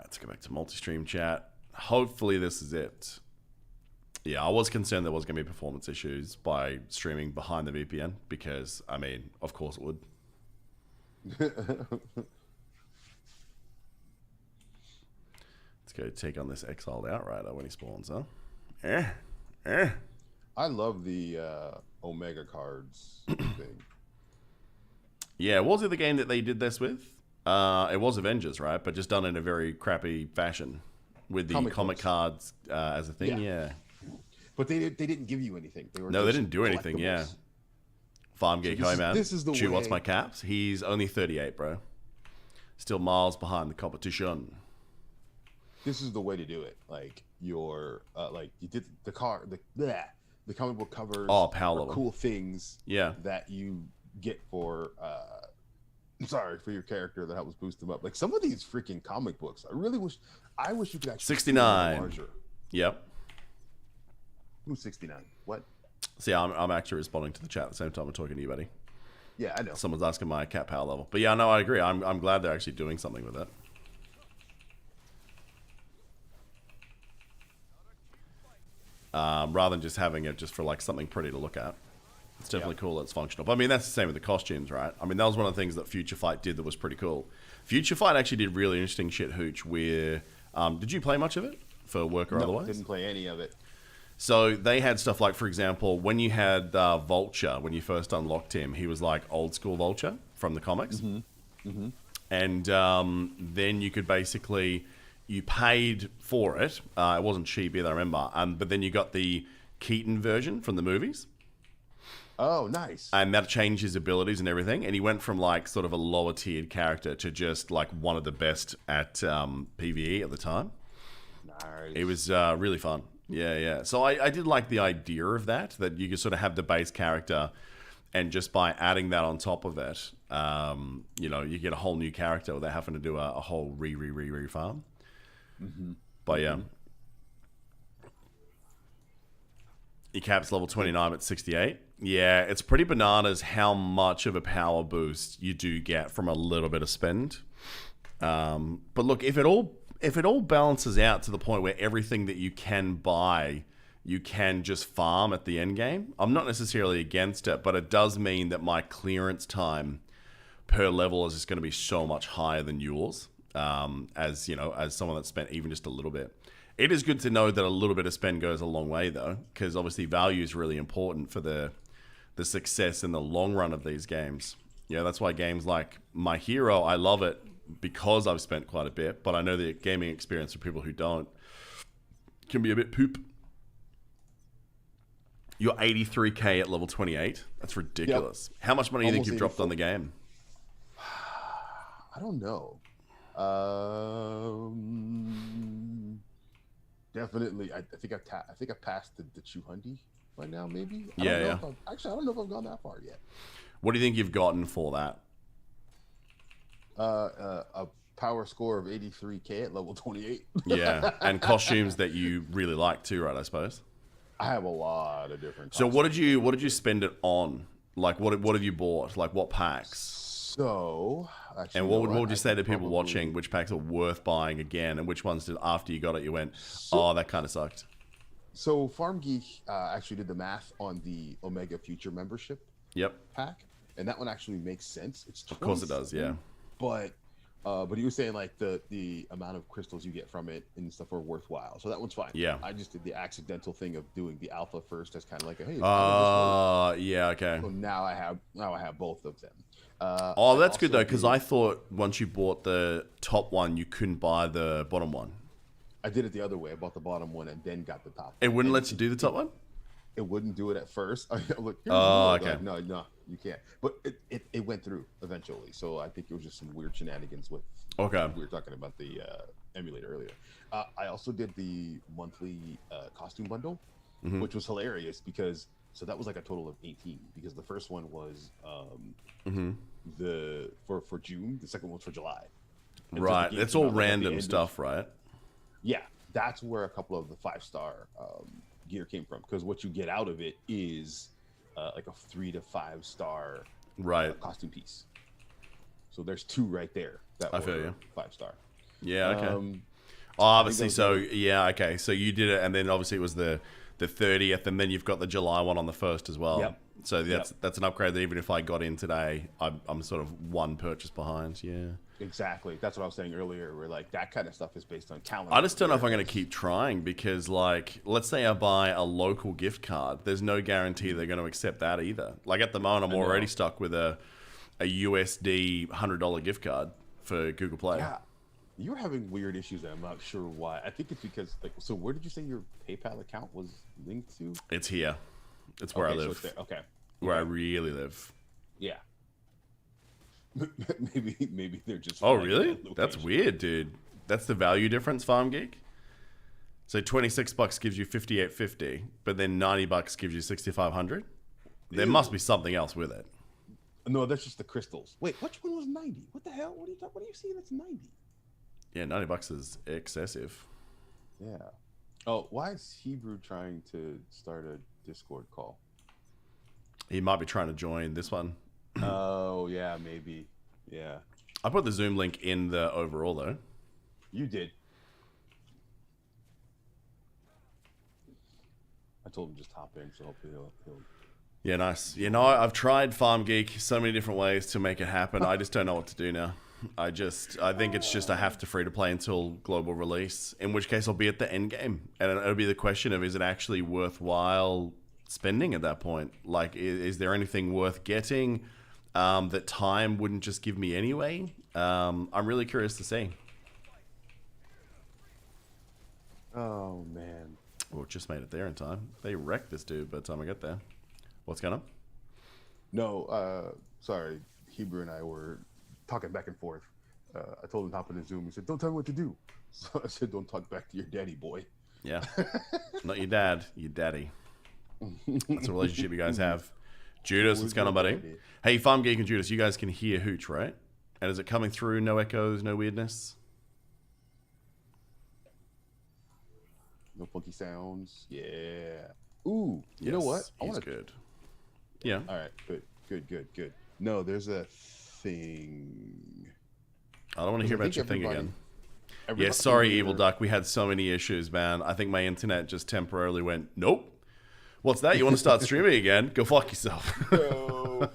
let's go back to multi-stream chat. Hopefully this is it. Yeah, I was concerned there was going to be performance issues by streaming behind the VPN because, I mean, of course it would. Let's go take on this exiled outrider when he spawns, huh? I love the Omega cards thing. Yeah, what was the other game that they did this with? It was Avengers, right? But just done in a very crappy fashion with the comic cards as a thing. Yeah. But they didn't give you anything. No, they didn't do anything. Yeah. Farm Geek Home Man. This is the way. What's my caps? He's only 38, bro. Still miles behind the competition. This is the way to do it. Like your like you did the comic book covers. Oh, power level. Cool things. Yeah. That you get for for your character that helps boost them up. Like some of these freaking comic books, I wish you could actually 69. Yep. Who's 69? What? See, I'm actually responding to the chat at the same time I'm talking to you, buddy. Yeah, I know. Someone's asking my cat power level. But yeah, no, I agree. I'm glad they're actually doing something with it. Rather than just having it just for like something pretty to look at. It's definitely cool that it's functional. But I mean, that's the same with the costumes, right? I mean, that was one of the things that Future Fight did that was pretty cool. Future Fight actually did really interesting shit, Hooch, where... did you play much of it for work or otherwise? No, didn't play any of it. So they had stuff like, for example, when you had Vulture, when you first unlocked him, he was like old school Vulture from the comics. Mm-hmm. Mm-hmm. And then you could basically... You paid for it. It wasn't cheap either, I remember. But then you got the Keaton version from the movies. Oh, nice. And that changed his abilities and everything. And he went from like sort of a lower tiered character to just like one of the best at PvE at the time. Nice. It was really fun. Yeah. So I did like the idea of that you could sort of have the base character and just by adding that on top of it, you get a whole new character without having to do a whole re farm. Mm-hmm. But yeah. Your cap's level 29 at 68. Yeah, it's pretty bananas how much of a power boost you do get from a little bit of spend. But look, if it all balances out to the point where everything that you can buy, you can just farm at the end game, I'm not necessarily against it, but it does mean that my clearance time per level is just going to be so much higher than yours. As someone that spent even just a little bit. It is good to know that a little bit of spend goes a long way, though, because obviously value is really important for the success in the long run of these games. Yeah, that's why games like My Hero, I love it because I've spent quite a bit, but I know the gaming experience for people who don't can be a bit poop. You're 83k at level 28. That's ridiculous. Yep. How much money do you think you've dropped on the game? I don't know. Definitely. I think I passed the 200 right now. Maybe. I don't know I don't know if I've gone that far yet. What do you think you've gotten for that? A power score of 83k at level 28. Yeah, and costumes that you really like too, right? I suppose. I have a lot of different. So what did you spend it on? Like what have you bought? Like what packs? So, actually, and what would you say to people watching? Which packs are worth buying again, and which ones did after you got it you went, oh, that kind of sucked? So Farm Geek actually did the math on the Omega Future membership. Yep. Pack, and that one actually makes sense. It's of course it does, yeah. But he was saying like the amount of crystals you get from it and stuff are worthwhile. So that one's fine. Yeah. I just did the accidental thing of doing the alpha first as kind of like a hey. Yeah, okay. So now I have both of them. That's good though, because I thought once you bought the top one, you couldn't buy the bottom one. I did it the other way. I bought the bottom one and then got the top one. It wouldn't let you do the top one? It wouldn't do it at first. I'm like, okay. Like, no, you can't. But it went through eventually. So I think it was just some weird shenanigans with. Okay. We were talking about the emulator earlier. I also did the monthly costume bundle, which was hilarious because that was like a total of 18 because the first one was for June, the second one was for July. And right. So it's all random stuff, right? Yeah, that's where a couple of the 5-star gear came from because what you get out of it is like a 3 to 5 star costume piece. So there's 2 right there that were 5-star. Yeah, okay. Oh, obviously. that was So yeah, okay. So you did it, and then obviously it was the 30th, and then you've got the July one on the 1st as well. Yep. So that's an upgrade that even if I got in today, I'm sort of one purchase behind. Yeah. Exactly. That's what I was saying earlier. Where like that kind of stuff is based on calendar. I just don't know if I'm going to keep trying because, like, let's say I buy a local gift card. There's no guarantee they're going to accept that either. Like at the moment, I'm already stuck with a USD $100 gift card for Google Play. Yeah. You're having weird issues, and I'm not sure why. I think it's because, like, so where did you say your PayPal account was linked to? It's here. It's where I So live. it's there. Okay. Where I really live. Yeah. maybe they're just. Oh, finding really? that That's location. weird, dude. That's the value difference, Farm Geek. So $26 gives you $58.50, but then $90 gives you $6,500. There Ew. must be something else with it. No, that's just the crystals. Wait, which one was 90? What the hell? What are you seeing that's 90? Yeah, $90 is excessive. Yeah. Oh, why is Hebrew trying to start a Discord call? He might be trying to join this one. Oh, yeah, maybe. Yeah. I put the Zoom link in the overall, though. You did. I told him just hop in, so hopefully he'll... Yeah, nice. You know, I've tried Farm Geek so many different ways to make it happen. I just don't know what to do now. I think it's just I have to free to play until global release, in which case I'll be at the end game. And it'll be the question of, is it actually worthwhile spending at that point? Like, is there anything worth getting that time wouldn't just give me anyway? I'm really curious to see. Oh, man. Well, just made it there in time. They wrecked this dude by the time I got there. What's going on? No, sorry. Hebrew and I were talking back and forth. I told him to hop in the Zoom. He said, don't tell me what to do. So I said, don't talk back to your daddy, boy. Yeah. Not your dad, your daddy. That's a relationship you guys have. Judas, what's going on, buddy? Hey, Farm Geek and Judas, you guys can hear Hooch, right? And is it coming through? No echoes, no weirdness? No funky sounds. Yeah. Ooh, you know what? He's good. Yeah. All right, good. No, there's a thing. I don't want to hear about your thing again. Yeah, Everybody- sorry, Evil Duck. We had so many issues, man. I think my internet just temporarily went, nope. What's that? You want to start streaming again? Go fuck yourself. No.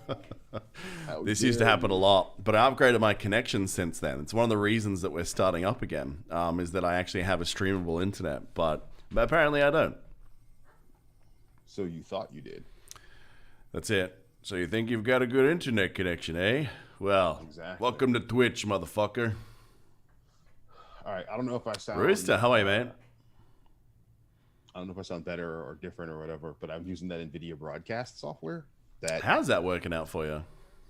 How This used to dare happen a you. lot, but I upgraded my connection since then. It's one of the reasons that we're starting up again, is that I actually have a streamable internet, but apparently I don't. So you thought you did. That's it. So you think you've got a good internet connection, eh? Well, Exactly. welcome to Twitch, motherfucker. All right, I don't know if I sound... Rooster, how are you, man? I don't know if I sound better or different or whatever, but I'm using that NVIDIA broadcast software. How's that working out for you?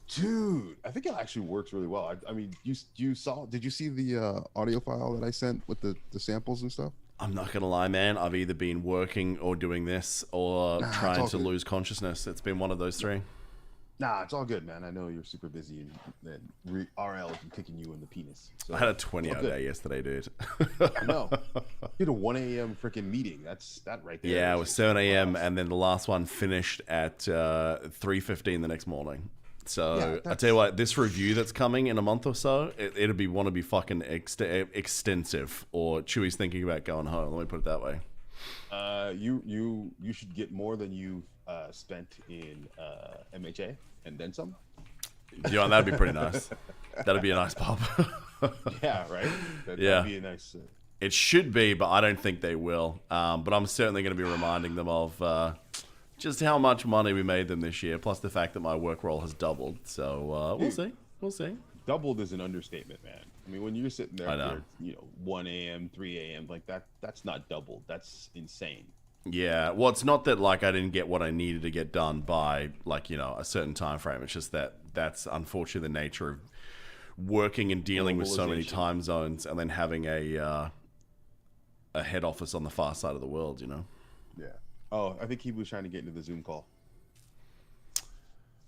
Dude, I think it actually works really well. I mean, you saw? Did you see the audio file that I sent with the samples and stuff? I'm not gonna lie, man. I've either been working or doing this or it's trying all to good. lose consciousness. It's been one of those three. Nah, it's all good, man. I know you're super busy, and RL has been kicking you in the penis. So I had a 20-hour good. day yesterday, dude. I know. You had a 1 a.m. freaking meeting. That's that right there. Yeah, it was 7 a.m. and then the last one finished at 3:15 the next morning. So Yeah, I tell you what, this review that's coming in a month or so, it'll want to be fucking extensive. Or Chewy's thinking about going home. Let me put it that way. You should get more than you've spent in MHA and then some. You know, that'd be pretty nice. That'd be a nice pop. Yeah, right. Yeah. That'd be a nice. It should be, but I don't think they will. But I'm certainly going to be reminding them of just how much money we made them this year, plus the fact that my work role has doubled. So we'll see. We'll see. Doubled is an understatement, man. I mean, when you're sitting there, I know. at, 1 a.m., 3 a.m., like that's not doubled. That's insane. Yeah. Well, it's not that like I didn't get what I needed to get done by like, a certain time frame. It's just that that's unfortunately the nature of working and dealing with so many Globalization. time zones and then having a head office on the far side of the world, Yeah. Oh, I think he was trying to get into the Zoom call.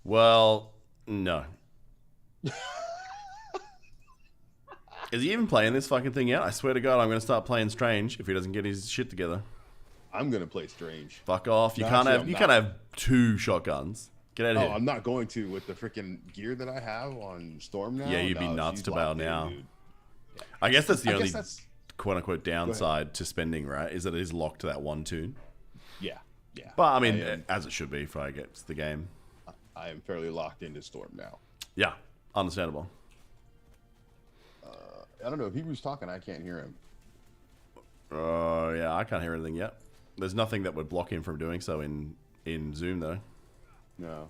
Well, no. Is he even playing this fucking thing yet? I swear to God, I'm going to start playing Strange if he doesn't get his shit together. I'm gonna play Strange. Fuck off. You No, can't actually, have I'm you not. can't have two shotguns. Get out of Oh, here. I'm not going to with the freaking gear that I have on Storm now. Yeah, you'd be No, nuts she's to bail locked in, now. dude. I guess that's the I only guess that's quote unquote downside to spending, right? Is that it is locked to that one tune. Yeah, yeah. But I mean, as it should be if I get to the game. I am fairly locked into Storm now. Yeah, understandable. I don't know if Hebrews talking. I can't hear him. Yeah, I can't hear anything yet. There's nothing that would block him from doing so in Zoom though. No,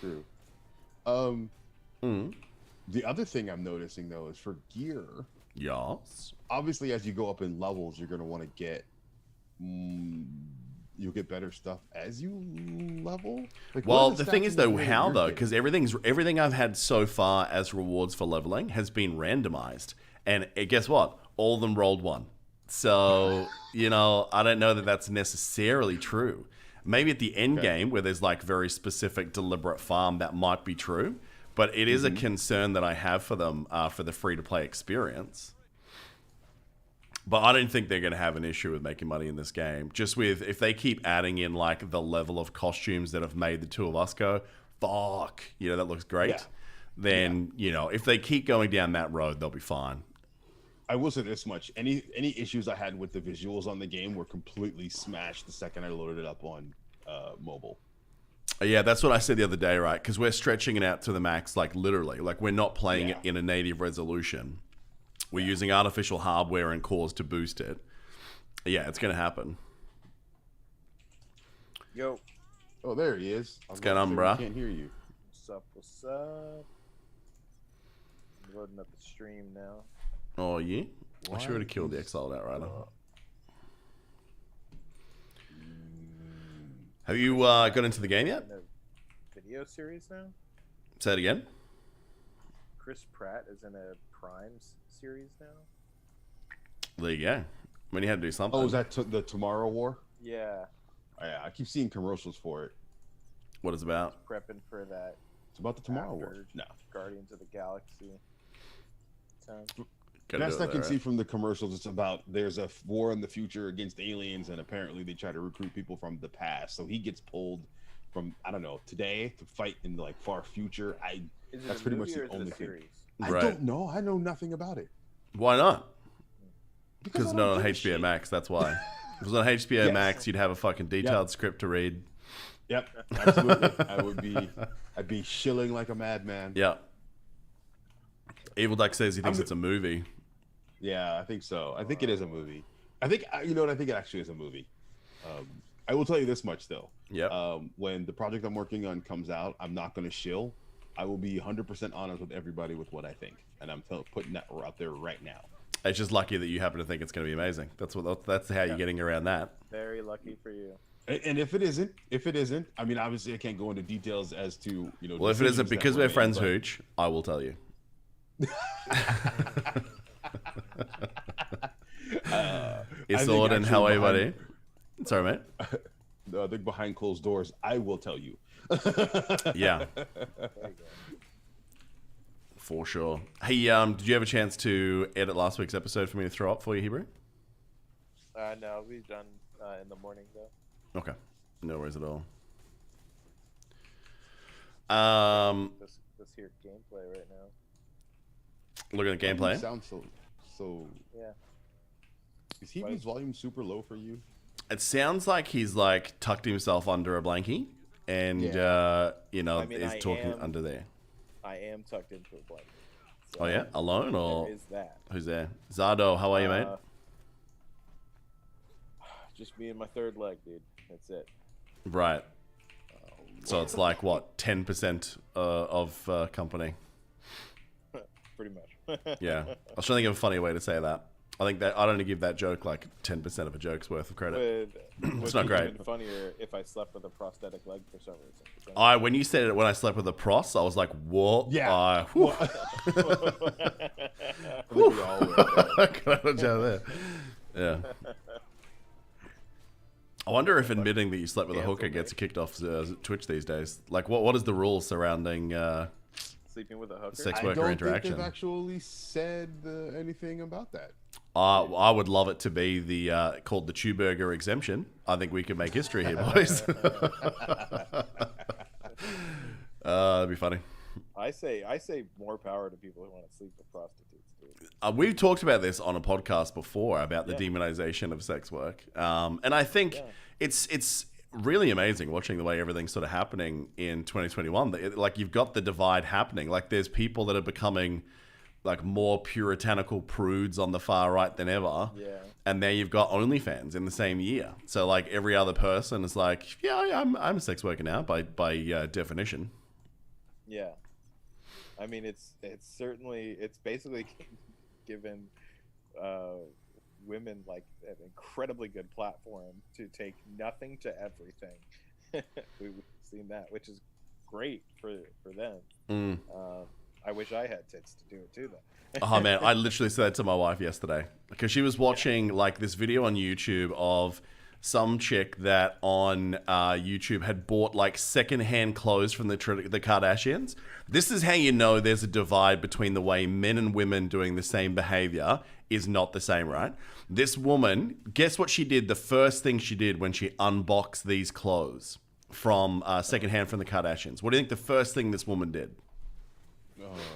true. The other thing I'm noticing though is for gear. Yes. Obviously, as you go up in levels, you're gonna want to get. You'll get better stuff as you level. Like, Well, what are the thing stats is in the though, game how you're though? getting? Because everything I've had so far as rewards for leveling has been randomized, and guess what? All of them rolled one. So I don't know that that's necessarily true. Maybe at the end game where there's like very specific, deliberate farm, that might be true. But it is a concern that I have for them for the free-to-play experience. But I don't think they're going to have an issue with making money in this game. Just with, if they keep adding in like the level of costumes that have made the two of us go, fuck, that looks great. Yeah. Then, if they keep going down that road, they'll be fine. I will say this much: any issues I had with the visuals on the game were completely smashed the second I loaded it up on mobile. Yeah, that's what I said the other day, right? Because we're stretching it out to the max, like literally. Like we're not playing it in a native resolution. We're using artificial hardware and cores to boost it. Yeah, it's going to happen. Yo, Oh, there he is. What's going on, bruh? I can't hear you. what's up? What's up? I'm loading up the stream now. Oh, yeah? I should Why have killed the is- Exiled Outrider. Have you got into the game yet? In a video series now. Say it again. Chris Pratt is in a Primes series now. There you go. When you had to do something. Oh, is that the Tomorrow War? Yeah, Oh, yeah, I keep seeing commercials for it. What it's about? prepping for that It's about the Tomorrow War. after No. Guardians of the Galaxy. Time. Gotta Best do I it can though, see right? from the commercials, it's about there's a war in the future against aliens, and apparently they try to recruit people from the past. So he gets pulled from today to fight in the like far future. Is it That's a pretty movie much the or is it a only thing. series? I Right. don't know. I know nothing about it. Why not? Because I it's don't not on give a HBO shit. Max, that's why. If it was on HBO Yes. Max, you'd have a fucking detailed script to read. Yep, absolutely. I'd be shilling like a madman. Yeah. Evil Duck says he thinks I'm- it's a movie. Yeah, I think so. I think it is a movie. I think I think it actually is a movie. I will tell you this much though. Yep. When the project I'm working on comes out, I'm not going to shill. I will be 100% honest with everybody with what I think, and I'm putting that out there right now. It's just lucky that you happen to think it's going to be amazing. That's how you're getting around that. Very lucky for you. And if it isn't, I mean, obviously I can't go into details as to Well, if it isn't decisions that because were we're made, friends, but- Hooch, I will tell you. It's I all think in how actually buddy. behind- Sorry, mate. I think behind closed doors, I will tell you. Yeah, There you go. for sure. Hey, did you have a chance to edit last week's episode for me to throw up for you, Hebrew? No, we've done in the morning though. Okay, no worries at all. Let's hear gameplay right now. Looking at You gameplay. sound so. Yeah. Is Hebrews volume super low for you? It sounds like he's like tucked himself under a blankie, and Yeah. I mean, is I talking am- under there. I am tucked into a blanket. So Oh yeah, alone or there is that. who's there? Zardo, how are you, mate? Just me and my third leg, dude. That's it. Right. So it's like what, 10% of company? Pretty much. Yeah. I was trying to think of a funny way to say that. I think that I'd only give that joke like 10% of a joke's worth of credit. Would not be great. even funnier if I slept with a prosthetic leg for some reason. When you said it when I slept with a pros, I was like, what? Yeah. Whew. I think we all were. Got out of jail there. Yeah. I wonder if admitting that you slept with a hooker gets kicked off Twitch these days. Like, what is the rule surrounding Sleeping with a hooker. sex I worker don't interaction? think they've actually said anything about that. I would love it to be the called the Chewburger exemption. I think we could make history here, boys. That'd be funny. I say more power to people who want to sleep with prostitutes, dude. We've talked about this on a podcast before about the Yeah. demonization of sex work, and I think Yeah. it's really amazing watching the way everything's sort of happening in 2021. Like you've got the divide happening. Like there's people that are becoming like more puritanical prudes on the far right than ever. Yeah. And there you've got OnlyFans in the same year. So like every other person is like, yeah, I'm a sex worker now by definition. Yeah. I mean, it's certainly, it's basically given women like an incredibly good platform to take nothing to everything. We've seen that, which is great for them. Mm. I wish I had tits to do it too, though. Oh man, I literally said that to my wife yesterday because she was watching like this video on YouTube of some chick that on YouTube had bought like secondhand clothes from the Kardashians. This is how you know there's a divide between the way men and women doing the same behavior is not the same, right? This woman, guess what she did? The first thing she did when she unboxed these clothes from secondhand from the Kardashians. What do you think the first thing this woman did?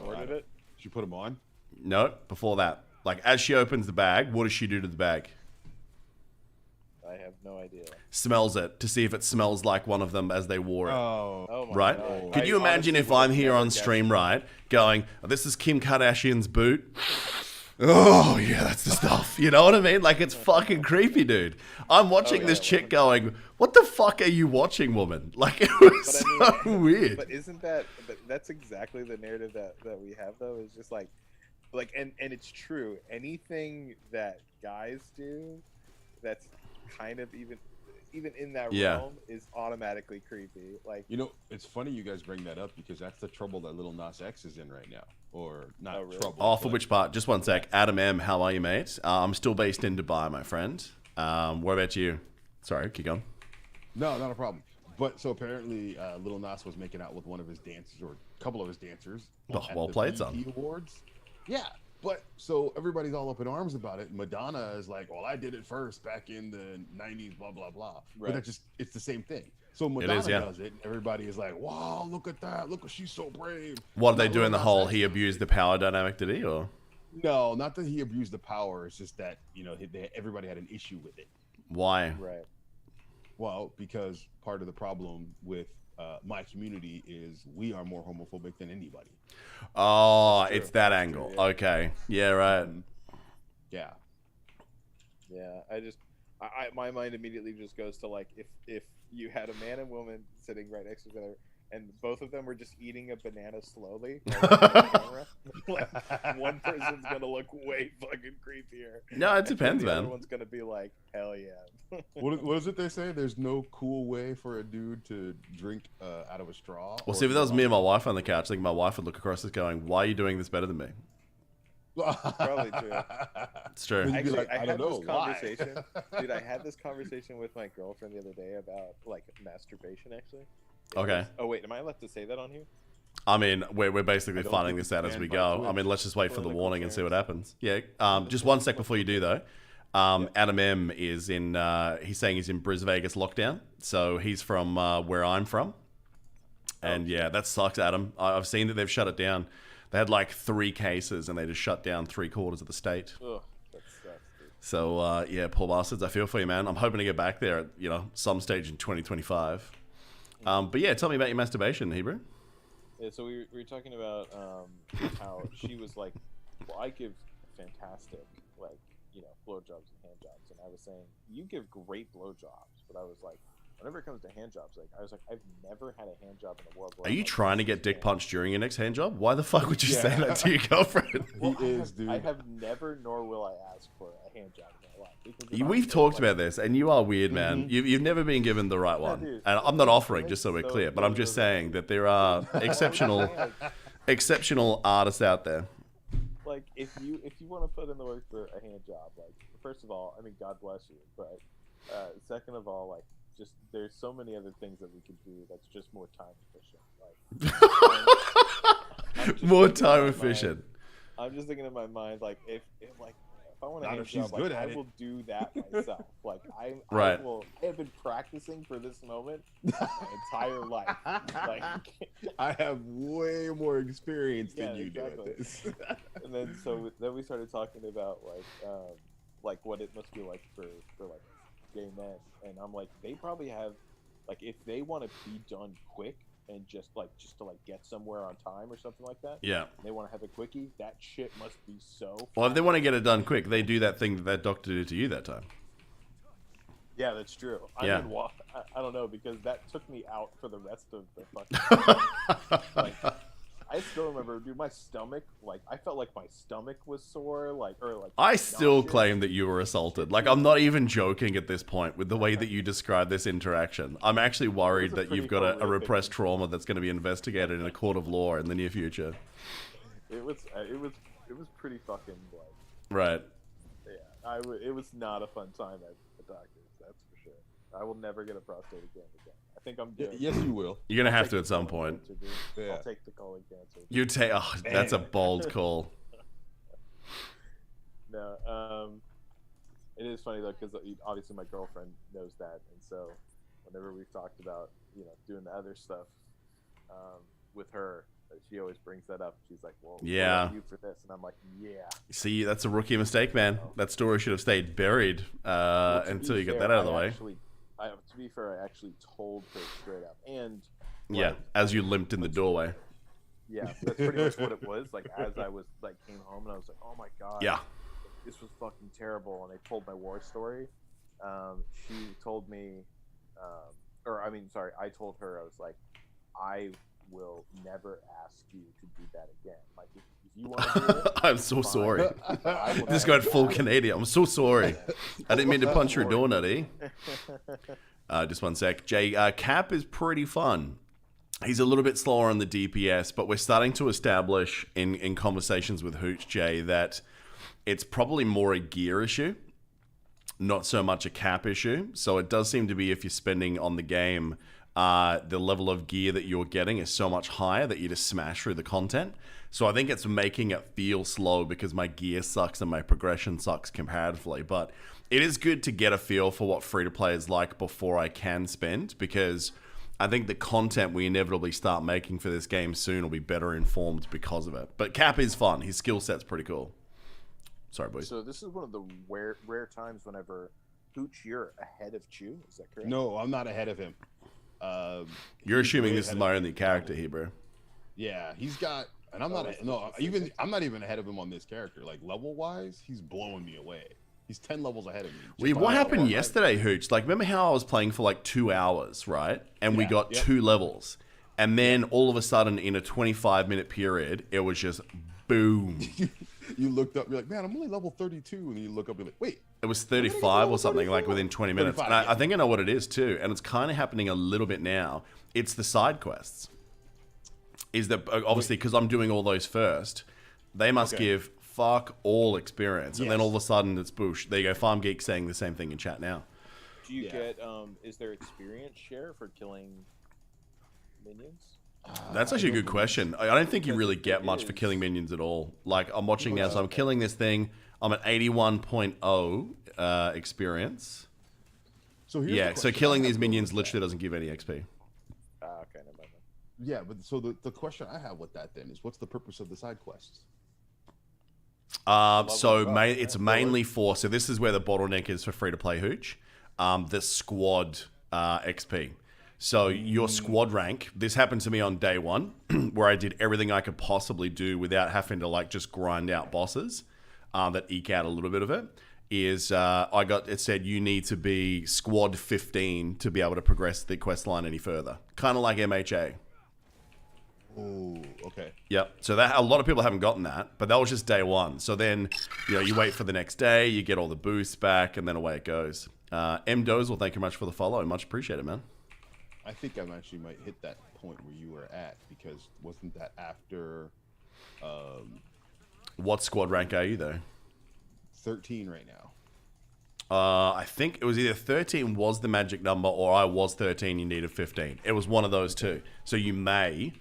Ordered it? She put them on. No, before that. Like as she opens the bag, what does she do to the bag? I have no idea. Smells it to see if it smells like one of them as they wore it. Oh my Right? God. Could you I imagine honestly if would have I'm here never on guessed stream, that. right, going, oh, this is Kim Kardashian's boot. Oh, yeah, that's the stuff. You know what I mean? Like, it's fucking creepy, dude. I'm watching this chick going, what the fuck are you watching, woman? Like, it was But I so weird. But isn't that? But that's exactly the narrative that we have, though. Is just like, and it's true. Anything that guys do, that's kind of even in that Yeah. realm is automatically creepy. Like, You know, it's funny you guys bring that up because that's the trouble that Little Nas X is in right now. Or not Oh, really? trouble. Oh, for but- which part? Just one sec. Adam M., how are you, mate? I'm still based in Dubai, my friend. What about you? Sorry, keep going. No, not a problem. But so apparently, Little Nas was making out with one of his dancers or a couple of his dancers. Oh, at well the played, BET son. Awards. Yeah, but so everybody's all up in arms about it. Madonna is like, "Well, I did it first back in the '90s, blah blah blah." Right. But it's the same thing. So Madonna yeah. does it, and everybody is like, "Wow, look at that! Look, she's so brave." What did they Not do in the Lil Nas whole X. he abused the power dynamic, did he? Or No, not that he abused the power. It's just that everybody had an issue with it. why? right? Well, because part of the problem with my community is we are more homophobic than anybody. Oh, That's true. it's that That's angle. true, yeah. Okay. Yeah, right. Yeah. Yeah, my mind immediately just goes to like if you had a man and woman sitting right next to each other and both of them were just eating a banana slowly, like, on the camera, like, one person's gonna look way fucking creepier. No, it and depends, the other man. one's gonna be like, hell yeah. What is it they say? There's no cool way for a dude to drink out of a straw. Well, or see, if that was draw- me and my wife on the couch, I think my wife would look across this going, why are you doing this better than me? Probably true. It's true. You'd be Actually, like, I I had don't know this why. conversation, dude. I had this conversation with my girlfriend the other day about like masturbation. Actually. Okay. Oh wait, am I allowed to say that on here? I mean, we're basically I don't finding think this out you as can we by go. Twitch. I mean, let's just wait for the Political warning and see what clearance. happens. Yeah. Just one sec before you do, though. Adam M is in, he's saying he's in Bris Vegas lockdown. So he's from where I'm from. And yeah, that sucks, Adam. I've seen that they've shut it down. They had like 3 cases and they just shut down 3/4 of the state. Ugh, that sucks, dude. So yeah, poor bastards. I feel for you, man. I'm hoping to get back there at, some stage in 2025. But yeah, tell me about your masturbation, Hebrew. Yeah, so we were talking about how she was like, well, I give fantastic, like, blowjobs and hand jobs. And I was saying, you give great blowjobs. But I was like, whenever it comes to hand jobs, I've never had a hand job in the world. Where Are I'm you like, trying to this get is dick hand- punched during your next hand job? Why the fuck would you Yeah. say that to your girlfriend? Well, He is, dude. I have never, nor will I ask for a hand job in my life. Because if I'm We've so, talked like, about this, and you are weird, man. You've never been given the right one. dude. And I'm not offering, just so we're So clear, but I'm just good. saying that there are exceptional artists out there. Like if you want to put in the work for a hand job, like first of all, I mean, God bless you, but second of all, like just there's so many other things that we could do that's just more time efficient. Like I'm just More thinking in time my efficient. mind- I'm just thinking in my mind, like if like I want a Not hand if she's job, good like, at I it. will do that myself. Like I Right. I have been practicing for this moment my entire life. Like, I have way more experience Yeah, than you exactly. do at this. and then we started talking about like what it must be like for like gay men, and I'm like, they probably have, like, if they want to be done quick and just to get somewhere on time or something like that, Yeah. they want to have a quickie, that shit must be so Well, if they fast. want to get it done quick, they do that thing that doctor did to you that time. Yeah, that's true. Yeah. I mean, I don't know, because that took me out for the rest of the fucking like, I still remember, dude, my stomach, like, I felt like my stomach was sore, I still nauseous. claim that you were assaulted. Like, I'm not even joking at this point with the way that you describe this interaction. I'm actually worried a that you've pretty got a horrific repressed trauma that's going to be investigated in a court of law in the near future. It was pretty fucking, like, Right. yeah, it was not a fun time at the doctor's, that's for sure. I will never get a prostate exam again. I think I'm good. Yes, you will. You're going to have Take to the at some colon point. cancer, dude. Yeah. I'll take the colon cancer. You take. Oh, that's a bold call. No, it is funny though, because obviously my girlfriend knows that, and so whenever we've talked about doing the other stuff with her, she always brings that up. She's like, "Well, Yeah. what about you for this?" And I'm like, "Yeah." See, that's a rookie mistake, man. That story should have stayed buried Well, to until be you get fair, that out of the way. To be fair, I actually told her straight up, and Yeah, like, as you limped in the doorway. yeah, that's pretty much what it was. Like, as I was came home, and I was like, "Oh my god, Yeah. this was fucking terrible." And I told my war story. She told me, I told her, I was like, "I will never ask you to do that again. Like, if you want to do it, I'm so fine. sorry. I will This never got full ask Canadian. I'm so sorry. I didn't mean to punch your donut, eh? Just one sec. Jay, Cap is pretty fun. He's a little bit slower on the DPS, but we're starting to establish in conversations with Hooch, Jay, that it's probably more a gear issue, not so much a cap issue. So it does seem to be, if you're spending on the game, the level of gear that you're getting is so much higher that you just smash through the content. So I think it's making it feel slow because my gear sucks and my progression sucks comparatively. But it is good to get a feel for what free-to-play is like before I can spend, because I think the content we inevitably start making for this game soon will be better informed because of it. But Cap is fun. His skill set's pretty cool. Sorry, boys. So this is one of the rare times whenever Hooch, you're ahead of Chew. Is that correct? No, I'm not ahead of him. You're he's assuming way this is ahead my of only me. character here, bro. Yeah, he's got, and I'm not even ahead of him on this character. Like, level wise, he's blowing me away. He's 10 levels ahead of me. Wait, Just what by- happened yesterday, Hooch? Like, remember how I was playing for like 2 hours, right? And we Yeah, got yep. 2 levels. And then all of a sudden, in a 25-minute period, it was just boom. You looked up, you're like, man, I'm only level 32, and then you look up, you're like, wait, It was 35 or something, like within 20 minutes. 35, And I yeah. think I know what it is too. And it's kind of happening a little bit now. It's the side quests. Is that obviously because I'm doing all those first, they must Okay. give fuck all experience. And then Yes. all of a sudden it's boosh. There you go. Farm Geek saying the same thing in chat now. Do you Yeah. get is there experience share for killing minions? That's actually a good question. I don't think you Because really the get thing much for is- killing minions at all. Like, I'm watching now, so I'm killing this thing. I'm at 81.0 experience. So here's Yeah, the so question killing I have these though minions with literally that. doesn't give any XP. Okay, never mind. Yeah, but so the question I have with that then is, what's the purpose of the side quests? So up, it's mainly for, so this is where the bottleneck is for free-to-play Hooch, the squad XP. So your squad rank, this happened to me on day one, where I did everything I could possibly do without having to like just grind out bosses that eke out a little bit of it, is it said you need to be squad 15 to be able to progress the quest line any further. Kind of like MHA. Oh, okay. Yep. So that a lot of people haven't gotten that, but that was just day one. So then, you wait for the next day, you get all the boosts back, and then away it goes. M Dozel, thank you much for the follow. Much appreciated, man. I think I actually might hit that point where you were at, because wasn't that after What squad rank are you though? 13 right now? I think it was either 13 was the magic number, or I was 13. You needed 15. It was one of those two. So you may.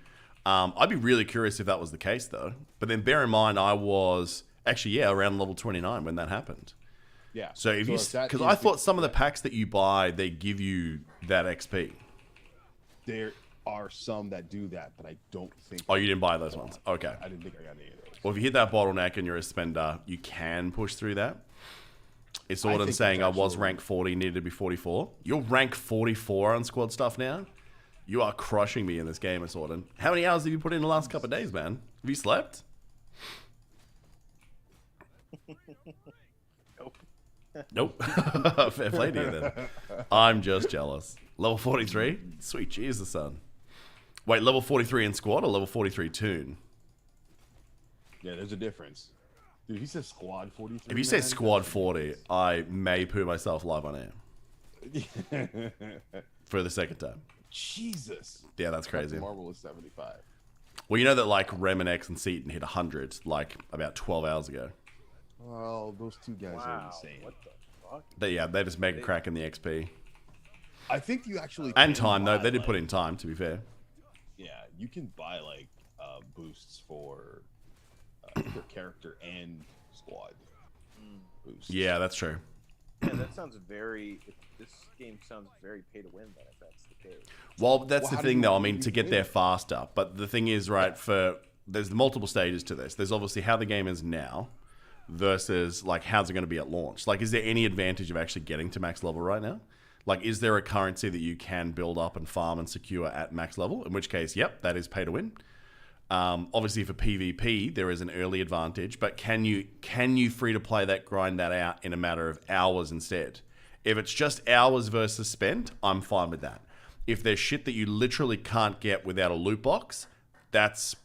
I'd be really curious if that was the case though. But then bear in mind, I was Actually, yeah, around level 29 when that happened. Yeah. So if you, that because is I the- thought some of the packs that you buy, they give you that XP. there are some that do that, but I don't think. Oh, you didn't buy those ones? Okay. I didn't think I got any of those. Well, if you hit that bottleneck and you're a spender, you can push through that. It's all I'm think saying. that's I was actually- rank 40, needed to be 44. You're rank 44 on squad stuff now. You are crushing me in this game, Asorden. How many hours have you put in the last couple of days, man? Have you slept? Nope. Nope. Fair play to you then. I'm just jealous. Level 43? Sweet Jesus, son. Wait, level 43 in squad or level 43 tune? Yeah, there's a difference. Dude, he says squad 43. If you say man, squad 40, I may poo myself live on air for the second time. Jesus. Yeah, that's crazy. Marvel is 75. Well, you know that like Rem and X and Seaton hit 100 like about 12 hours ago. Well, those two guys are Wow. insane. What the fuck? They're just mega cracking the XP. I think you actually And can time, though. buy, They did like- put in time, to be fair. Yeah, you can buy like boosts for your character and squad boosts. Yeah, that's true. Yeah, that sounds very. This game sounds very pay to win. Then, if that's the case. Well, that's Well, the how do thing, you- though. I how do mean, you to get win? there faster. But the thing is, right, there's multiple stages to this. There's obviously how the game is now versus, like, how's it going to be at launch. Like, is there any advantage of actually getting to max level right now? Like, is there a currency that you can build up and farm and secure at max level? In which case, yep, that is pay to win. Obviously, for PvP, there is an early advantage, but can you free to play that, grind that out in a matter of hours instead? If it's just hours versus spent, I'm fine with that. If there's shit that you literally can't get without a loot box, that's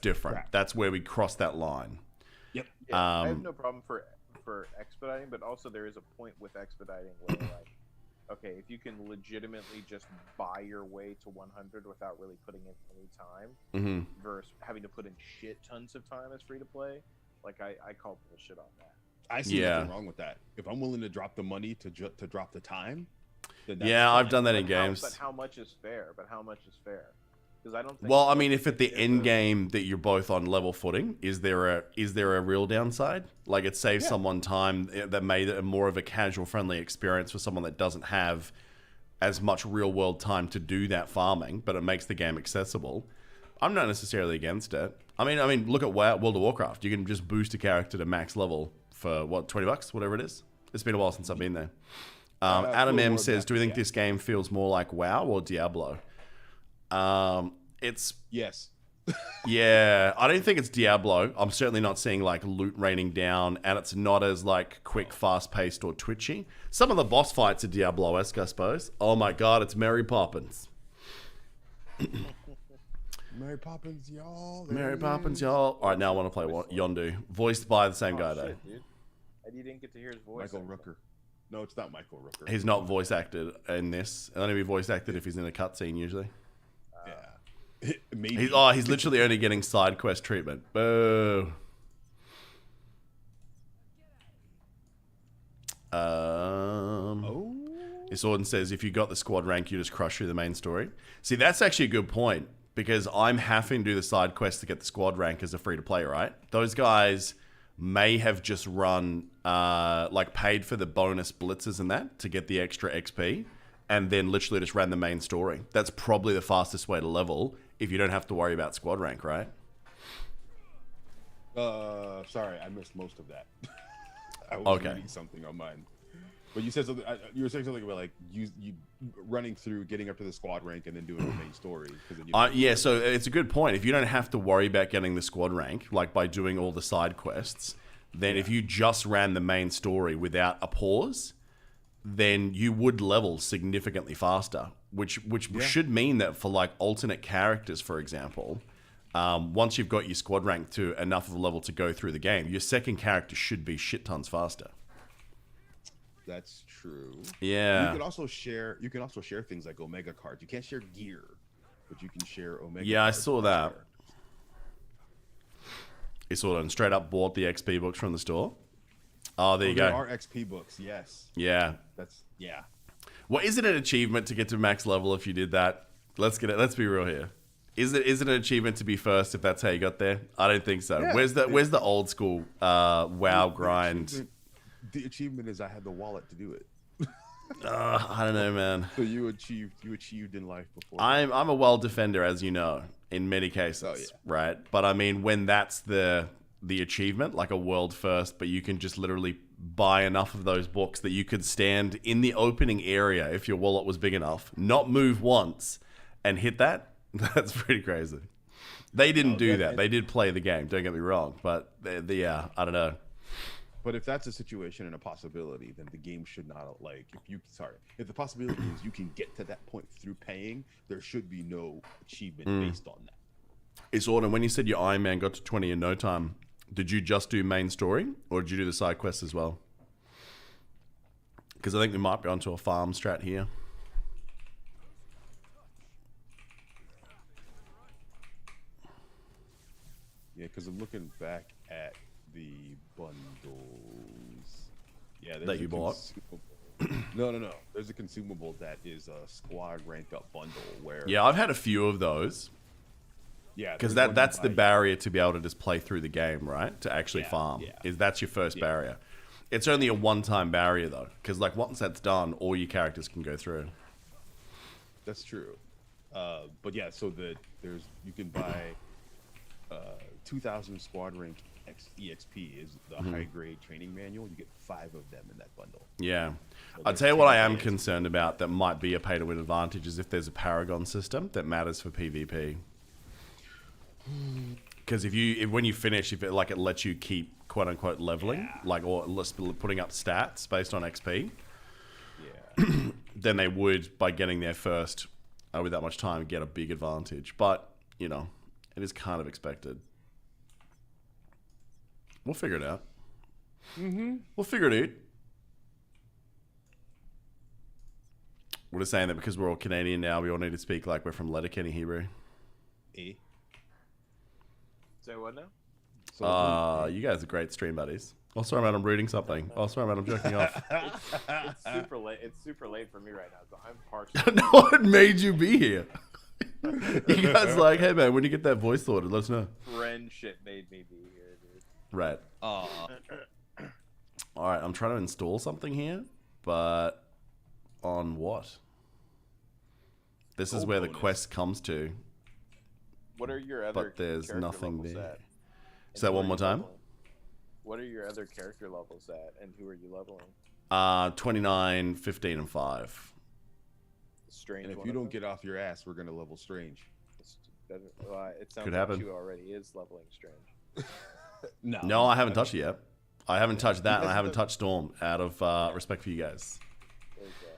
different. Right. That's where we cross that line. Yep. Yeah, I have Um, no problem for expediting, but also there is a point with expediting where like, okay, if you can legitimately just buy your way to 100 without really putting in any time, hmm versus having to put in shit tons of time as free to play, like I call bullshit on that. I see Yeah. nothing wrong with that. If I'm willing to drop the money to drop the time, then that's Yeah, I've fine. done that in But how- games. But how much is fair? Because I don't think. Well, I mean, if at the there's end a- game that you're both on level footing, is there a real downside? Like it saves Yeah. someone time that made it more of a casual, friendly experience for someone that doesn't have as much real world time to do that farming, but it makes the game accessible. I'm not necessarily against it. I mean, look at World of Warcraft. You can just boost a character to max level for what, $20, whatever it is. It's been a while since I've been there. Adam cool, M more says, than "Do we think that, this game feels more like WoW or Diablo?" It's Yes. yeah, I don't think it's Diablo. I'm certainly not seeing like loot raining down, and it's not as like quick, fast paced or twitchy. Some of the boss fights are Diablo-esque, I suppose. Oh my god, it's Mary Poppins. Mary Poppins, y'all. Mary Poppins, y'all. All right, now I want to play Yondu, voiced by the same guy Oh, though. shit, dude. And you didn't get to hear his voice. Michael Rooker. No, it's not Michael Rooker. He's not voice acted in this. He'll only be voice acted if he's in a cutscene usually. Yeah. Maybe. He's literally only getting side quest treatment. Boo. Oh. Isorden says, if you got the squad rank, you just crush through the main story. See, that's actually a good point, because I'm having to do the side quest to get the squad rank as a free-to-play, right? Those guys may have just run, like, paid for the bonus blitzes and that to get the extra XP, and then literally just ran the main story. That's probably the fastest way to level if you don't have to worry about squad rank, right? Sorry, I missed most of that. I was Okay. reading something on mine. But you said something. You were saying something about like you running through, getting up to the squad rank, and then doing the main story. 'Cause then you Yeah, so it's a good point. If you don't have to worry about getting the squad rank, like by doing all the side quests, then if you just ran the main story without a pause, then you would level significantly faster, which should mean that for like alternate characters, for example, once you've got your squad rank to enough of a level to go through the game, your second character should be shit tons faster. That's true. Yeah. You can also share. You can also share things like Omega cards. You can't share gear, but you can share Omega. Yeah, I cards saw with that. characters. Isorden straight up bought the XP books from the store. Oh, there you There go. are XP books. Yes, Yeah. that's Well, is it an achievement to get to max level if you did that? Let's get it. Let's be real here. Is it an achievement to be first if that's how you got there? I don't think so. Yeah. Where's the old school WoW The grind? The achievement is I had the wallet to do it. I don't know, man. So you achieved in life before. I'm a well defender, as you know, in many cases, Oh, yeah. right? But I mean, when that's the achievement, like a world first, but you can just literally buy enough of those books that you could stand in the opening area if your wallet was big enough, not move once, and hit that. That's pretty crazy. They didn't do that. They did play the game. Don't get me wrong, but yeah, I don't know. But if that's a situation and a possibility, then the game should not if the possibility is you can get to that point through paying, there should be no achievement based on that. It's Auden, when you said your Iron Man got to 20 in no time, did you just do main story or did you do the side quests as well? Because I think we might be onto a farm strat here. Yeah, because I'm looking back at the bundles. Yeah, there's That you bought? No. There's a consumable that is a squad rank up bundle where Yeah, I've had a few of those. yeah, Because there's one that's you the buy- barrier to be able to just play through the game, right? To actually Yeah, farm. yeah. Is that's your first Yeah. barrier. It's only a one-time barrier though. Because like once that's done, all your characters can go through. That's true. But yeah, so you can buy 2,000 squad rank EXP is the high grade training manual. You get 5 of them in that bundle. Yeah. So I'll there's tell you what I 10 am days. concerned about that might be a pay-to-win advantage is if there's a Paragon system that matters for PvP. Because when you finish, if it lets you keep quote-unquote leveling, or putting up stats based on XP, Yeah. then they would, by getting there first with that much time, get a big advantage. But, it is kind of expected. We'll figure it out. We'll figure it out. We're just saying that because we're all Canadian now, we all need to speak like we're from Letterkenny Hebrew. Eh? Say what now? So You guys are great stream buddies. Oh, sorry, man, I'm reading something. Oh, sorry, man, I'm jerking off. It's super late. It's super late for me right now, so I'm partially. No one made you be here. You guys like, hey, man, when you get that voice sorted, let us know. Friendship made me be here, dude. Right. All right, I'm trying to install something here, but on what? This is Gold where the bonus. quest comes to. What are your other? But there's character nothing levels there. at? Say that And who one are more you time. leveling? What are your other character levels at, and who are you leveling? 29, 15, and 5. Strange. and if one you of don't them? get off your ass, we're gonna level strange. It sounds Could like happen. you already is leveling strange. No, I haven't touched it yet. I haven't touched that, and I haven't touched Storm out of respect for you guys. There you go.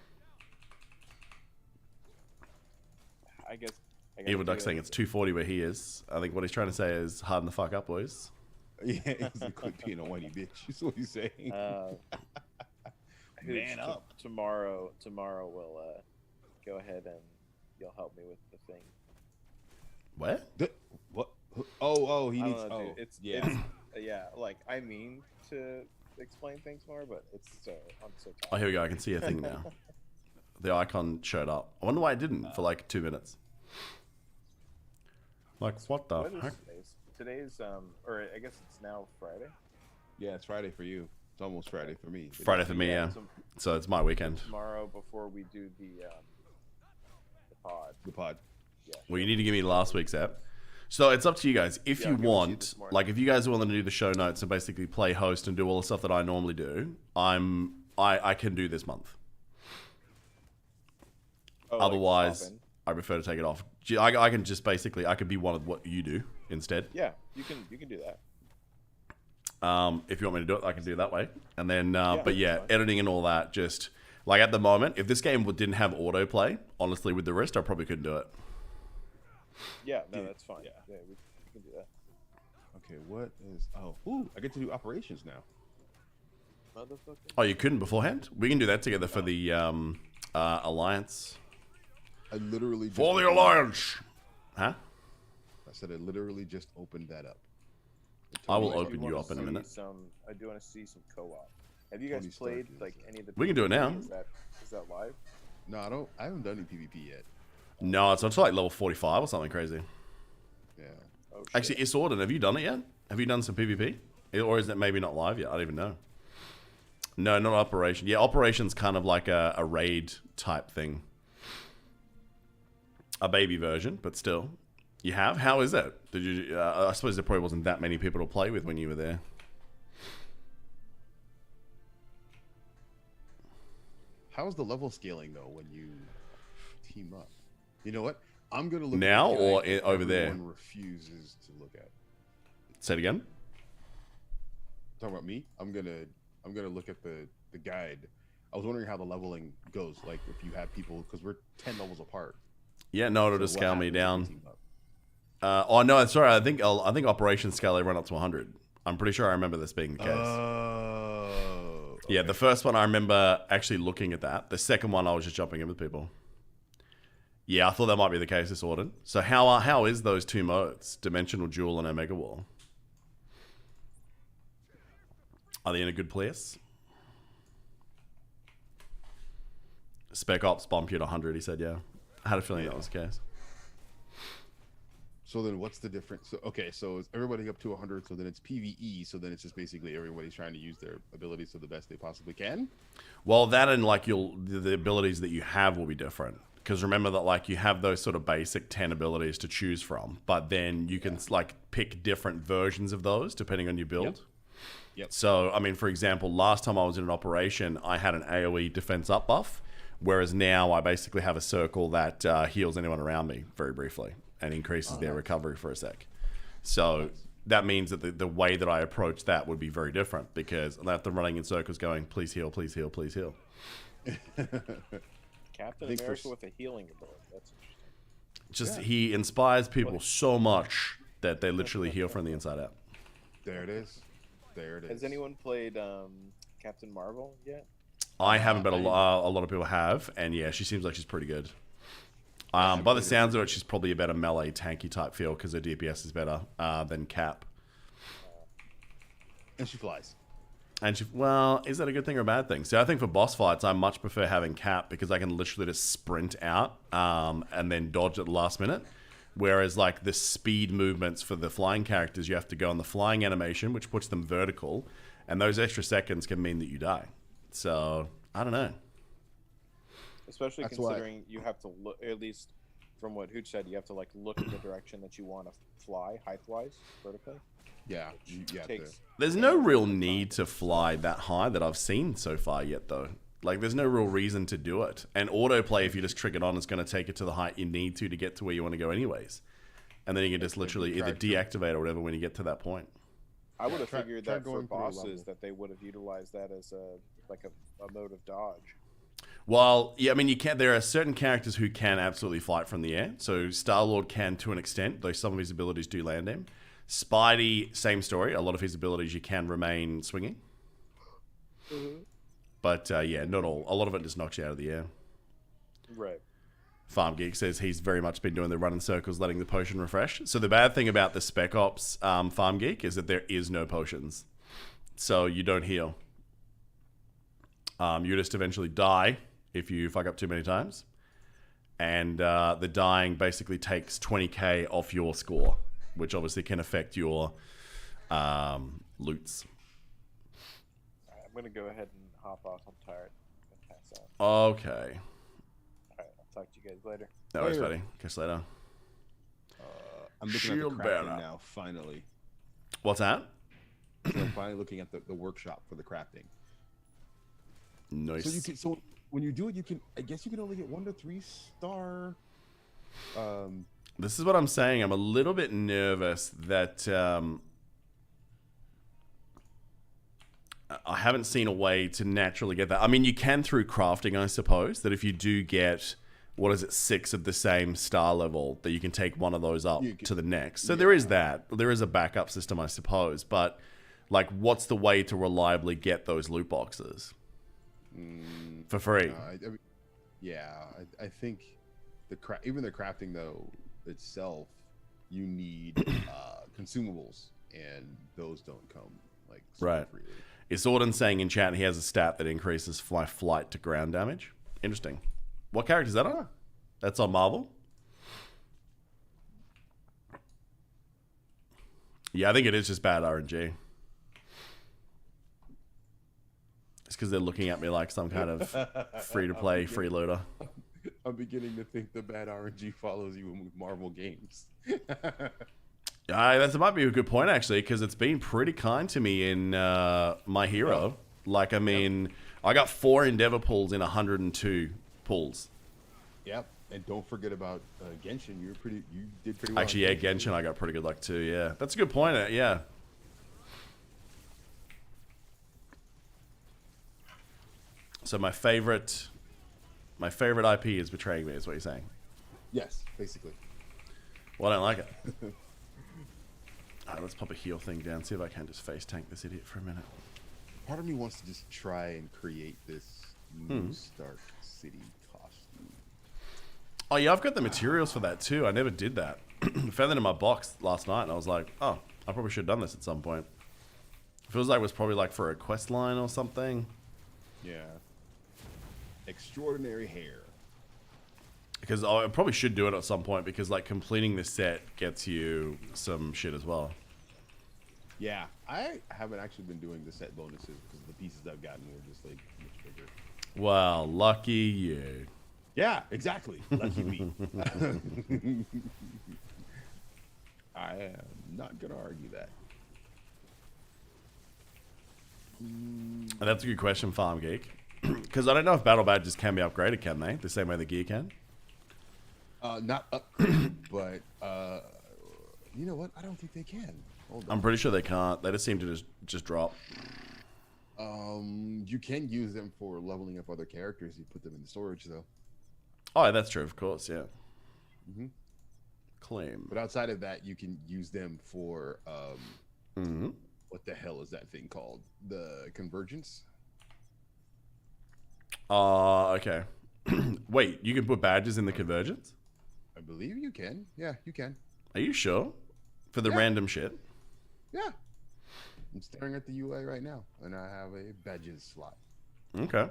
I guess. Evil Duck saying it's 240 where he is. I think what he's trying to say is harden the fuck up, boys. Yeah, he's like, quit being a whiny bitch. That's what he's saying. Hooch, Man up. Tomorrow we'll go ahead and you'll help me with the thing. Where? What? Oh, he I needs. don't know, Oh, dude. It's yeah. yeah. Like I mean to explain things more, but I'm so tired. Oh, here we go. I can see a thing now. The icon showed up. I wonder why it didn't for like 2 minutes. Like, what the What is heck? today's or I guess it's now Friday. Yeah, it's Friday for you. It's almost Friday for me. Friday for me, yeah. So it's my weekend. Tomorrow before we do the pod. The pod. Yeah. Well, you need to give me last week's app. So it's up to you guys. If Yeah, you I'll give it to you want, this morning. like, if you guys want to do the show notes and basically play host and do all the stuff that I normally do, I can do this month. Oh, like, Otherwise, swap in? I prefer to take it off. I can just basically, I could be one of what you do instead. Yeah, you can do that. If you want me to do it, I can do it that way. And then, but that's yeah, fine. editing and all that, just like at the moment, if this game didn't have autoplay, honestly, with the wrist, I probably couldn't do it. Yeah, no, Yeah, that's fine. yeah. Yeah, we can do that. Okay, what is? Oh, ooh, I get to do operations now. Motherfucker. Oh, you couldn't beforehand? We can do that together for the Alliance. I literally just For the opened- Alliance! Huh? I said I literally just opened that up. I will Tony- open do you wanna up in a see minute. I do want to see some co-op. Have you guys Tony Stark played is, like any of the? We can do it now. Is that live? No, I don't. I haven't done any PvP yet. No, it's until like level 45 or something crazy. Yeah. Oh, shit. Actually, Isorden, have you done it yet? Have you done some PvP? Or is it maybe not live yet? I don't even know. No, not Operation. Yeah, Operation's kind of like a raid type thing. A baby version, but still. You have? How is it? Did you? I suppose there probably wasn't that many people to play with when you were there. How's the level scaling though when you team up? You know what? I'm gonna look Now at the or guide that over there? everyone refuses to look at. Say it again. Talking about me, I'm gonna look at the guide. I was wondering how the leveling goes. Like if you have people, because we're 10 levels apart. Yeah, no, it'll So just what scale me happens if we down. team up? Oh no, sorry. I think Operation scale everyone up to 100. I'm pretty sure I remember this being the case. Oh. Yeah, okay. the first one I remember actually looking at that. The second one I was just jumping in with people. Yeah, I thought that might be the case this order. So how is those two modes, Dimensional Duel and Omega War? Are they in a good place? Spec Ops bump you to 100, he said, yeah. I had a feeling that was the case. So then what's the difference? So, okay, so is everybody up to 100, so then it's PvE, so then it's just basically everybody's trying to use their abilities to the best they possibly can? Well, that and like the abilities that you have will be different. Because remember that like you have those sort of basic 10 abilities to choose from, but then you can like pick different versions of those depending on your build. Yep. So, I mean, for example, last time I was in an operation, I had an AoE defense up buff, whereas now I basically have a circle that heals anyone around me very briefly and increases their recovery for a sec. So that means that the way that I approach that would be very different because I'm not running in circles going, please heal, please heal, please heal. Captain think for America s- with a healing ability. That's interesting. Just Yeah. he inspires people so much that they literally heal from the inside out. There it is. There it is. Has anyone played Captain Marvel yet? I haven't, but a lot of people have, and yeah, she seems like she's pretty good. By the sounds of it, she's probably a better melee tanky type feel because her DPS is better than Cap. And she flies. And she, well, is that a good thing or a bad thing? So I think for boss fights, I much prefer having Cap because I can literally just sprint out and then dodge at the last minute. Whereas like the speed movements for the flying characters, you have to go on the flying animation, which puts them vertical, and those extra seconds can mean that you die. So I don't know. Especially That's why- considering you have to look, at least from what Hooch said, you have to like look in the direction that you want to fly height-wise, vertically. Yeah. You have to. Takes There's no real need to fly that high that I've seen so far yet, though. Like, there's no real reason to do it. And autoplay, if you just trigger it on, is going to take it to the height you need to get to where you want to go anyways. And then you can just literally either deactivate or whatever when you get to that point. I would have try- figured try that for going through a bosses level. that they would have utilized that as a mode of dodge. Well, yeah, I mean, you can. There are certain characters who can absolutely fight from the air. So Star-Lord can to an extent, though some of his abilities do land him. Spidey, same story. A lot of his abilities you can remain swinging. But yeah, not all. A lot of it just knocks you out of the air. Right. Farm Geek says he's very much been doing the run in circles, letting the potion refresh. So the bad thing about the Spec Ops Farm Geek is that there is no potions. So you don't heal. You just eventually die if you fuck up too many times. And the dying basically takes 20k off your score, which obviously can affect your loots. Alright, I'm gonna go ahead and hop off. I'm tired. I'm gonna pass out. Okay. Alright, I'll talk to you guys later. No worries, Later. buddy. Catch you later. I'm looking Shield at the bearer. crafting now, finally. What's that? So I'm finally looking at the workshop for the crafting. Nice. So you can when you do it, you can I guess you can only get 1 to 3 star. This is what I'm saying. I'm a little bit nervous that I haven't seen a way to naturally get that. I mean, you can through crafting, I suppose, that if you do get, 6 of the same star level, that you can take one of those up to the next. So there is that. There is a backup system, I suppose. But, like, what's the way to reliably get those loot boxes? For free. I think even the crafting though itself, you need consumables, and those don't come like super Right. freely. Is Auden saying in chat he has a stat that increases flight to ground damage? Interesting. What character is that on? That's on Marvel? Yeah, I think it is just bad RNG. It's because they're looking at me like some kind of free-to-play freeloader. I'm beginning to think the bad RNG follows you with Marvel games. That might be a good point, actually, because it's been pretty kind to me in My Hero. Yep. Like, I mean, I got 4 Endeavor pulls in 102 pulls. Yep. And don't forget about Genshin. You did pretty well. Actually, yeah, Genshin, I got pretty good luck too. Yeah, that's a good point. Yeah. So my favorite IP is betraying me. Is what you're saying? Yes, basically. Well, I don't like it. All right, let's pop a heal thing down. See if I can just face tank this idiot for a minute. Part of me wants to just try and create this new Stark City costume. Oh yeah, I've got the materials for that too. I never did that. I found that in my box last night, and I was like, oh, I probably should have done this at some point. Feels like it was probably like for a quest line or something. Yeah. Extraordinary hair. Because I probably should do it at some point, because like completing this set gets you some shit as well. Yeah, I haven't actually been doing the set bonuses because the pieces I've gotten were just like much bigger. Well, lucky you. Yeah, exactly. Lucky me. I am not gonna argue that. And that's a good question, Farm Geek. Because I don't know if battle badges can be upgraded, can they? The same way the gear can? Not upgraded, but you know what? I don't think they can. Hold on. I'm pretty sure they can't. They just seem to just drop. You can use them for leveling up other characters. You put them in the storage, though. Oh, that's true, of course, yeah. Mm-hmm. Claim. But outside of that, you can use them for what the hell is that thing called? The convergence. Okay. Wait, you can put badges in the convergence? I believe you can. Yeah, you can. Are you sure? For the Yeah. random shit? Yeah. I'm staring at the UI right now, and I have a badges slot. Okay.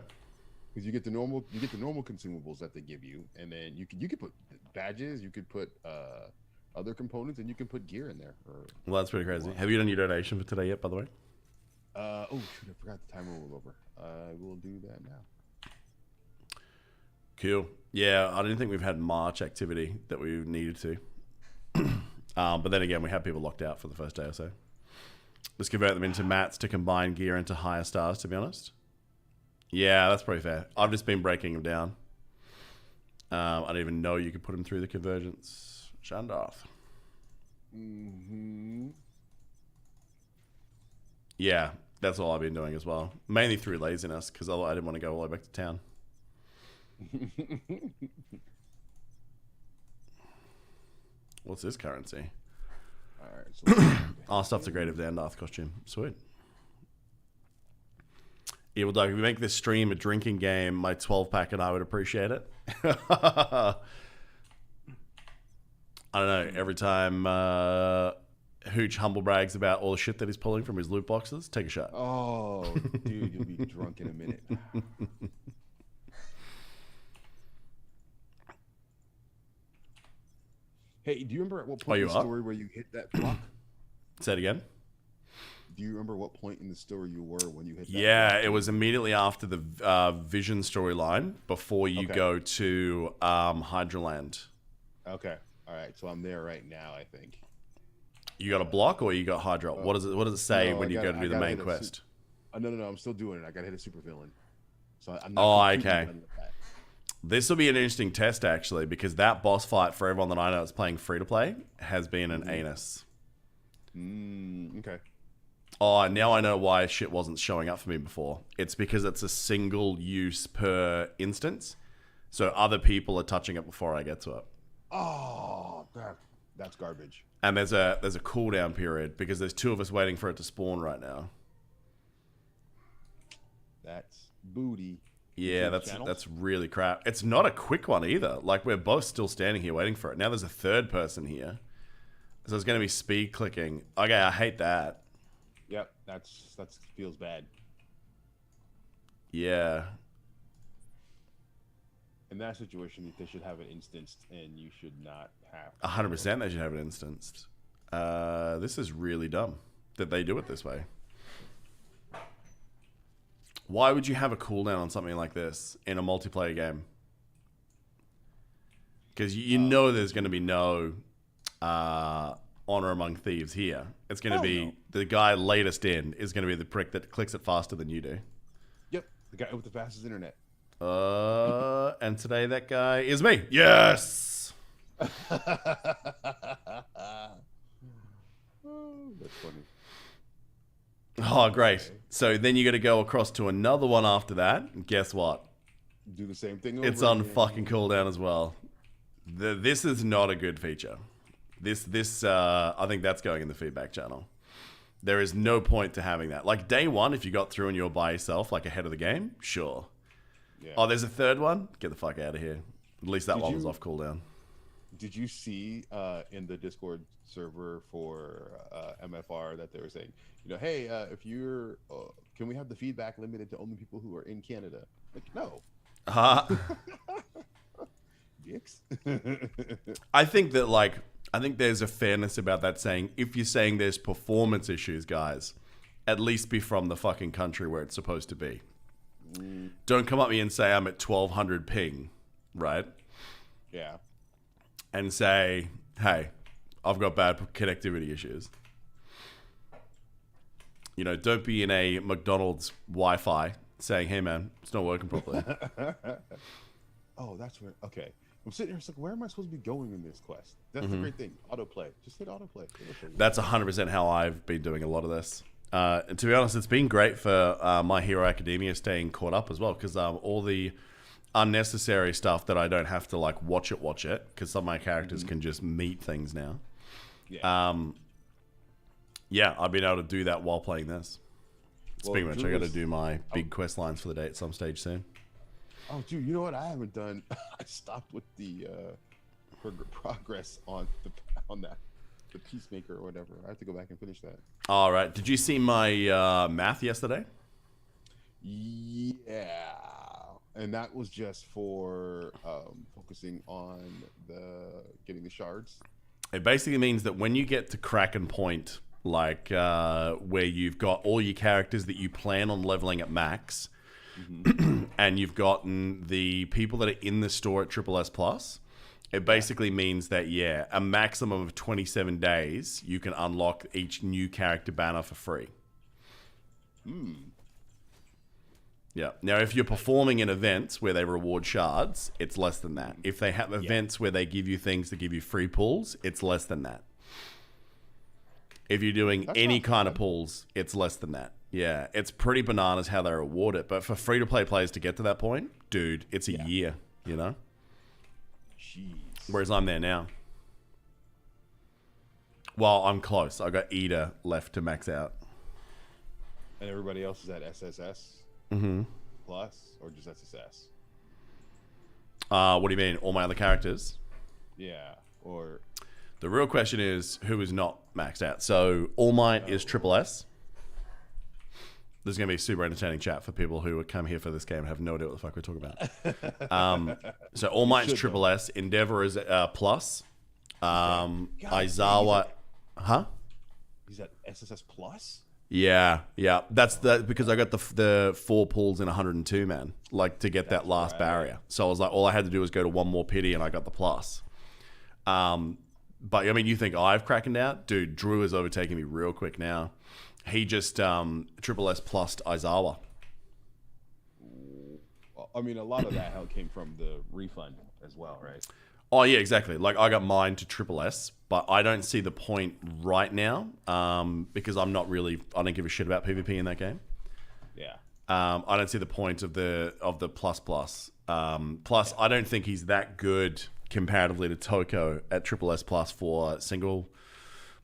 Because you get the normal consumables that they give you, and then you could put badges, you could put other components, and you can put gear in there. Well, that's pretty crazy. Have you done your donation for today yet, by the way? Oh shoot, I forgot the timer was over. I will do that now. Cool. Yeah, I didn't think we've had March activity that we needed to. But then again, we had people locked out for the first day or so. Let's convert them into mats to combine gear into higher stars, to be honest. Yeah, that's pretty fair. I've just been breaking them down. I didn't even know you could put them through the convergence. Shandarth. Mm-hmm. Yeah, that's all I've been doing as well. Mainly through laziness, because I didn't want to go all the way back to town. What's this currency? All right. So Oh, stuff's a great of Xandarth costume. Sweet. Evil Dog, if we make this stream a drinking game, my 12-pack and I would appreciate it. I don't know. Every time Hooch humble brags about all the shit that he's pulling from his loot boxes, take a shot. oh, dude, you'll be drunk in a minute. Hey, do you remember at what point in the story where you hit that block? Say it again. Do you remember what point in the story you were when you hit that Yeah, block? it was immediately after the Vision storyline, before you go to Hydraland. Okay. All right. So I'm there right now, I think. You got a block or you got Hydra? What does it say No, when you go to do the main hit a quest? No, I'm still doing it. I got to hit a super villain. So I'm Oh, not completely okay. done with that. This will be an interesting test, actually, because that boss fight, for everyone that I know that's playing free-to-play, has been an anus. Okay. Oh, now I know why shit wasn't showing up for me before. It's because it's a single use per instance, so other people are touching it before I get to it. Oh, that's garbage. And there's a cooldown period, because there's 2 of us waiting for it to spawn right now. That's booty. Yeah, that's really crap. It's not a quick one either. Like, we're both still standing here waiting for it. Now there's a third person here. So it's going to be speed clicking. Okay, I hate that. Yep, that feels bad. Yeah. In that situation, they should have it instanced, and you should not have. 100% they should have it instanced. This is really dumb that they do it this way. Why would you have a cooldown on something like this in a multiplayer game? Because you know there's going to be no honor among thieves here. It's going to be the guy latest in is going to be the prick that clicks it faster than you do. Yep, the guy with the fastest internet. And today that guy is me. Yes! That's funny. Oh, great. So then you got to go across to another one after that. And guess what? Do the same thing. It's over on again. fucking cooldown as well. This is not a good feature. I think that's going in the feedback channel. There is no point to having that. Like day one, if you got through and you're by yourself, like ahead of the game, sure. Yeah. Oh, there's a third one? Get the fuck out of here. At least that one was you- off cooldown. Did you see in the Discord server for MFR that they were saying, hey, if you're, can we have the feedback limited to only people who are in Canada? Like, no, dicks. I think there's a fairness about that saying, if you're saying there's performance issues, guys, at least be from the fucking country where it's supposed to be. Don't come up to me and say I'm at 1200 ping, right? Yeah. And say, hey, I've got bad connectivity issues. Don't be in a McDonald's Wi-Fi saying, hey man, it's not working properly. Oh, that's where. Okay, I'm sitting here. It's like, where am I supposed to be going in this quest? That's the great thing. Autoplay. Just hit autoplay. That's 100% how I've been doing a lot of this. And to be honest, it's been great for My Hero Academia staying caught up as well, because all the unnecessary stuff that I don't have to like watch it, because some of my characters can just meet things now. Yeah. Yeah, I've been able to do that while playing this. Well, Speaking of which, I Drew got to was- do my big quest lines for the day at some stage soon. Oh, dude, you know what? I haven't done. I stopped with the progress on the Peacemaker or whatever. I have to go back and finish that. All right. Did you see my math yesterday? Yeah, and that was just for focusing on getting the shards. It basically means that when you get to Kraken Point, like where you've got all your characters that you plan on leveling at max, and you've gotten the people that are in the store at Triple S Plus, it basically means that, yeah, a maximum of 27 days, you can unlock each new character banner for free. Yeah. Now, if you're performing in events where they reward shards, it's less than that. If they have events where they give you things to give you free pulls, it's less than that. If you're doing any kind of pulls, it's less than that. Yeah, it's pretty bananas how they reward it. But for free-to-play players to get to that point, dude, it's a year, Jeez. Whereas I'm there now. Well, I'm close. I got Eda left to max out. And everybody else is at SSS plus or just SSS? What do you mean? All my other characters? Yeah, or The real question is, who is not maxed out? So, All Might is Triple S. There's going to be a super entertaining chat for people who would come here for this game and have no idea what the fuck we're talking about. So, All Might is Triple S. Endeavor is Plus. Aizawa... Huh? he's at SSS plus. Yeah. That's because I got the 4 pulls in 102, man. Like, to get that last barrier. So, I was like, all I had to do was go to one more pity and I got the plus. But, I mean, you think I've crackened out? Dude, Drew is overtaking me real quick now. He just Triple S plussed Aizawa. I mean, a lot of that hell came from the refund as well, right? Oh, yeah, exactly. Like, I got mine to Triple S, but I don't see the point right now because I don't give a shit about PvP in that game. Yeah. I don't see the point of the plus. Plus, I don't think he's that good comparatively to Toko at Triple S Plus for single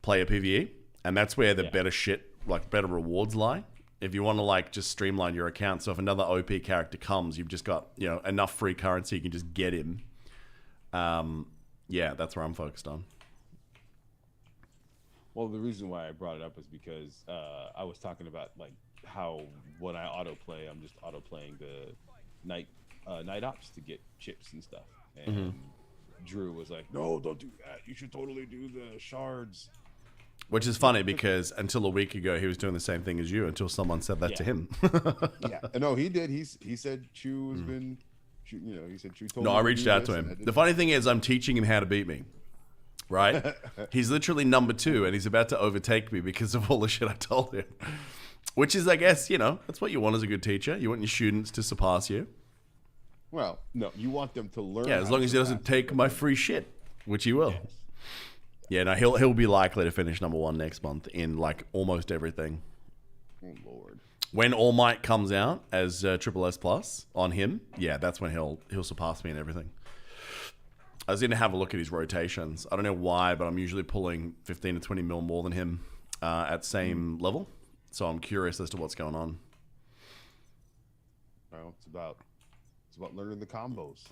player PvE, and that's where the better shit, like better rewards lie. If you want to like just streamline your account, so if another OP character comes, you've just got enough free currency, you can just get him. Yeah, that's where I'm focused on. Well, the reason why I brought it up is because I was talking about like how when I autoplay, I'm just autoplaying the night ops to get chips and stuff. And Drew was like, "No, don't do that. You should totally do the shards." Which is funny because until a week ago, he was doing the same thing as you until someone said that to him. Yeah, no, he did. He said Chu has been, he said Chu told No, me I to reached do out to this, and I him. did The funny thing is, I'm teaching him how to beat me. Right? He's literally number 2, and he's about to overtake me because of all the shit I told him. Which is, I guess, that's what you want as a good teacher. You want your students to surpass you. Well, no, you want them to learn. Yeah, as how long to as he doesn't surpass take you. my free shit, which he will. Yes. Yeah, no, he'll be likely to finish number 1 next month in like almost everything. Oh Lord. When All Might comes out as Triple S Plus on him, yeah, that's when he'll surpass me in everything. I was going to have a look at his rotations. I don't know why, but I'm usually pulling 15 to 20 mil more than him at same level. So I'm curious as to what's going on. Well, it's about learning the combos.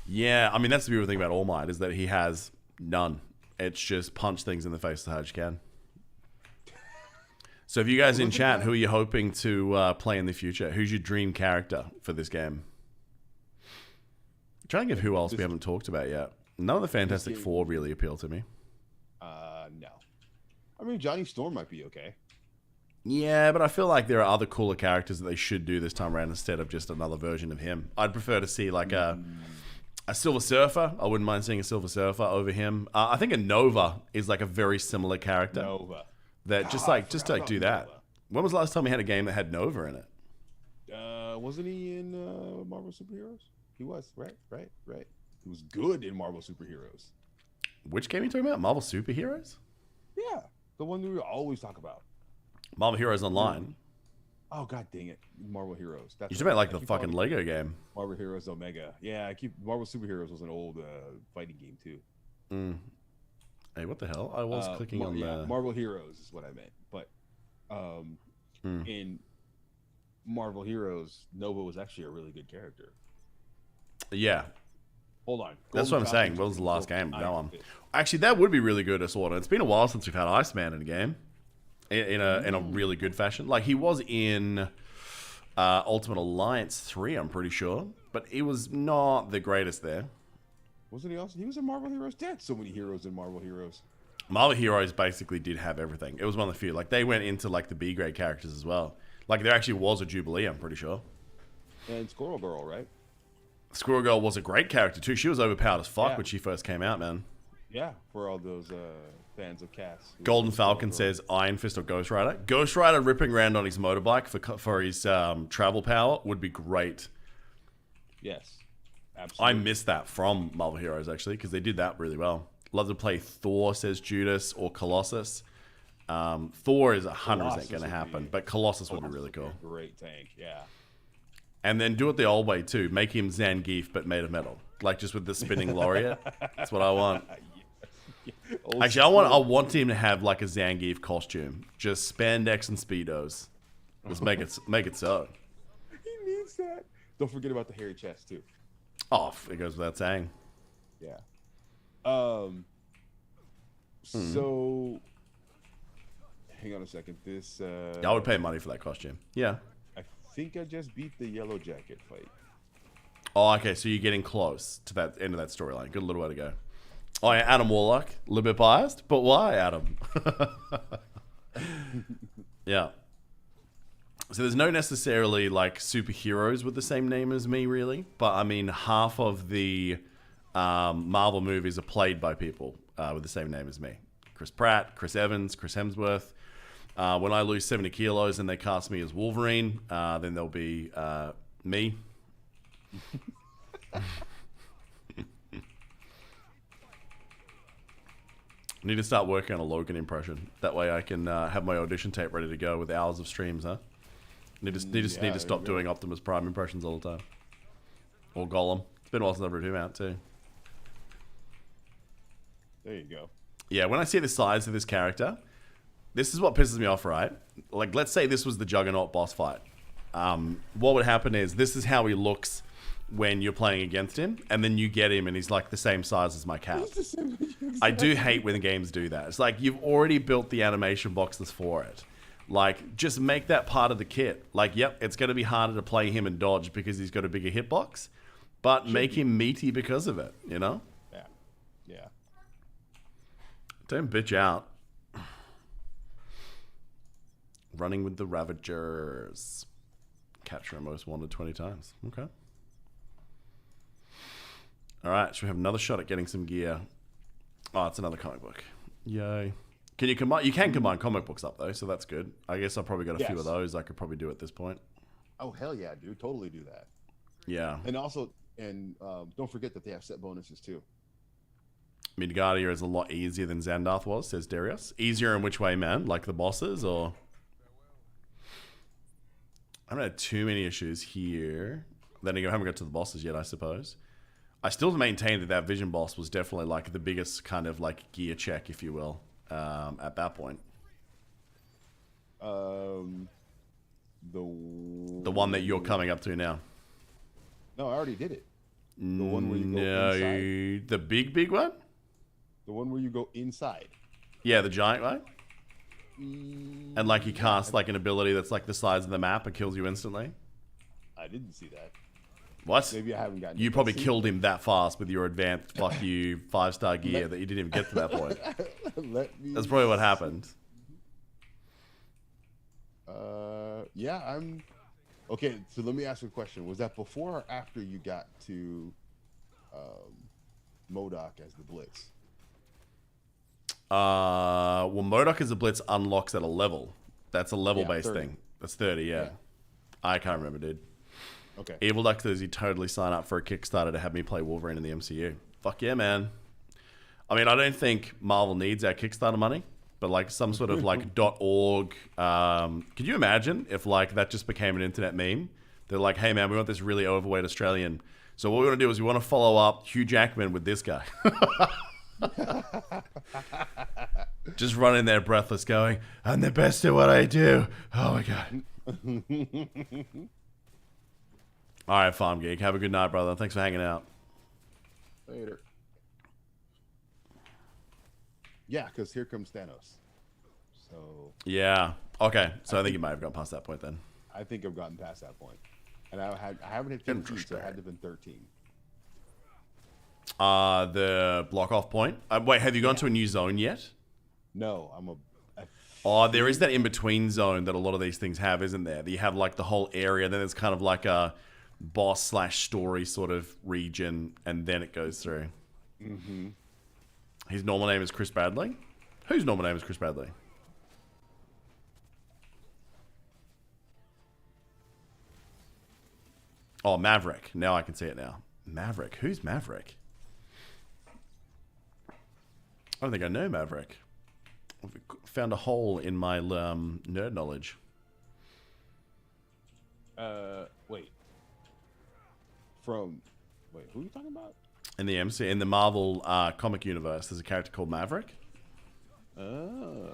Yeah, I mean, that's the beautiful thing about All Might is that he has none. It's just punch things in the face as hard as you can. So if you guys in chat, who are you hoping to play in the future? Who's your dream character for this game? I'm trying to give who else we haven't talked about yet. None of the Fantastic Four really appeal to me. No. I mean, Johnny Storm might be okay. Yeah, but I feel like there are other cooler characters that they should do this time around instead of just another version of him. I'd prefer to see like a Silver Surfer. I wouldn't mind seeing a Silver Surfer over him. I think a Nova is like a very similar character. Nova. That just like do that. Nova. When was the last time we had a game that had Nova in it? Wasn't he in Marvel Superheroes? He was, right. He was good in Marvel Superheroes. Which game are you talking about? Marvel Superheroes? Yeah, the one we always talk about. Marvel Heroes Online. Oh god dang it, Marvel Heroes. That's You're talking about like the fucking Lego game. Marvel Heroes Omega. Yeah, Marvel Superheroes was an old fighting game too. Hey, what the hell? I was clicking on the Marvel Heroes is what I meant. But in Marvel Heroes, Nova was actually a really good character. Yeah. Hold on. That's what I'm saying. What was the last game? No one. Actually, that would be really good as well. It's been a while since we've had Iceman in a game. In a really good fashion. Like, he was in Ultimate Alliance 3, I'm pretty sure. But he was not the greatest there. Wasn't he also? He was in Marvel Heroes. They had so many heroes in Marvel Heroes. Marvel Heroes basically did have everything. It was one of the few. Like, they went into, like, the B-grade characters as well. Like, there actually was a Jubilee, I'm pretty sure. And Squirrel Girl, right? Squirrel Girl was a great character, too. She was overpowered as fuck when she first came out, man. Yeah, for all those fans of Cass. Golden Falcon says Iron Fist or Ghost Rider. Ghost Rider ripping around on his motorbike for his travel power would be great. Yes, absolutely. I missed that from Marvel Heroes, actually, because they did that really well. Love to play Thor, says Judas, or Colossus. Thor is 100% going to happen, but Colossus would be really cool. Great tank, yeah. And then do it the old way, too. Make him Zangief, but made of metal. Like, just with the spinning laureate. That's what I want. Actually, I want him to have, like, a Zangief costume. Just spandex and Speedos. Just make it so. He needs that. Don't forget about the hairy chest, too. Oh, it goes without saying. Yeah. So, hang on a second. This. I would pay money for that costume. Yeah. I think I just beat the Yellow Jacket fight. Oh, okay. So you're getting close to that end of that storyline. Good little way to go. Oh, yeah, Adam Warlock. A little bit biased, but why, Adam? Yeah. So there's no necessarily like superheroes with the same name as me, really. But I mean, half of the Marvel movies are played by people with the same name as me. Chris Pratt, Chris Evans, Chris Hemsworth. When I lose 70 kilos and they cast me as Wolverine, then there'll be me. I need to start working on a Logan impression. That way I can have my audition tape ready to go with hours of streams, huh? Need to stop doing Optimus Prime impressions all the time. Or Gollum. It's been a while since I've read him out, too. There you go. Yeah, when I see the size of this character, this is what pisses me off, right? Like, let's say this was the Juggernaut boss fight. What would happen is, this is how he looks when you're playing against him, and then you get him and he's like the same size as my cat. I do hate when the games do that. It's like, you've already built the animation boxes for it. Like, just make that part of the kit. Like, yep, it's going to be harder to play him and dodge because he's got a bigger hitbox, but make him meaty because of it, you know? Yeah. Yeah. Don't bitch out. Running with the Ravagers. Capture a most wanted 20 times. Okay. All right, should we have another shot at getting some gear? Oh, it's another comic book. Yay. Can you combine? You can combine comic books up though, so that's good. I guess I've probably got a few of those I could probably do at this point. Oh hell yeah, dude! Totally do that. Yeah. And also, don't forget that they have set bonuses too. Midgardia is a lot easier than Xandarth was, says Darius. Easier in which way, man? Like the bosses, or? I haven't had too many issues here. Then again, I haven't got to the bosses yet, I suppose. I still maintain that that vision boss was definitely like the biggest kind of like gear check, if you will, at that point. The one that you're coming up to now. No, I already did it. The one where you go inside. The big one? The one where you go inside. Yeah, the giant one. And like you cast like an ability that's like the size of the map and kills you instantly. I didn't see that. What? Maybe I haven't gotten. You probably killed him that fast with your advanced fuck you 5-star gear that you didn't even get to that point. That's probably what happened. Yeah, I'm. Okay, so let me ask you a question. Was that before or after you got to MODOK as the Blitz? Well, MODOK as a Blitz unlocks at a level. That's a level-based 30. thing. That's 30, yeah. I can't remember, dude. Okay. Evil Duck says you totally sign up for a Kickstarter to have me play Wolverine in the MCU. Fuck yeah, man. I mean, I don't think Marvel needs our Kickstarter money, but like some sort of like .org. Could you imagine if like that just became an internet meme? They're like, hey man, we want this really overweight Australian. So what we want to do is we want to follow up Hugh Jackman with this guy. Just running there breathless going, I'm the best at what I do. Oh my God. All right, Farm Geek. Have a good night, brother. Thanks for hanging out. Later. Yeah, because here comes Thanos. So Yeah. Okay. So I think you might have gone past that point then. I think I've gotten past that point. And I haven't hit 15, so it had to have been 13. The block off point. Wait, have you gone to a new zone yet? No, Oh, there is that in between zone that a lot of these things have, isn't there? That you have like the whole area, then it's kind of like a boss/story sort of region, and then it goes through. Mm-hmm. His normal name is Chris Bradley. Whose normal name is Chris Bradley? Oh, Maverick. Now I can see it now. Maverick. Who's Maverick? I don't think I know Maverick. I've found a hole in my nerd knowledge. Wait. Wait, who are you talking about? In the Marvel comic universe, there's a character called Maverick. Oh.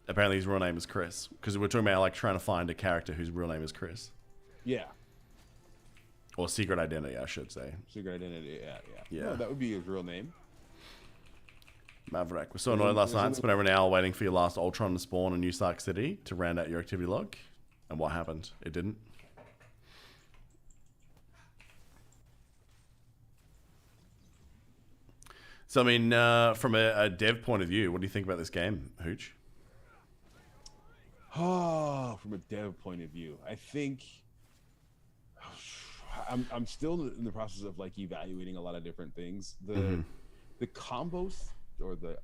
Apparently his real name is Chris. Because we're talking about like trying to find a character whose real name is Chris. Yeah. Or secret identity, I should say. Secret identity, yeah. Yeah. No, that would be his real name. Maverick. We're so annoyed last night. Spent over an hour waiting for your last Ultron to spawn in New Stark City to round out your activity log. And what happened? It didn't. So, I mean, from a dev point of view, what do you think about this game, Hooch? Oh, from a dev point of view, I think I'm still in the process of like evaluating a lot of different things. The combos or the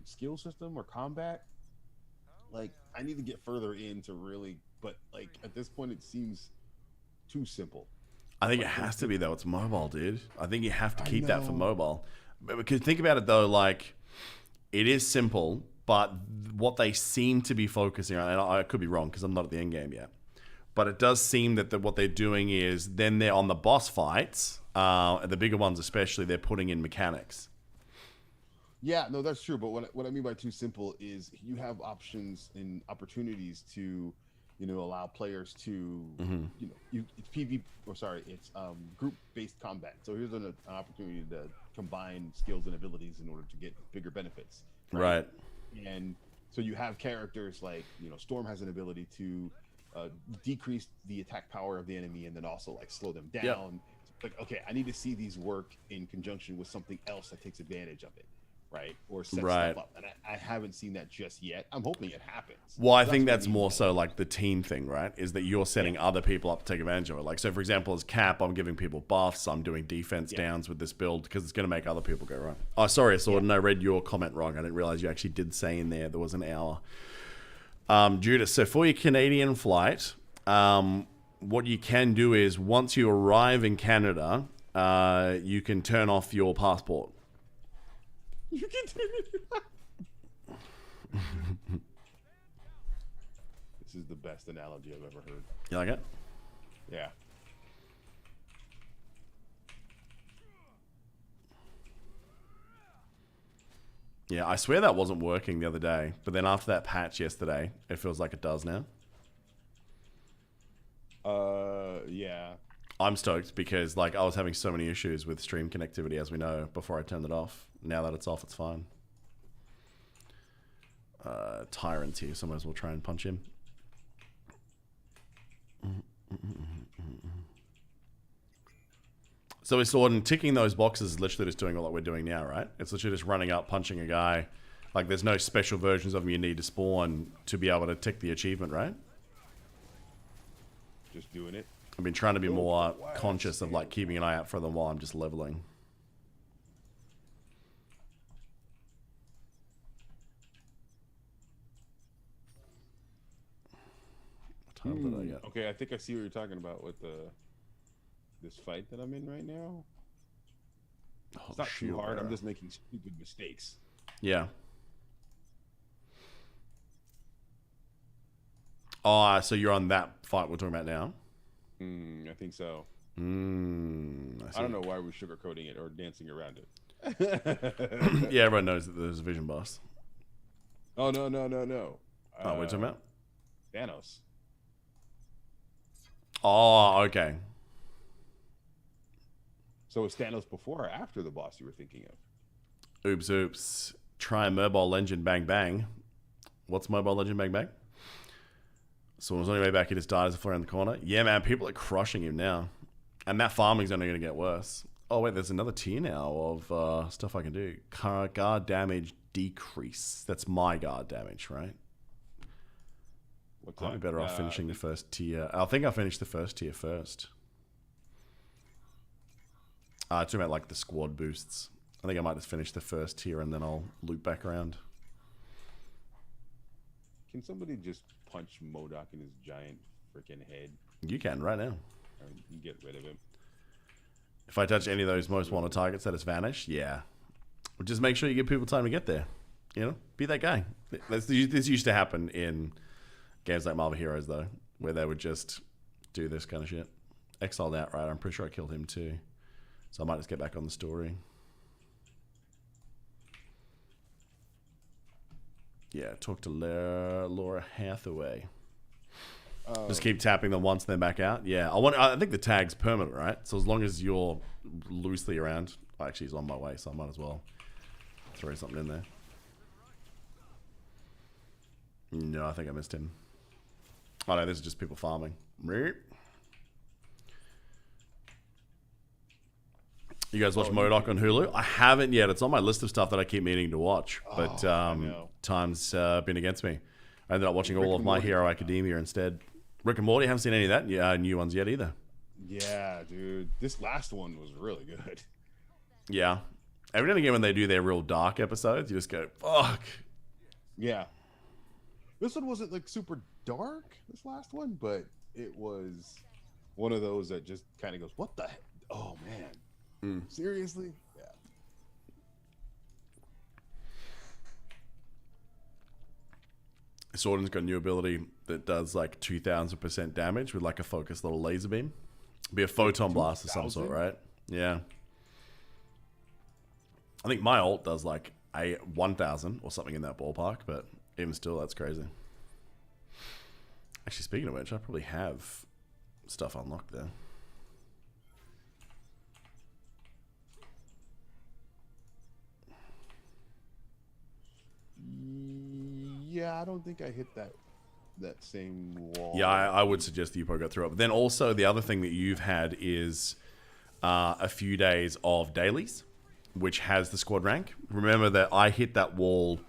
skill system or combat, like I need to get further into really, but like at this point it seems too simple. I think it has to be though. It's mobile, dude. I think you have to keep that for mobile. Because think about it though, like it is simple, but what they seem to be focusing on, and I could be wrong because I'm not at the end game yet, but it does seem that what they're doing is then they're on the boss fights, the bigger ones especially, they're putting in mechanics. Yeah, no, that's true. But what I mean by too simple is you have options and opportunities to, allow players to, it's group-based combat. So here's an opportunity to combine skills and abilities in order to get bigger benefits. Right. And so you have characters like, Storm has an ability to decrease the attack power of the enemy and then also like slow them down. Yep. Like, okay, I need to see these work in conjunction with something else that takes advantage of it. right? Or set Right. stuff up. And I haven't seen that just yet. I'm hoping it happens. Well, I So think what that's mean. more so like the team thing, right? Is that you're setting other people up to take advantage of it. Like, so for example, as Cap, I'm giving people buffs. I'm doing defense downs with this build because it's going to make other people go right. Oh, sorry, Sword. I read your comment wrong. I didn't realize you actually did say in there was an hour. Judas, so for your Canadian flight, what you can do is once you arrive in Canada, you can turn off your passport. You can do it. This is the best analogy I've ever heard. You like it? Yeah. Yeah, I swear that wasn't working the other day, but then after that patch yesterday, it feels like it does now. Yeah. I'm stoked because like I was having so many issues with stream connectivity, as we know, before I turned it off. Now that it's off, it's fine. Tyrant's here, so I might as well try and punch him. So we're sort of ticking those boxes is literally just doing what we're doing now, right? It's literally just running up, punching a guy. Like there's no special versions of them you need to spawn to be able to tick the achievement, right? Just doing it. I've been trying to be more conscious of like keeping an eye out for them while I'm just leveling. What time did I get? Okay, I think I see what you're talking about with this fight that I'm in right now. It's not too hard. I'm just making stupid mistakes. Yeah. Oh, so you're on that fight we're talking about now? I think so. I I don't know why we're sugarcoating it or dancing around it. Yeah, everyone knows that there's a vision boss. Oh, no. Oh, we're talking about? Thanos. Oh, okay. So is Thanos before or after the boss you were thinking of? Oops, oops. Try Mobile Legend Bang Bang. What's Mobile Legend Bang Bang? So on his only way back, he just died as a flare in the corner. Yeah, man, people are crushing him now. And that farming's only going to get worse. Oh, wait, there's another tier now of stuff I can do. Guard damage decrease. That's my guard damage, right? What's I'd be that? better off finishing the first tier. I think I'll finish the first tier first. Talking about like the squad boosts. I think I might just finish the first tier and then I'll loop back around. Can somebody just punch MODOK in his giant freaking head You can right now. and get rid of him? If I touch any of those most wanted targets that has vanished, yeah. Just make sure you give people time to get there. You know, be that guy. This used to happen in games like Marvel Heroes, though, where they would just do this kind of shit. Exiled Outright, I'm pretty sure I killed him too. So I might just get back on the story. Yeah, talk to Laura Hathaway. Just keep tapping them once, then back out. Yeah, I think the tag's permanent, right? So as long as you're loosely around, actually he's on my way, so I might as well throw something in there. No, I think I missed him. Oh no, this is just people farming. You guys watch MODOK on Hulu? I haven't yet. It's on my list of stuff that I keep meaning to watch, but time's been against me. I ended up watching all of My Hero Academia instead. Rick and Morty, haven't seen any of that new ones yet either. Yeah, dude. This last one was really good. Yeah. Every now and again when they do their real dark episodes, you just go, fuck. Yeah. This one wasn't like super dark, this last one, but it was one of those that just kind of goes, what the heck? Oh, man. Seriously? Yeah. Sworden's got a new ability that does like 2,000% damage with like a focused little laser beam. Be a photon blast of some sort, right? Yeah. I think my ult does like a 1,000 or something in that ballpark, but even still, that's crazy. Actually, speaking of which, I probably have stuff unlocked there. Yeah, I don't think I hit that same wall. Yeah, I would suggest that you probably go through it. But then also the other thing that you've had is a few days of dailies. which has the squad rank. Remember that I hit that wall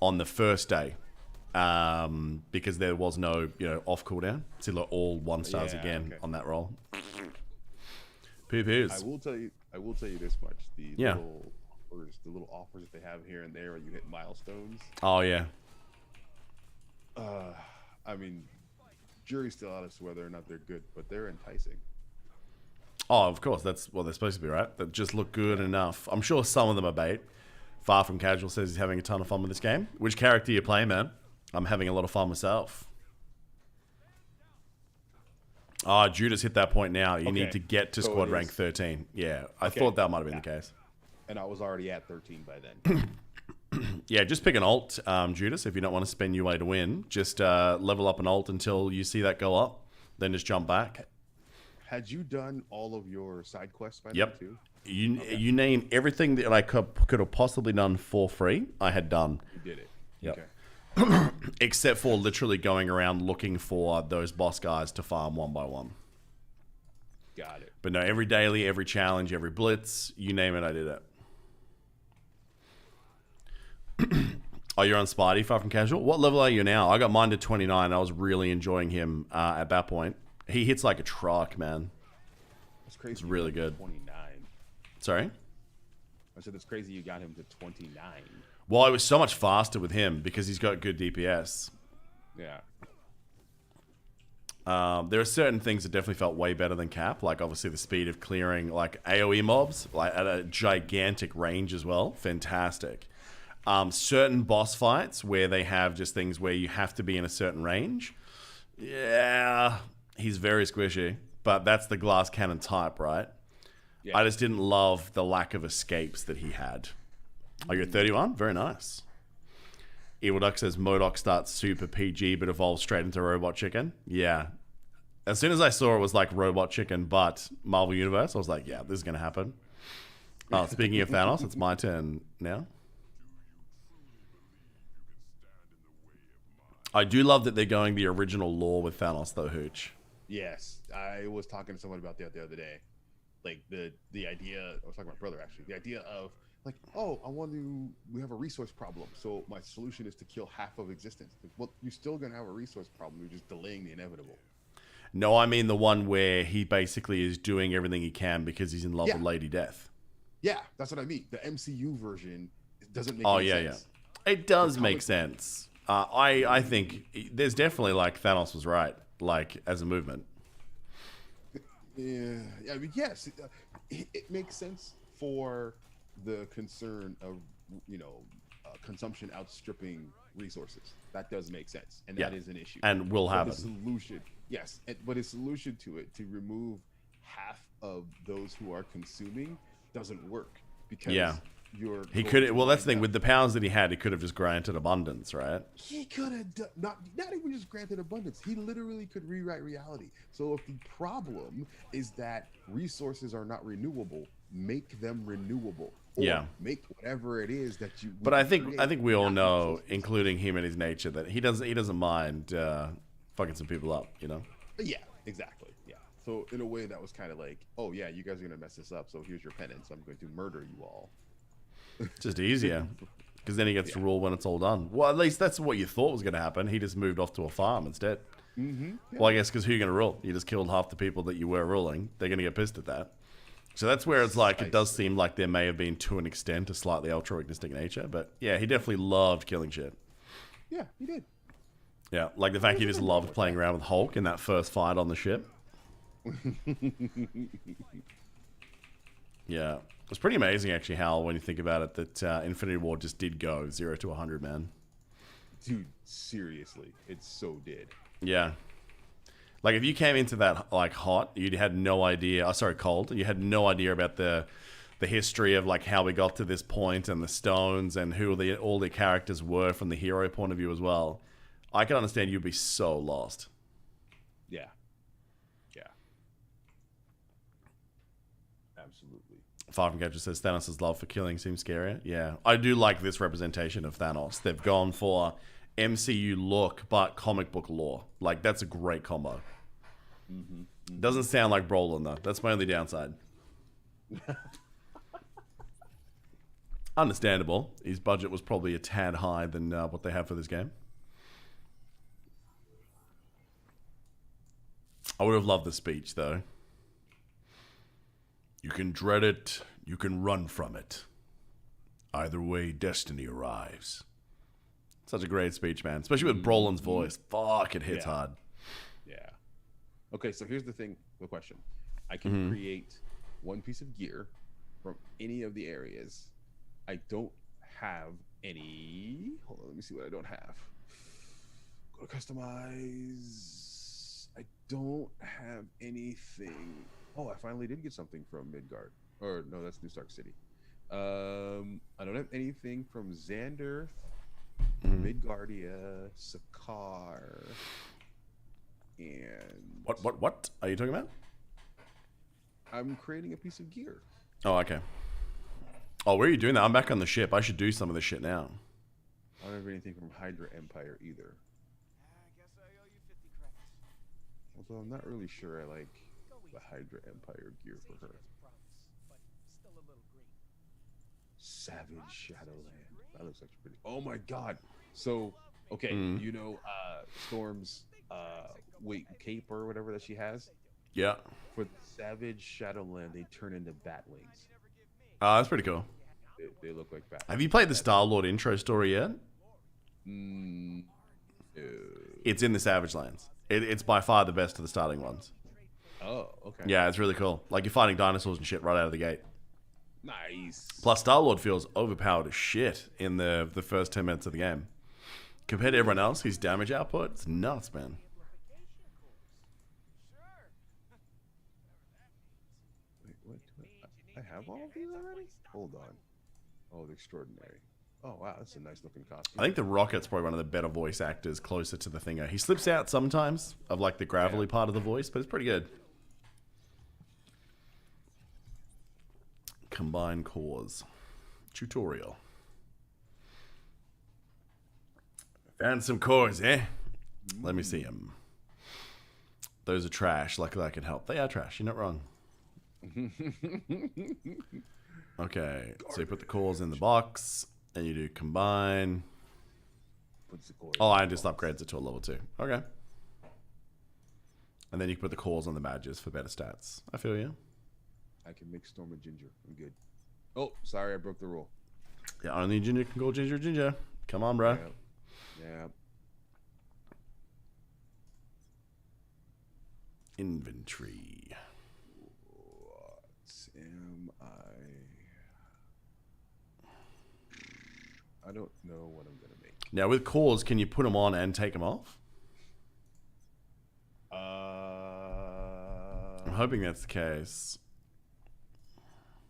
on the first day because there was no off cooldown. So like all 1-stars again on that roll. Poo-poos. I will tell you this much: the little offers that they have here and there when you hit milestones. Oh yeah. I mean, jury's still out as to whether or not they're good, but they're enticing. Oh, of course. That's what they're supposed to be, right? That just look good enough. I'm sure some of them are bait. Far From Casual says he's having a ton of fun with this game. Which character you play, man? I'm having a lot of fun myself. Ah, Judas hit that point now. You need to get to squad rank 13. Yeah, I thought that might have been the case. And I was already at 13 by then. Yeah, just pick an alt, Judas, if you don't want to spend your way to win. Just level up an alt until you see that go up. Then just jump back. Had you done all of your side quests by then too? You name everything that I could have possibly done for free, I had done. You did it. Yep. Okay. Except for literally going around looking for those boss guys to farm one by one. Got it. But no, every daily, every challenge, every blitz, you name it, I did it. Oh, you're on Spidey, Far From Casual? What level are you now? I got mine to 29. I was really enjoying him at that point. He hits like a truck, man. That's crazy. It's really good. 29. Sorry? I said it's crazy you got him to 29. Well, I was so much faster with him because he's got good DPS. Yeah. There are certain things that definitely felt way better than Cap, like obviously the speed of clearing like AoE mobs, like at a gigantic range as well. Fantastic. Certain boss fights where they have just things where you have to be in a certain range. Yeah, he's very squishy, but that's the glass cannon type, right? Yeah. I just didn't love the lack of escapes that he had. Oh, you're 31? Very nice. Evil Duck says MODOK starts super PG but evolves straight into Robot Chicken. Yeah. As soon as I saw it was like Robot Chicken but Marvel Universe, I was like, yeah, this is going to happen. Speaking of Thanos, it's my turn now. I do love that they're going the original lore with Thanos, though, Hooch. Yes. I was talking to someone about that the other day. Like, the idea, I was talking to my brother, actually. The idea of, like, oh, we have a resource problem, so my solution is to kill half of existence. Like, well, you're still going to have a resource problem. You're just delaying the inevitable. No, I mean the one where he basically is doing everything he can because he's in love with Lady Death. Yeah, that's what I mean. The MCU version doesn't make any sense. Yeah. It does make sense. I think there's definitely, like, Thanos was right, like, as a movement. Yeah, I mean, yes, it makes sense for the concern of, consumption outstripping resources. That does make sense, and that is an issue. And will happen. The solution, yes, but a solution to it, to remove half of those who are consuming, doesn't work because he could. Well, that's the thing with the powers that he had. He could have just granted abundance, right? He could have not even just granted abundance. He literally could rewrite reality. So if the problem is that resources are not renewable, make them renewable. Or make whatever it is that you. But I think we all know, including him and his nature, that he doesn't mind fucking some people up. Yeah, exactly. Yeah. So in a way, that was kind of like, oh yeah, you guys are gonna mess this up. So here's your penance. I'm going to murder you all. Just easier, because then he gets to rule when it's all done. Well, at least that's what you thought was going to happen. He just moved off to a farm instead. Mm-hmm. Yeah. Well, I guess because who are you going to rule? You just killed half the people that you were ruling. They're going to get pissed at that. So that's where it's like, it does seem like there may have been, to an extent, a slightly altruistic nature. But yeah, he definitely loved killing shit. Yeah, he did. Yeah, like the fact he just loved playing around with Hulk in that first fight on the ship. Yeah. It's pretty amazing, actually, Hal, when you think about it, that Infinity War just did go 0 to 100, man. Dude, seriously, it so did. Yeah. Like, if you came into that, like, hot, you had no idea... cold. You had no idea about the history of, like, how we got to this point and the stones and who all the characters were from the hero point of view as well. I can understand you'd be so lost. Yeah. Yeah. Absolutely. Far From Gadget says Thanos' love for killing seems scarier. Yeah, I do like this representation of Thanos. They've gone for MCU look, but comic book lore. Like, that's a great combo. Mm-hmm. Mm-hmm. Doesn't sound like Brolin, though. That's my only downside. Understandable. His budget was probably a tad higher than what they have for this game. I would have loved the speech, though. You can dread it, you can run from it. Either way, destiny arrives. Such a great speech, man. Especially with Brolin's voice. Fuck, it hits hard. Yeah. Okay, so here's the question. I can create one piece of gear from any of the areas. I don't have any. Hold on, let me see what I don't have. Go to customize. I don't have anything. Oh, I finally did get something from Midgard. Or no, that's New Stark City. I don't have anything from Xander, Midgardia, Sakaar, and What are you talking about? I'm creating a piece of gear. Oh, okay. Oh, where are you doing that? I'm back on the ship. I should do some of this shit now. I don't have anything from Hydra Empire either. I guess I owe you 50 credits. Although I'm not really sure I like the Hydra Empire gear for her. But still a little green. Savage Shadowland. That looks like pretty. Oh my god. So, okay, you know Storm's cape or whatever that she has? Yeah. For Savage Shadowland, they turn into Batwings. That's pretty cool. They look like Batwings. Have you played the Star-Lord intro story yet? No. It's in the Savage Lands. It's by far the best of the starting ones. Oh, okay. Yeah, it's really cool. Like, you're fighting dinosaurs and shit right out of the gate. Nice. Plus, Star-Lord feels overpowered as shit in the first 10 minutes of the game. Compared to everyone else, his damage output, it's nuts, man. Wait, what? I have all of these already? Hold on. Oh, the Extraordinary. Oh, wow, that's a nice looking costume. I think the Rocket's probably one of the better voice actors closer to the thinger. He slips out sometimes of, like, the gravelly part of the voice, but it's pretty good. Combine cores. Tutorial. Found some cores, eh? Let me see them. Those are trash. Luckily I can help. They are trash. You're not wrong. Okay. So you put the cores in the box. And you do combine. Puts the core Oh, I just upgrades it to a level 2. Okay. And then you can put the cores on the badges for better stats. I feel you. I can make Storm a Ginger. I'm good. Oh, sorry, I broke the rule. Yeah, only Ginger can go Ginger. Come on, bro. Yeah. Inventory. What am I? I don't know what I'm gonna make. Now with cores, can you put them on and take them off? I'm hoping that's the case.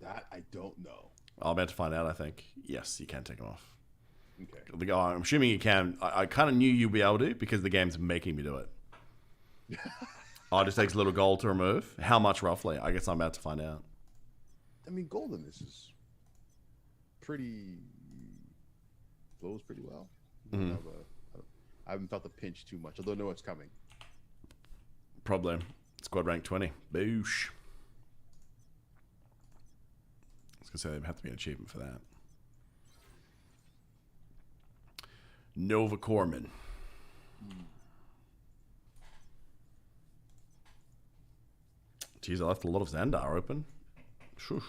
That I don't know. I'm about to find out, I think. Yes, you can take them off. Okay. I'm assuming you can. I kind of knew you'd be able to because the game's making me do it. Oh, it just takes a little gold to remove. How much roughly? I guess I'm about to find out. I mean, golden is pretty flows pretty well. I haven't felt the pinch too much, although I know it's coming. Problem. Squad rank 20. Boosh. I was going to say there'd have to be an achievement for that. Nova Corman. Jeez, I left a lot of Xandar open. Shoosh.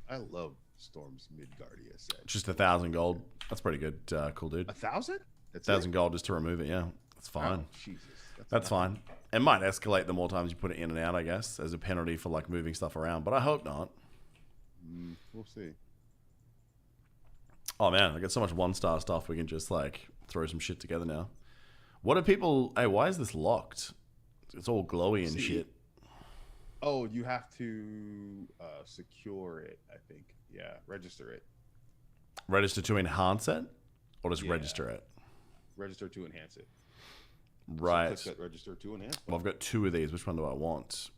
I love Storm's Midgardia set. Just 1,000 gold. That's pretty good. Cool, dude. 1,000? That's 1,000 gold just to remove it, yeah. That's fine. Oh, Jesus. That's fine. It might escalate the more times you put it in and out, I guess, as a penalty for like moving stuff around, but I hope not. We'll see. Oh man, I got so much 1-star stuff we can just like throw some shit together now. What are people... Hey, why is this locked? It's all glowy and shit. Oh, you have to secure it, I think. Yeah, register it. Register to enhance it? Or just Yeah. register it? Register to enhance it. Right. So click that register to enhance. Well, I've got 2 of these. Which one do I want?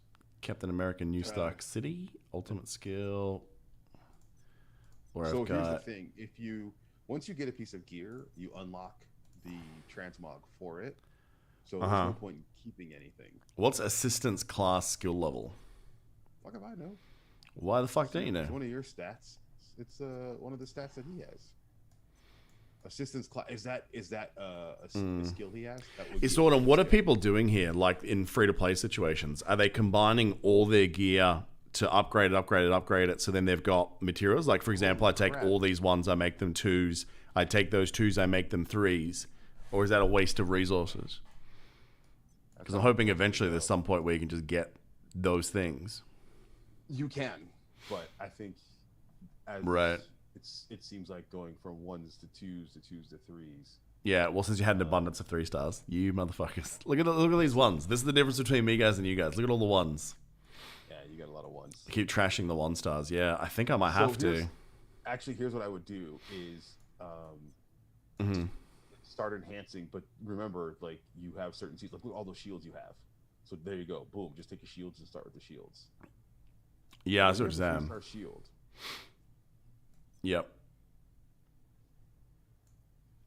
Captain America New Stark City? Ultimate Skill? Or So I've here's got... the thing: once you get a piece of gear, you unlock the transmog for it. So there's no point in keeping anything. What's assistance class skill level? Fuck if I know. Why the fuck don't you It's know? one of your stats. It's one of the stats that he has. Assistance class is that a skill he has? That would It's be sort a of what are skill. people doing here? Like in free to play situations, are they combining all their gear to upgrade it? So then they've got materials. Like for example, I take crap. all these ones, I make them twos. I take those twos, I make them threes. Or is that a waste of resources? Because I'm hoping eventually there's some point where you can just get those things. You can, but I think as Right. it seems like going from ones to twos to threes. Yeah, well, since you had an abundance of 3 stars, you motherfuckers. Look at these ones. This is the difference between me guys and you guys. Look at all the ones. Yeah, you got a lot of ones. I keep trashing the 1 stars. Yeah, I think I might have to. Actually, here's what I would do is Mhm. start enhancing, but remember, like you have certain seeds. Look at all those shields you have. So there you go. Boom. Just take your shields and start with the shields. Yeah, I see You what have you're a saying. 3-star shield. Yep.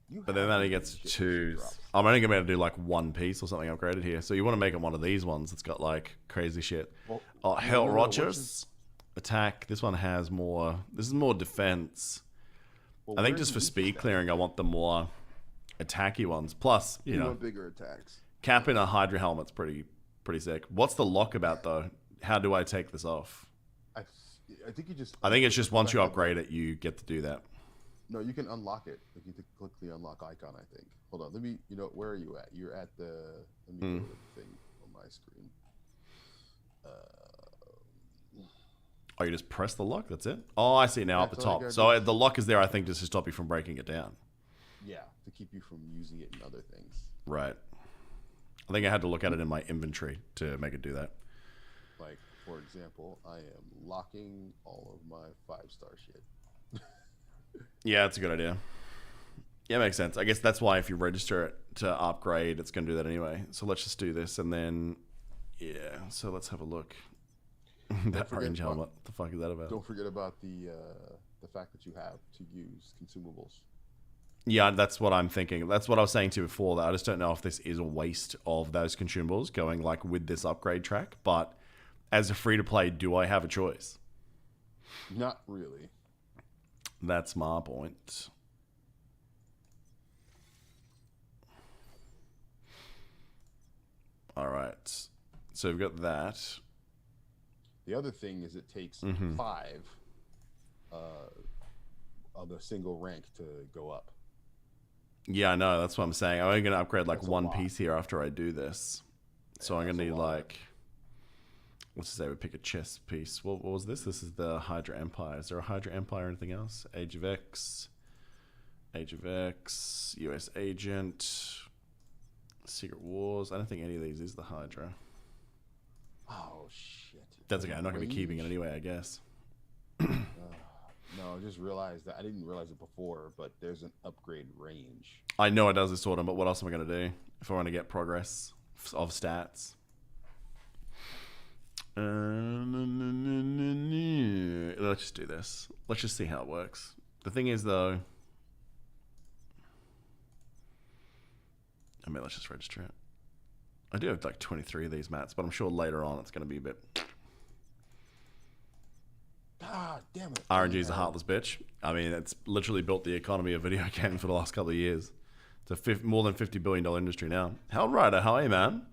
You But then have he to gets do shit twos. drops. I'm only going to be able to do like 1 piece or something upgraded here. So you want to make it one of these ones that's got like crazy shit. Well, Oh, Hell no, Rogers. Attack. This one has more. This is more defense. well, I think where just do for you speed put that? clearing, I want the more attacky ones. Plus, you know, want bigger attacks. capping a Hydra helmet's pretty sick. What's the lock about though? How do I take this off? I think you just. I think it's just once you upgrade it, you get to do that. No, you can unlock it. Like you can click the unlock icon. I think. Hold on. Let me. You know, where are you at? You're at the. Let me go to the thing on my screen. Oh, you just press the lock. That's it. Oh, I see now up the That's all you top. gotta So do. the lock is there, I think, just to stop you from breaking it down. Yeah, to keep you from using it in other things. Right. I think I had to look at it in my inventory to make it do that. Like, for example, I am locking all of my 5-star shit. Yeah, that's a good idea. Yeah, makes sense. I guess that's why if you register it to upgrade, it's going to do that anyway. So let's just do this and then, yeah. So let's have a look. That forget orange about- helmet. What the fuck is that about? Don't forget about the fact that you have to use consumables. Yeah, that's what I'm thinking. That's what I was saying to you before. That I just don't know if this is a waste of those consumables going like with this upgrade track. But as a free to play, do I have a choice? Not really. That's my point. All right. So we've got that. The other thing is it takes Mm-hmm. 5 of a single rank to go up. Yeah, I know. That's what I'm saying. I'm only going to upgrade like That's a 1 lot. piece here after I do this. So Yeah, I'm going to that's need a lot. like, let's just say we pick a chess piece. What was this? This is the Hydra Empire. Is there a Hydra Empire or anything else? Age of X, US Agent, Secret Wars. I don't think any of these is the Hydra. Oh shit! That's okay. I'm not going to be keeping it Range? anyway, I guess. No, I just realized that I didn't realize it before, but there's an upgrade range. I know it does this sort of, but what else am I going to do if I want to get progress of stats? Let's just do this. Let's just see how it works. The thing is, though, I mean, let's just register it. I do have like 23 of these mats, but I'm sure later on it's going to be a bit. Ah, damn it! RNG is a heartless bitch. I mean, it's literally built the economy of video games for the last couple of years. It's a more than $50 billion industry now. Hell Rider, how are you, man?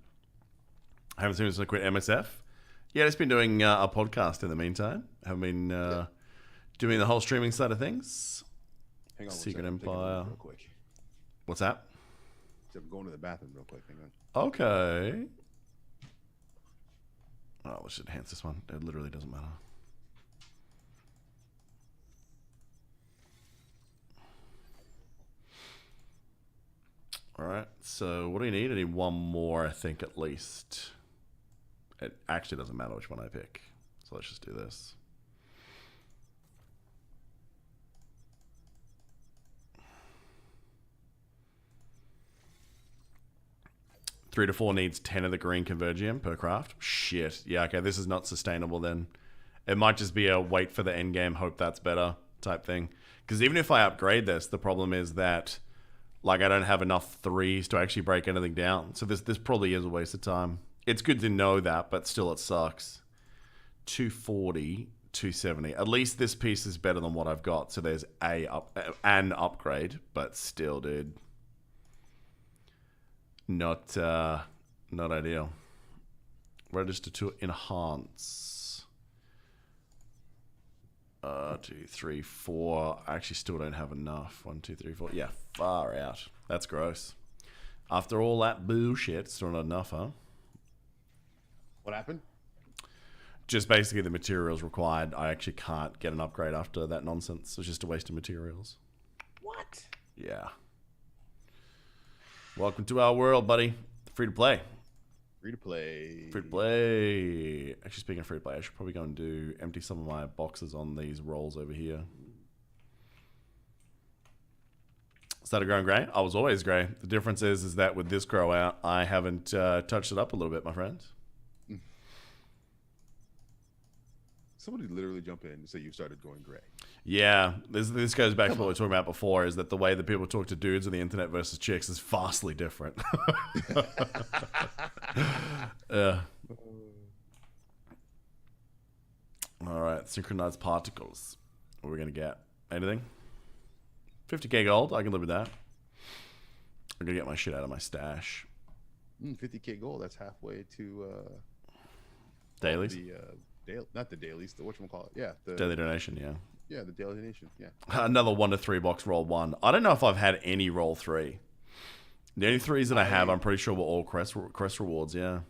I haven't seen you since I quit MSF. Yeah, just been doing a podcast in the meantime. Haven't been doing the whole streaming side of things. Hang on, one Secret second, take a look Empire. real quick. What's that? So I'm going to the bathroom real quick. Hang on. Okay. Oh, let's just enhance this one. It literally doesn't matter. Alright, so what do you need? I need one more, I think, at least. It actually doesn't matter which one I pick. So let's just do this. Three to four needs 10 of the green Convergium per craft. Shit. Yeah, okay, this is not sustainable then. It might just be a wait for the end game, hope that's better type thing. Because even if I upgrade this, the problem is that like I don't have enough threes to actually break anything down. So this probably is a waste of time. It's good to know that, but still it sucks. 240, 270. At least this piece is better than what I've got. So there's an upgrade, but still, dude, not ideal. Register to enhance. 2, 3, 4. I actually still don't have enough. 1, 2, 3, 4. Yeah, far out. That's gross. After all that bullshit, still not enough, huh? What happened? Just basically the materials required. I actually can't get an upgrade after that nonsense. It's just a waste of materials. What? Yeah. Welcome to our world, buddy. Free to play. Free to play. Free to play. Actually, speaking of free to play, I should probably go and empty some of my boxes on these rolls over here. Started growing grey. I was always grey. The difference is that with this grow out, I haven't touched it up a little bit, my friend. Somebody literally jump in and say you started going gray. Yeah, this goes back to what we were talking about before, is that the way that people talk to dudes on the internet versus chicks is vastly different. All right, synchronized particles. What are we going to get? Anything? 50k gold, I can live with that. I'm going to get my shit out of my stash. 50k gold, that's halfway to... Dailies? Not the dailies, the whatchamacallit. Yeah, the Daily donation, yeah. Yeah, the daily donation. Yeah. Another 1 to 3 box roll 1. I don't know if I've had any roll 3. The only 3s that I have, I'm pretty sure were all crest rewards, yeah.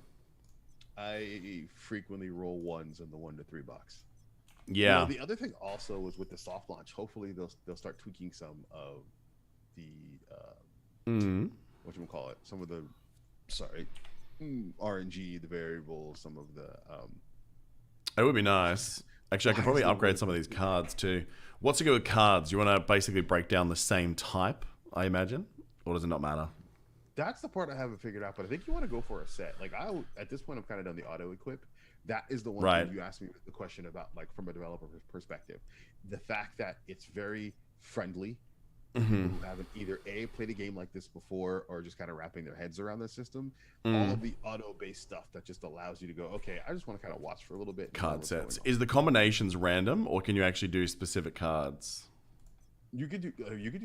I frequently roll 1s in the 1 to 3 box. Yeah. You know, the other thing also was with the soft launch. Hopefully they'll start tweaking some of the whatchamacallit, some of the RNG, the variables, some of the It would be nice. Actually, I could probably upgrade some of these cards too. What's the good with cards? You want to basically break down the same type, I imagine? Or does it not matter? That's the part I haven't figured out, but I think you want to go for a set. Like at this point, I've kind of done the auto equip. That is the one right. that you asked me the question about, like from a developer perspective. The fact that it's very friendly. People who haven't either played a game like this before or just kind of wrapping their heads around the system. All of the auto-based stuff that just allows you to go, okay, I just want to kind of watch for a little bit. Card sets. Is the combinations random, or can you actually do specific cards? You could do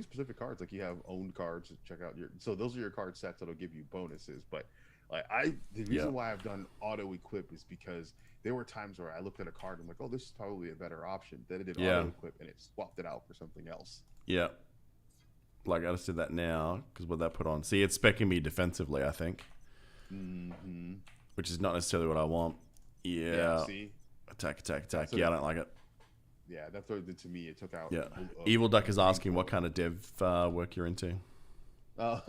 specific cards, like you have owned cards to check out your. So those are your card sets that'll give you bonuses. But like the reason why I've done auto-equip is because there were times where I looked at a card and I'm like, oh, this is probably a better option. Then it did auto-equip and it swapped it out for something else. Yeah. Like, I just did that now, because what that put on. See, it's specking me defensively, I think. Which is not necessarily what I want. Yeah. See? Attack. Yeah, I don't like it. Yeah, that's what it did to me. It took out... Yeah. Evil Duck is asking what kind of dev work you're into. Oh.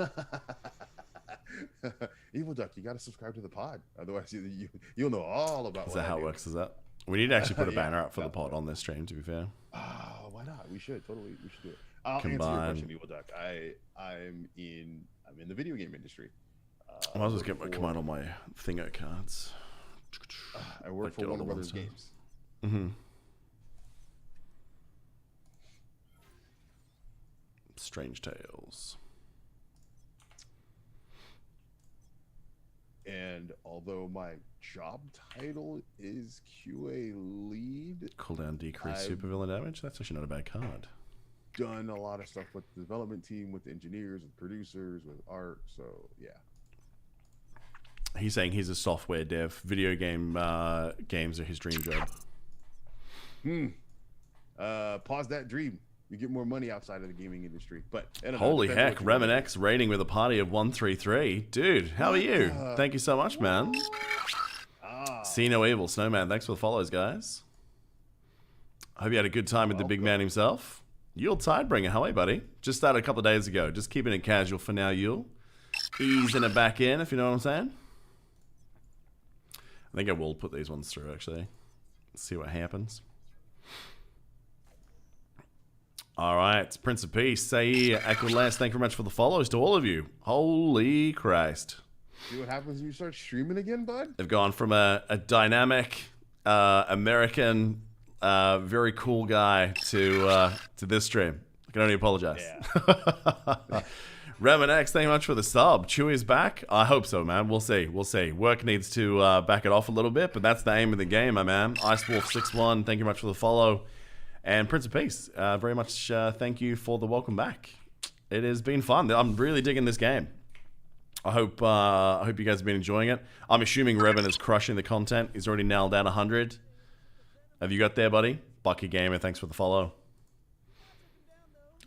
Evil Duck, you got to subscribe to the pod. Otherwise, you'll know all about Is that how it works? Is that? We need to actually put a banner up for the pod on this stream, to be fair. Why not? We should. Totally. We should do it. I'll answer your question, Evil Duck. I'm in the video game industry. I might as well get my command on my Thingo cards. I work for Warner Brothers Games. Strange Tales. And although my job title is QA lead, Cooldown decrease supervillain damage. That's actually not a bad card. Done a lot of stuff with the development team, with the engineers, with producers, with art. So yeah. He's saying he's a software dev. Video games are his dream job. Pause that dream. You get more money outside of the gaming industry. But holy heck, Remen X rating with a party of 133. Dude, how are you? Thank you so much, man. See no evil, Snowman. Thanks for the follows, guys. Hope you had a good time with the big man himself. Yule Tidebringer, how are you, buddy? Just started a couple of days ago. Just keeping it casual for now, Yule. Easing it back in, if you know what I'm saying. I think I will put these ones through, actually. See what happens. All right, Prince of Peace, Saeed, Aquilast, thank you very much for the follows to all of you. Holy Christ. See what happens when you start streaming again, bud? They've gone from a dynamic, American, very cool guy to this stream. I can only apologize. Yeah. Revan X, thank you much for the sub. Chewie is back. I hope so, man. We'll see. We'll see. Work needs to back it off a little bit, but that's the aim of the game, my man. Icewolf61, thank you much for the follow. And Prince of Peace, very much thank you for the welcome back. It has been fun. I'm really digging this game. I hope you guys have been enjoying it. I'm assuming Revan is crushing the content. He's already nailed down 100. Have you got there, buddy? Bucky Gamer, thanks for the follow.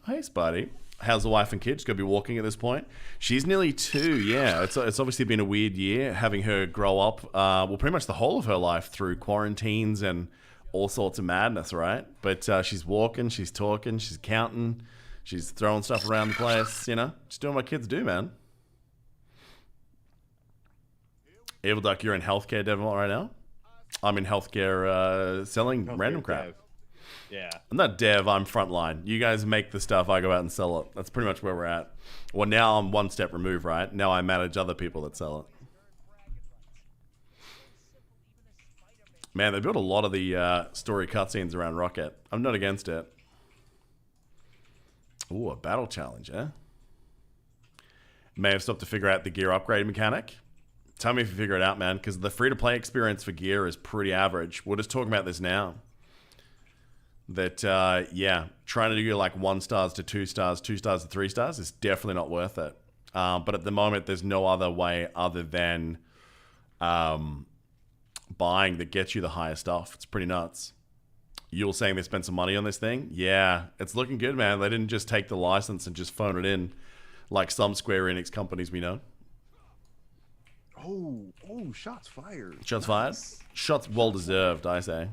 Hey, Spidey. How's the wife and kids? Gonna be walking at this point? She's nearly 2, yeah. It's obviously been a weird year having her grow up, well, pretty much the whole of her life through quarantines and all sorts of madness, right? But she's walking, she's talking, she's counting, she's throwing stuff around the place, you know? Just doing what kids do, man. Evil Duck, you're in healthcare, Devon, right now? I'm in healthcare selling random crap. Dev. Yeah. I'm not dev, I'm frontline. You guys make the stuff, I go out and sell it. That's pretty much where we're at. Well, now I'm one step removed, right? Now I manage other people that sell it. Man, they built a lot of the story cutscenes around Rocket. I'm not against it. Ooh, a battle challenge, eh? May have stopped to figure out the gear upgrade mechanic. Tell me if you figure it out, man, because the free-to-play experience for gear is pretty average. We're just talking about this now. That, yeah, trying to do like 1 stars to 2 stars, 2 stars to 3 stars is definitely not worth it. But at the moment, there's no other way other than buying that gets you the higher stuff. It's pretty nuts. You're saying they spent some money on this thing? Yeah, it's looking good, man. They didn't just take the license and just phone it in like some Square Enix companies we know. Oh, shots fired. Shots fired? Shots well deserved, I say.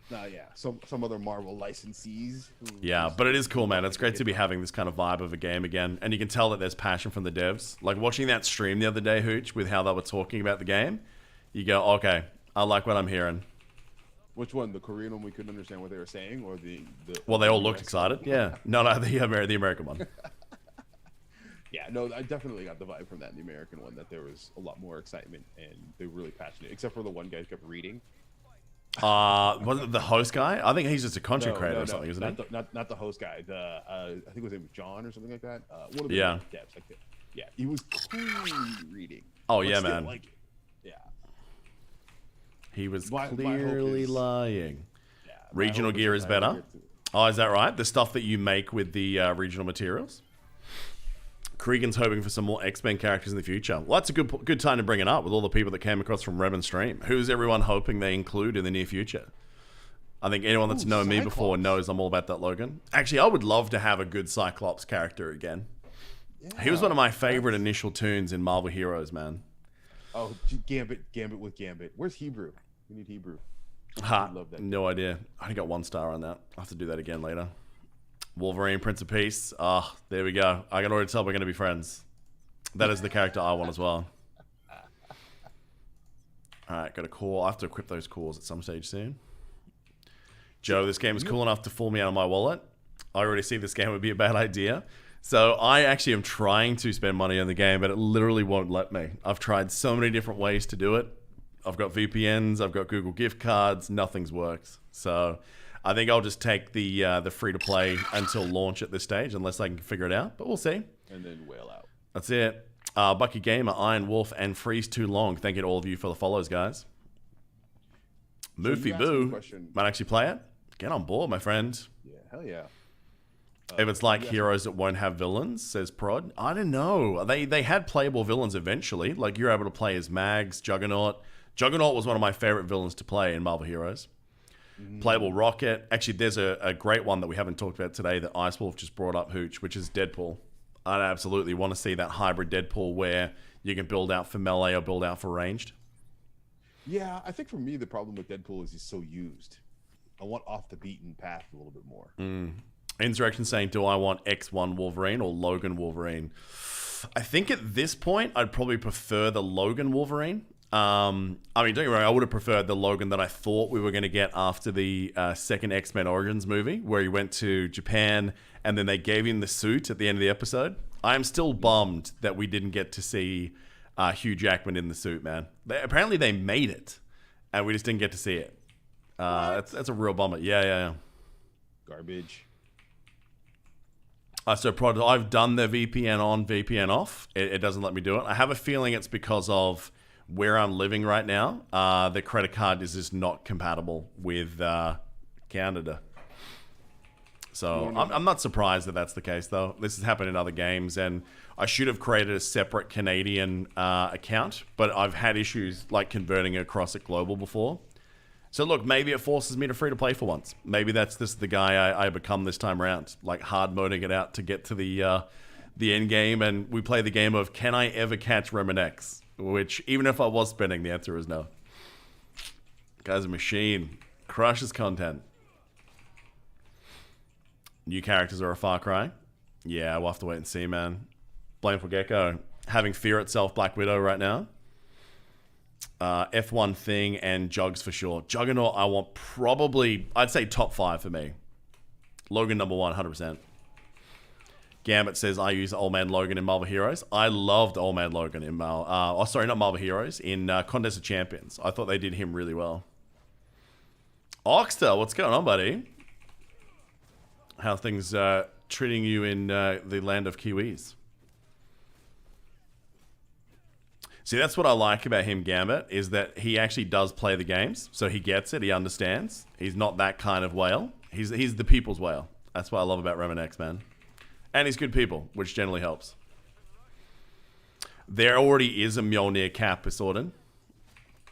Yeah, some other Marvel licensees. Yeah, but it is cool, man. It's great to be having this kind of vibe of a game again. And you can tell that there's passion from the devs. Like watching that stream the other day, Hooch, with how they were talking about the game, you go, okay, I like what I'm hearing. Which one? The Korean one we couldn't understand what they were saying, or the Well, they all looked excited. Yeah. No, the American one. Yeah, no, I definitely got the vibe from that in the American one, that there was a lot more excitement and they were really passionate, except for the one guy who kept reading. Was it the host guy? I think he's just a content creator or something, isn't he? Not the host guy. I think his name was John or something like that. One of the Yeah. devs. Like yeah, he was clearly reading. Oh, but yeah, still, man. Like, yeah. He was My hope clearly is- lying. Yeah. my Regional hope gear is that better? we get to- Oh, is that right? The stuff that you make with the regional materials? Cregan's hoping for some more X-Men characters in the future. Well, that's a good time to bring it up with all the people that came across from Revan's stream. Who's everyone hoping they include in the near future? I think anyone that's known me before Cyclops. knows I'm all about that Logan. Actually, I would love to have a good Cyclops character again. He was Yeah, one of my favorite initial tunes in Marvel Heroes, man. Oh, Gambit with Gambit. Where's Hebrew? We need Hebrew. Ha, love that. no idea. I only got 1 star on that. I'll have to do that again later. Wolverine, Prince of Peace. Ah, there we go. I can already tell we're going to be friends. That is the character I want as well. Alright, got a call. I have to equip those calls at some stage soon. Joe, this game is cool enough to fool me out of my wallet. I already see this game would be a bad idea. So I actually am trying to spend money on the game, but it literally won't let me. I've tried so many different ways to do it. I've got VPNs, I've got Google gift cards, nothing's worked. So I think I'll just take the free-to-play until launch at this stage, unless I can figure it out. But we'll see. And then whale out. That's it. Bucky Gamer, Iron Wolf, and Freeze Too Long. Thank you to all of you for the follows, guys. you Moofy asked me a Boo. question. Might actually play it. Get on board, my friend. Yeah, hell yeah. If it's like you asked heroes that won't have villains, says Prod. I don't know. They had playable villains eventually. Like you're able to play as Mags, Juggernaut. Juggernaut was one of my favorite villains to play in Marvel Heroes. Playable Rocket. Actually, there's a great one that we haven't talked about today that Icewolf just brought up, Hooch, which is Deadpool. I absolutely want to see that hybrid Deadpool where you can build out for melee or build out for ranged. Yeah, I think for me the problem with Deadpool is he's so used. I want off the beaten path a little bit more. Insurrection saying, do I want X1 Wolverine or Logan Wolverine? I think at this point, I'd probably prefer the Logan Wolverine. I mean, don't get me wrong, I would have preferred the Logan that I thought we were going to get after the second X-Men Origins movie, where he went to Japan and then they gave him the suit at the end of the episode. I am still bummed that we didn't get to see Hugh Jackman in the suit, man. Apparently they made it, and we just didn't get to see it. That's a real bummer. Yeah. Garbage. I've done the VPN on, VPN off. It doesn't let me do it. I have a feeling it's because of where I'm living right now. The credit card is just not compatible with Canada. So I'm not surprised that that's the case, though. This has happened in other games, and I should have created a separate Canadian account, but I've had issues like converting it across at global before. So look, maybe it forces me to free to play for once. Maybe this is the guy I become this time around, like hard moding it out to get to the end game, and we play the game of can I ever catch Remenex? Which even if I was spinning, the answer is no. Guy's a machine, crushes content. New characters are a far cry. Yeah, we'll have to wait and see, man. Blameful Gecko having Fear itself, Black Widow right now. F1 Thing and Jugs for sure. Juggernaut, I want probably, I'd say top 5 for me. Logan number 1, 100%. Gambit says, I use Old Man Logan in Marvel Heroes. I loved Old Man Logan in not Marvel Heroes, in Contest of Champions. I thought they did him really well. Oxter, what's going on, buddy? How things treating you in the land of Kiwis? See, that's what I like about him, Gambit, is that he actually does play the games. So he gets it, he understands. He's not that kind of whale. He's the people's whale. That's what I love about Remenex, man. And he's good people, which generally helps. There already is a Mjolnir cap, Isorden.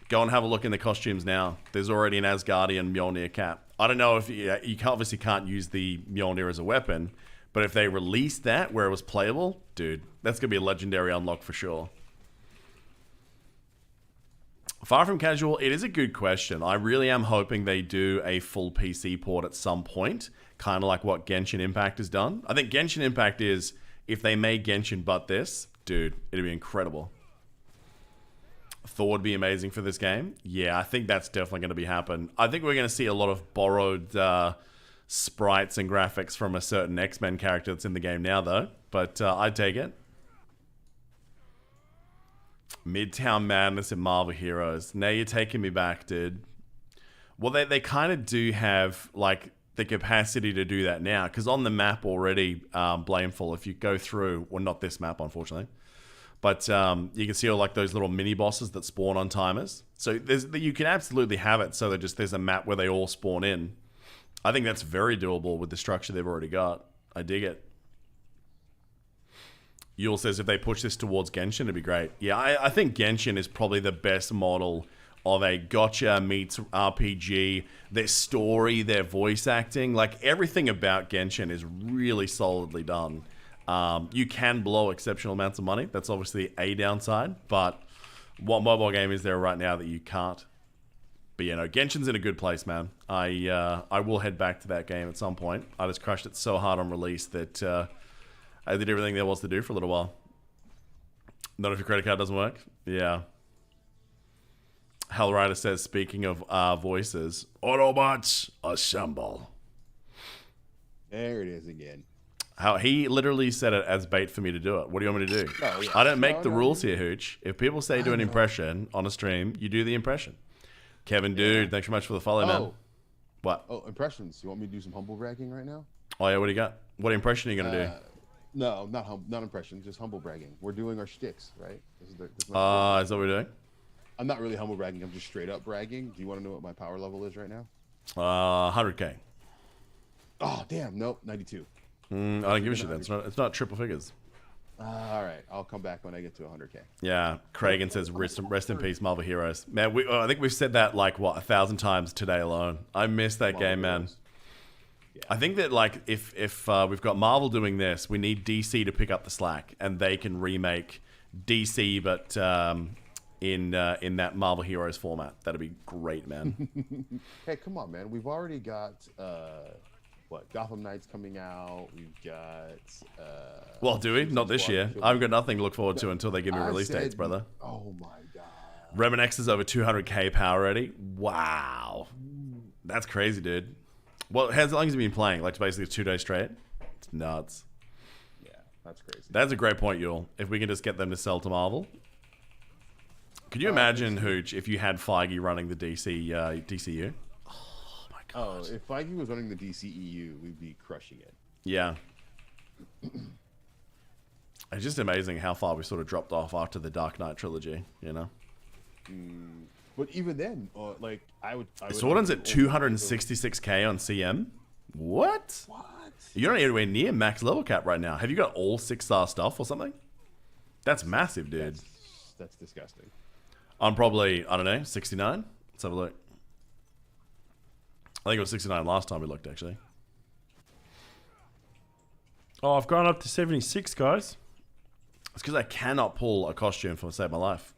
Go and have a look in the costumes now. There's already an Asgardian Mjolnir cap. I don't know if you obviously can't use the Mjolnir as a weapon, but if they release that where it was playable, dude, that's going to be a legendary unlock for sure. Far from casual, it is a good question. I really am hoping they do a full PC port at some point, kind of like what Genshin Impact has done. I think Genshin Impact is, if they made Genshin but this, dude, it'd be incredible. Thor would be amazing for this game. Yeah, I think that's definitely going to be happen. I think we're going to see a lot of borrowed sprites and graphics from a certain X-Men character that's in the game now, though. But I'd take it. Midtown Madness and Marvel Heroes. Now you're taking me back, dude. Well, they kind of do have, like, the capacity to do that now. Because on the map already, Blameful, if you go through... Well, not this map, unfortunately. But you can see all, like, those little mini-bosses that spawn on timers. So you can absolutely have it so that there's a map where they all spawn in. I think that's very doable with the structure they've already got. I dig it. Yule says if they push this towards Genshin, it'd be great. Yeah, I think Genshin is probably the best model of a gotcha meets RPG. Their story, their voice acting, like everything about Genshin is really solidly done. You can blow exceptional amounts of money. That's obviously a downside, but what mobile game is there right now that you can't? But you know, Genshin's in a good place, man. I will head back to that game at some point. I just crushed it so hard on release that I did everything there was to do for a little while. Not if your credit card doesn't work. Yeah. Hellrider says, speaking of voices, Autobots assemble. There it is again. How he literally said it as bait for me to do it. What do you want me to do? Oh, yeah. I don't make the rules here, Hooch. If people say do an impression on a stream, you do the impression. Kevin, dude, thanks so much for the follow, man. What? Oh, impressions. You want me to do some humble bragging right now? Oh, yeah, what do you got? What impression are you going to do? No, not impression, just humble bragging. We're doing our shticks, right? Is that what we're doing? I'm not really humble bragging. I'm just straight up bragging. Do you want to know what my power level is right now? 100K. Oh, damn. Nope, 92. I don't give a shit then. It's not triple figures. All right, I'll come back when I get to 100K. Yeah, Kragan says rest in peace, Marvel Heroes. Man, I think we've said that like 1,000 times today alone. I miss that game, man. Yeah. I think that like if we've got Marvel doing this, we need DC to pick up the slack, and they can remake DC, but in that Marvel Heroes format. That'd be great, man. Hey, come on, man. We've already got Gotham Knights coming out. We've got well, do we? Not this year. I've got nothing to look forward to until they give me release dates, brother. Oh my god. Remenex is over 200K power already. Wow, that's crazy, dude. Well, how long has he been playing? Like basically 2 days straight. It's nuts. Yeah, that's crazy. That's a great point, Yule. If we can just get them to sell to Marvel. Could you imagine, Hooch, if you had Feige running the DCU? Oh, if Feige was running the DCEU, we'd be crushing it. Yeah. It's just amazing how far we sort of dropped off after the Dark Knight trilogy, you know? But even then, like I would Sworden's at argue 266k on CM. What? What? You're not anywhere near max level cap right now. Have you got all 6-star stuff or something? That's massive, dude. That's disgusting. I'm probably, I don't know, 69? Let's have a look. I think it was 69 last time we looked, actually. Oh, I've gone up to 76, guys. It's because I cannot pull a costume for Save My Life.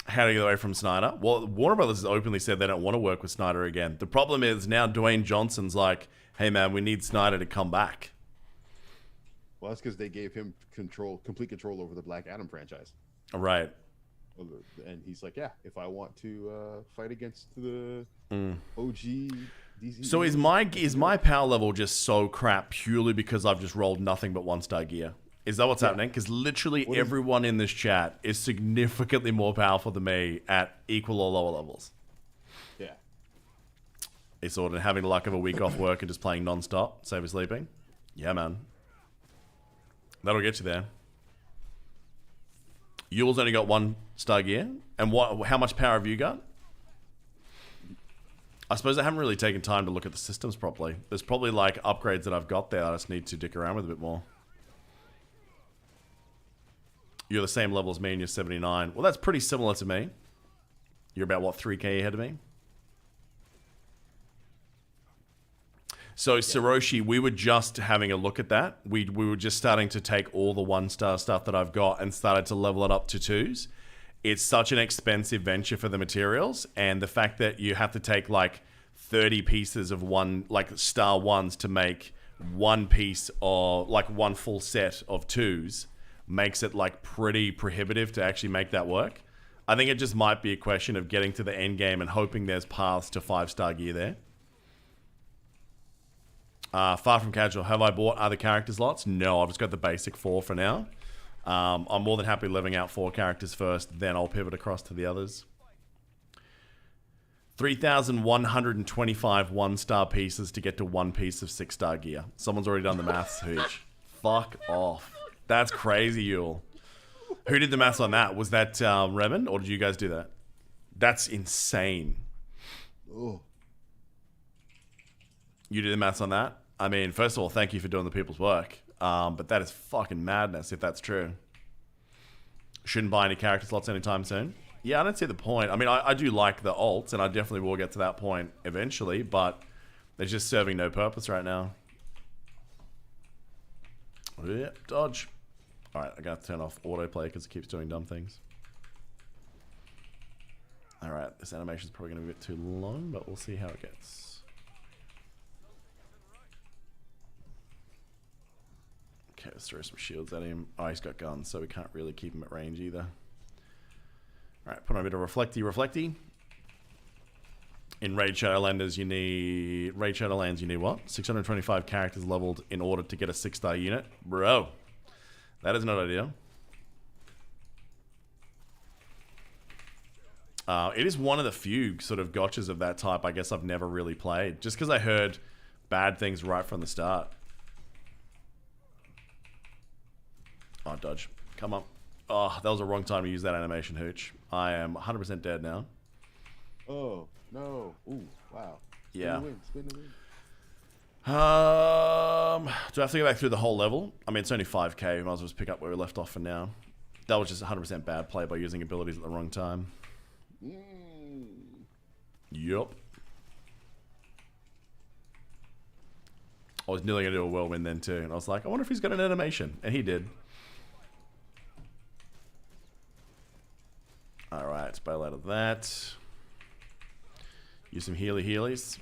How to get away from Snyder? Well, Warner Brothers has openly said they don't want to work with Snyder again. The problem is now Dwayne Johnson's like, hey man, we need Snyder to come back. Well, that's because they gave him complete control over the Black Adam franchise. Right. And he's like, yeah, if I want to fight against the OG DC. So is my power level just so crap purely because I've just rolled nothing but 1-star gear? Is that what's happening? Because literally everyone in this chat is significantly more powerful than me at equal or lower levels. Yeah. It's sort of having the luck of a week off work and just playing non-stop, save for sleeping. Yeah, man. That'll get you there. Yule's only got 1-star gear. And how much power have you got? I suppose I haven't really taken time to look at the systems properly. There's probably like upgrades that I've got there I just need to dick around with a bit more. You're the same level as me and you're 79. Well, that's pretty similar to me. You're about, what, 3k ahead of me? So, Saroshi, we were just having a look at that. We were just starting to take all the 1-star stuff that I've got and started to level it up to 2s. It's such an expensive venture for the materials, and the fact that you have to take like 30 pieces of star 1s to make one piece or like one full set of 2s makes it like pretty prohibitive to actually make that work. I think it just might be a question of getting to the end game and hoping there's paths to 5-star gear there. Far from casual. Have I bought other character slots? No, I've just got the basic 4 for now. I'm more than happy living out 4 characters first, then I'll pivot across to the others. 3,125 1-star pieces to get to 1 piece of 6-star gear. Someone's already done the maths, Hooch. Fuck off. That's crazy, Yule. Who did the maths on that? Was that Revan, or did you guys do that? That's insane. Oh. You did the maths on that? I mean, first of all, thank you for doing the people's work. But that is fucking madness if that's true. Shouldn't buy any character slots anytime soon. Yeah, I don't see the point. I mean, I do like the alts, and I definitely will get to that point eventually, but they're just serving no purpose right now. Yeah, dodge. Alright, I gotta turn off autoplay because it keeps doing dumb things. Alright, this animation's probably gonna be a bit too long, but we'll see how it gets. Okay, let's throw some shields at him. Oh, he's got guns, so we can't really keep him at range either. Alright, put on a bit of reflecty. In Raid Shadowlands, you need what? 625 characters leveled in order to get a 6-star unit? Bro, that is not ideal. It is one of the few sort of gotchas of that type I guess I've never really played. Just because I heard bad things right from the start. Oh, dodge. Come on. Oh, that was the wrong time to use that animation, Hooch. I am 100% dead now. Oh, no. Ooh, wow. Yeah. Spin the win. Do I have to go back through the whole level? I mean, it's only 5k. We might as well just pick up where we left off for now. That was just 100% bad play by using abilities at the wrong time. Yup. I was nearly going to do a whirlwind then too. And I was like, I wonder if he's got an animation. And he did. Alright, let's bail out of that. Use some healies.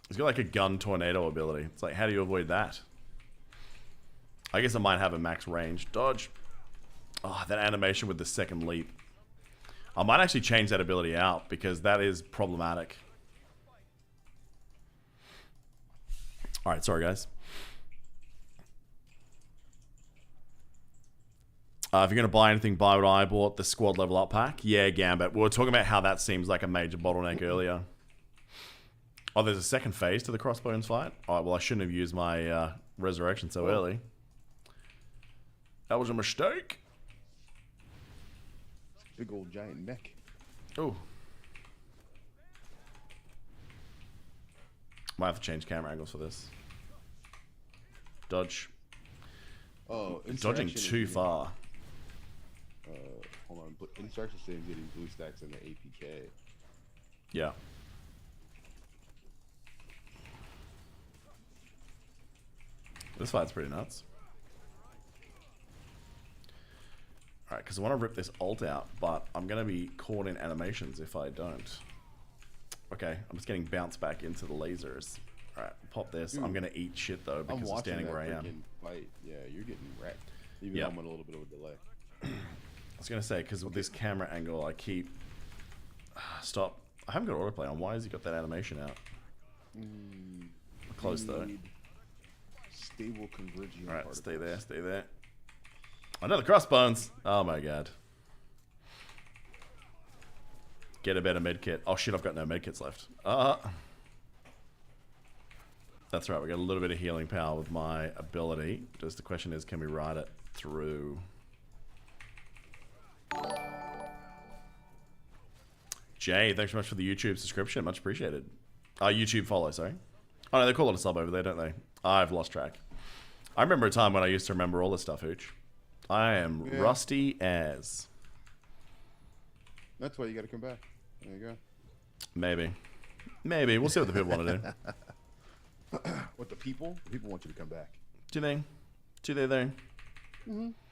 He's got like a gun tornado ability. It's like, how do you avoid that? I guess I might have a max range. Dodge. Oh, that animation with the second leap. I might actually change that ability out because that is problematic. Alright, sorry guys. If you're going to buy anything, buy what I bought, the squad level up pack. Yeah, Gambit. We were talking about how that seems like a major bottleneck earlier. Oh, there's a second phase to the Crossbones fight? Oh, well, I shouldn't have used my resurrection so early. That was a mistake. Big old giant neck. Oh. Might have to change camera angles for this. Dodge. Oh, Dodging Insurrection is too getting- far. Hold on. Insurrection is getting blue stacks in the APK. Yeah. This fight's pretty nuts. Alright, because I want to rip this ult out, but I'm going to be caught in animations if I don't. Okay, I'm just getting bounced back into the lasers. Alright, pop this. I'm going to eat shit though I'm because I'm watching standing that where I am. freaking fight. Yeah, you're getting wrecked. Even Yeah. though I'm on a little bit of a delay. I was going to say, because with this camera angle, I keep... Stop. I haven't got autoplay on. Why has he got that animation out? Close though. Need Stable converging. Alright, particles. stay there, stay there. Another crossbones! Oh my god. Get a better medkit. Oh shit, I've got no medkits left. That's right, we got a little bit of healing power with my ability. Just the question is, can we ride it through? Jay, thanks so much for the YouTube subscription. Much appreciated. YouTube follow, sorry. Oh no, they call it a sub over there, don't they? I've lost track. I remember a time when I used to remember all this stuff, Hooch. I am Yeah. rusty as. That's why you got to come back. There you go. Maybe. Maybe. We'll see what the people want to do. What the people? The people want you to come back. Do they? Do they though?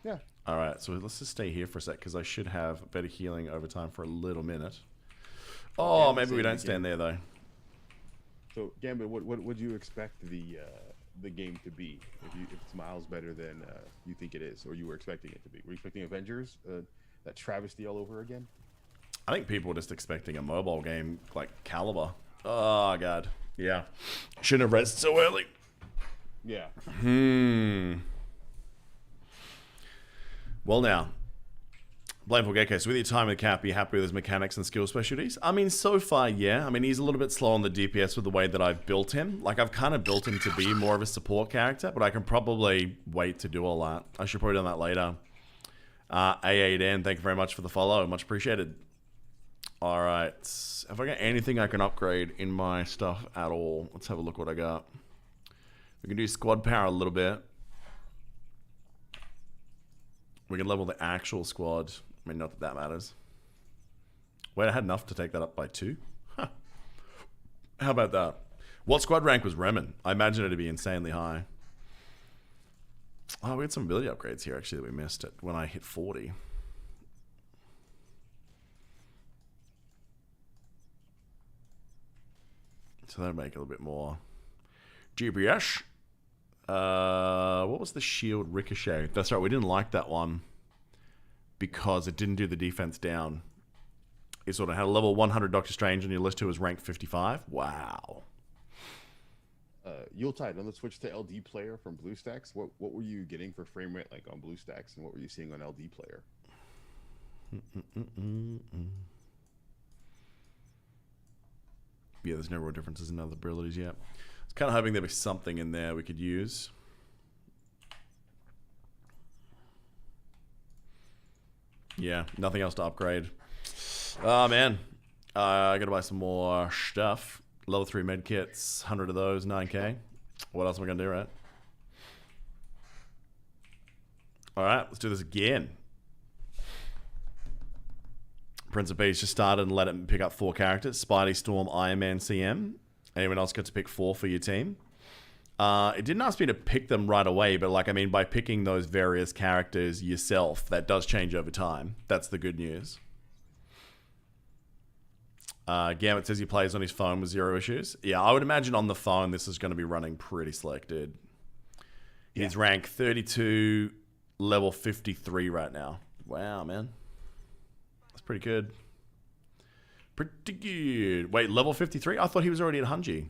Yeah. Alright, so let's just stay here for a sec because I should have better healing over time for a little minute. Oh, Yeah, maybe we same don't again. stand there though. So Gambit, what would you expect the game to be if it's miles better than you think it is, or you were expecting it to be? Were you expecting Avengers, that travesty all over again? I think people were just expecting a mobile game like Caliber. Oh, God. Yeah. Shouldn't have rested so early. Yeah. Well, now. Blameful Gecko. So with your time with Cap, are you happy with his mechanics and skill specialties? I mean, so far, yeah. I mean, he's a little bit slow on the DPS with the way that I've built him. Like, I've kind of built him to be more of a support character, but I can probably wait to do all that. I should probably do that later. A8N, thank you very much for the follow. Much appreciated. Alright. Have I got anything I can upgrade in my stuff at all? Let's have a look what I got. We can do squad power a little bit. We can level the actual squad. I mean, not that that matters. Wait, I had enough to take that up by 2? Huh. How about that? What squad rank was Remen? I imagine it to be insanely high. Oh, we had some ability upgrades here, actually, that we missed it when I hit 40. So that'll make it a little bit more GPS. What was the shield ricochet? That's right, we didn't like that one because it didn't do the defense down. It sort of had a level 100 Doctor Strange on your list who was ranked 55. Wow. Yuletide, on the switch to LD player from BlueStacks, what were you getting for frame rate like on BlueStacks, and what were you seeing on LD player? Yeah, there's no real differences in other abilities yet. I was kind of hoping there'd be something in there we could use. Yeah, nothing else to upgrade. Oh, man. I gotta buy some more stuff. Level 3 medkits, 100 of those, 9k. What else am I gonna do, right? Alright, let's do this again. Prince of Peace just started and let it pick up 4 characters. Spidey, Storm, Iron Man, CM. Anyone else got to pick 4 for your team? It didn't ask me to pick them right away, but like, I mean, by picking those various characters yourself, that does change over time. That's the good news. Gambit says he plays on his phone with 0 issues. Yeah, I would imagine on the phone this is going to be running pretty slick, dude. He's rank 32, level 53 right now. Wow, man. That's pretty good. Pretty good. Wait, level 53? I thought he was already at Hunji.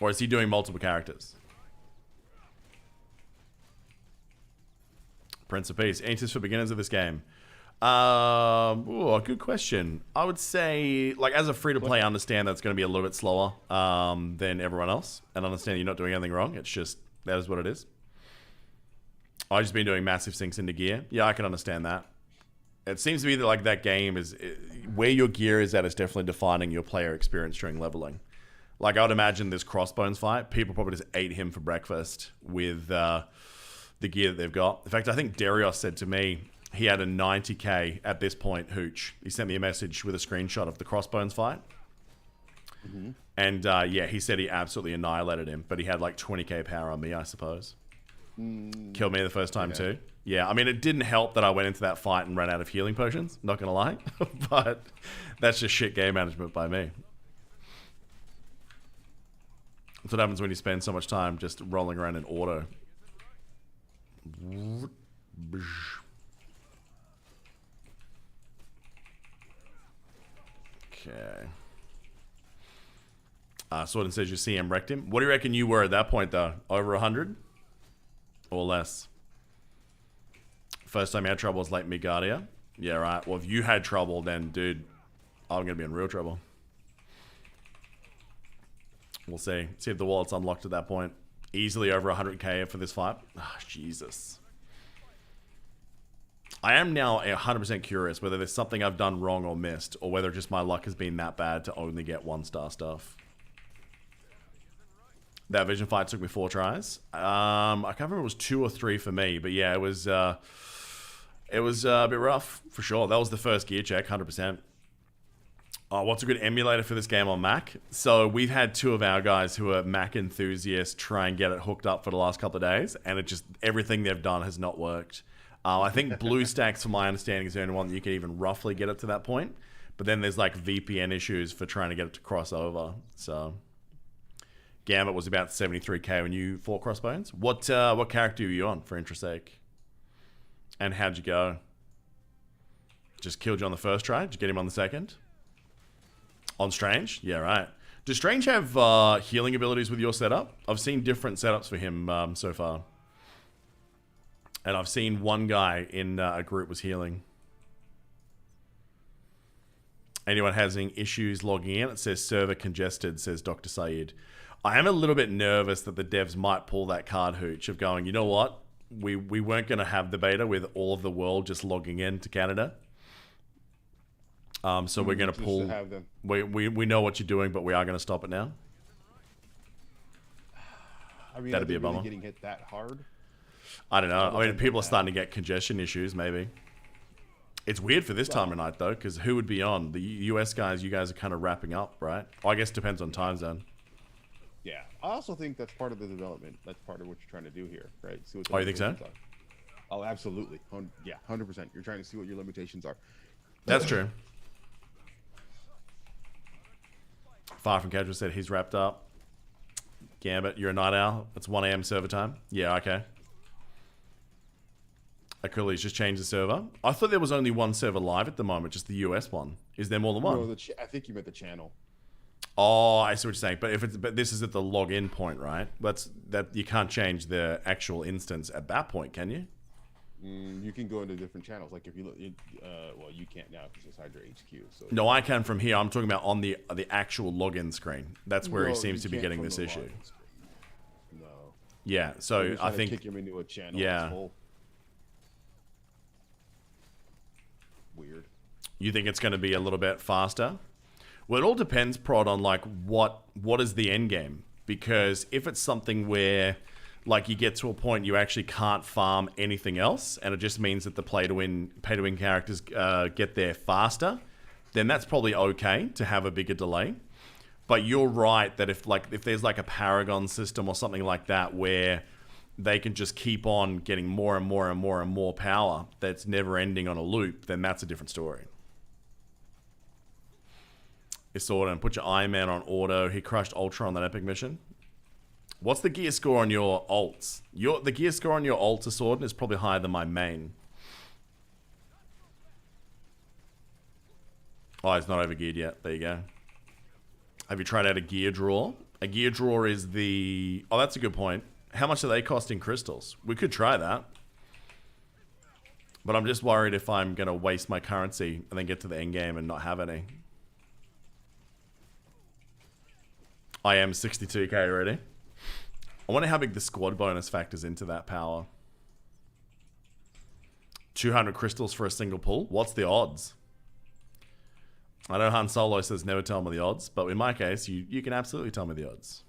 Or is he doing multiple characters? Prince of Peace. Any tips for beginners of this game? Good question. I would say, like, as a free-to-play, I understand that's going to be a little bit slower than everyone else, and understand you're not doing anything wrong. It's just, that is what it is. I've just been doing massive sinks into gear. Yeah, I can understand that. It seems to be that, like, that game is... where your gear is at is definitely defining your player experience during leveling. Like, I would imagine this Crossbones fight, people probably just ate him for breakfast with the gear that they've got. In fact, I think Darius said to me... he had a 90k at this point, Hooch. He sent me a message with a screenshot of the Crossbones fight. Mm-hmm. And yeah, he said he absolutely annihilated him, but he had like 20k power on me, I suppose. Killed me the first time too. Yeah, I mean, it didn't help that I went into that fight and ran out of healing potions, not gonna lie. But that's just shit game management by me. That's what happens when you spend so much time just rolling around in auto. Okay. Sworden says you CM wrecked him. What do you reckon you were at that point, though? Over 100? Or less? First time you had trouble was Lake Midgardia? Yeah, right. Well, if you had trouble, then, dude, I'm going to be in real trouble. We'll see. See if the wallet's unlocked at that point. Easily over 100k for this fight. Ah, Jesus. I am now 100% curious whether there's something I've done wrong or missed, or whether just my luck has been that bad to only get 1-star stuff. That vision fight took me 4 tries. I can't remember if it was 2 or 3 for me, but yeah, it was a bit rough for sure. That was the first gear check, 100%. What's a good emulator for this game on Mac? So we've had 2 of our guys who are Mac enthusiasts try and get it hooked up for the last couple of days, and it just everything they've done has not worked. I think BlueStacks, from my understanding, is the only one that you can even roughly get it to that point. But then there's like VPN issues for trying to get it to cross over. So Gambit was about 73k when you fought Crossbones. What character were you on, for interest's sake? And how'd you go? Just killed you on the first try? Did you get him on the second? On Strange? Yeah, right. Does Strange have healing abilities with your setup? I've seen different setups for him so far. And I've seen one guy in a group was healing. Anyone having issues logging in? It says server congested, says Dr. Saeed. I am a little bit nervous that the devs might pull that card, Hooch, of going, you know what? We weren't going to have the beta with all of the world just logging in to Canada. So we're going to pull... have them. We know what you're doing, but we are going to stop it now. I mean, That'd be a really bummer. getting hit that hard? I don't know. I mean, people are starting to get congestion issues, maybe. It's weird for this time of night, though, because who would be on? The US guys, you guys are kind of wrapping up, right? I guess it depends on time zone. Yeah. I also think that's part of the development. That's part of what you're trying to do here, right? See what the Oh, you think so? limitations are. Oh, absolutely. Yeah, 100%. You're trying to see what your limitations are. That's true. Far from Casual said he's wrapped up. Gambit, you're a night owl. It's 1 a.m. server time. Yeah, okay. Achilles just changed the server. I thought there was only one server live at the moment, just the US one. Is there more than one? No, I think you meant the channel. Oh, I see what you're saying. But this is at the login point, right? That you can't change the actual instance at that point, can you? You can go into different channels. Like if you look, well, you can't now because it's Hydra HQ. So No, I can from here. I'm talking about on the actual login screen. That's where he No, seems you to be can't getting from this the issue. login screen. No. Yeah, so You're I trying to think kick him into a channel. Yeah. That's full. Weird. you think it's going to be a little bit faster. Well, it all depends, Prod, on like what is the end game. Because if it's something where like you get to a point you actually can't farm anything else, and it just means that the pay to win characters get there faster, then that's probably okay to have a bigger delay. But you're right that if there's like a Paragon system or something like that where they can just keep on getting more and more and more and more power that's never ending on a loop, then that's a different story. Isordin, put your Iron Man on auto. He crushed Ultra on that epic mission. What's the gear score on your ults? The gear score on your ult, Isordin, is probably higher than my main. Oh, it's not overgeared yet. There you go. Have you tried out a gear drawer? A gear drawer is the... Oh, that's a good point. How much do they cost in crystals? We could try that. But I'm just worried if I'm going to waste my currency and then get to the end game and not have any. I am 62k already. I wonder how big the squad bonus factors into that power. 200 crystals for a single pull? What's the odds? I know Han Solo says never tell me the odds, but in my case, you can absolutely tell me the odds.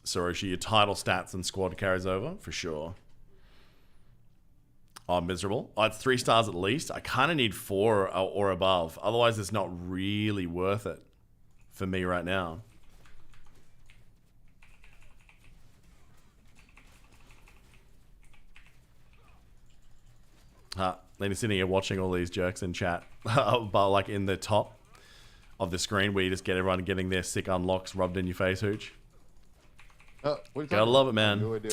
Soroshi, your title stats and squad carries over, for sure. Oh, miserable. Oh, it's 3 stars at least. I kind of need 4 or above. Otherwise, it's not really worth it for me right now. Then you're sitting here watching all these jerks in chat, but like in the top of the screen where you just get everyone getting their sick unlocks rubbed in your face, Hooch. What are you Gotta talking love about? it, man. No idea.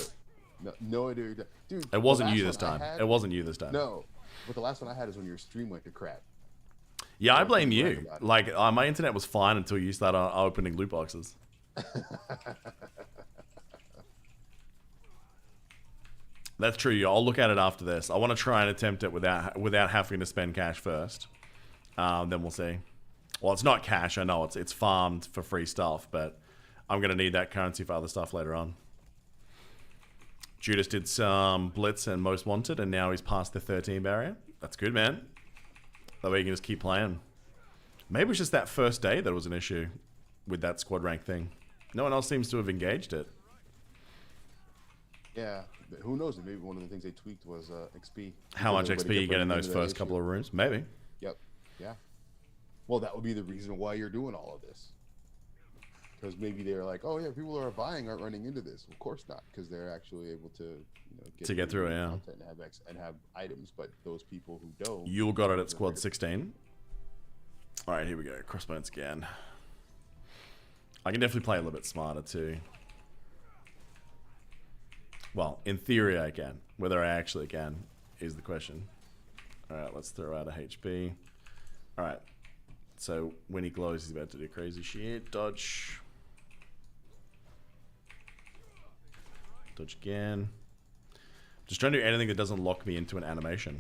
No idea. Dude, It wasn't the you last this one I time. had- It wasn't you this time. No, but the last one I had is when your stream went to crap. Yeah, I Yeah, blame keep you. bragging about it. Like, my internet was fine until you started opening loot boxes. That's true. I'll look at it after this. I want to try and attempt it without having to spend cash first. Then we'll see. Well, it's not cash. I know it's farmed for free stuff, but I'm gonna need that currency for other stuff later on. Judas did some Blitz and Most Wanted, and now he's past the 13 barrier. That's good, man. That way you can just keep playing. Maybe it's just that first day that was an issue with that squad rank thing. No one else seems to have engaged it. Yeah, but who knows? Maybe one of the things they tweaked was XP. How much Because XP everybody you kept get in running those into that first issue. couple of rooms? Maybe. Yep. Yeah. Well, that would be the reason why you're doing all of this. Because maybe they're like, oh yeah, people who are buying aren't running into this. Of course not, because they're actually able to, get through it, yeah. content and have items. But those people who don't, Yule got it at squad 16. Alright, here we go. Crossbones again. I can definitely play a little bit smarter too. Well, in theory I can. Whether I actually can is the question. Alright, let's throw out a HB. Alright. So when he glows, he's about to do crazy shit. Dodge. Dodge again. Just trying to do anything that doesn't lock me into an animation.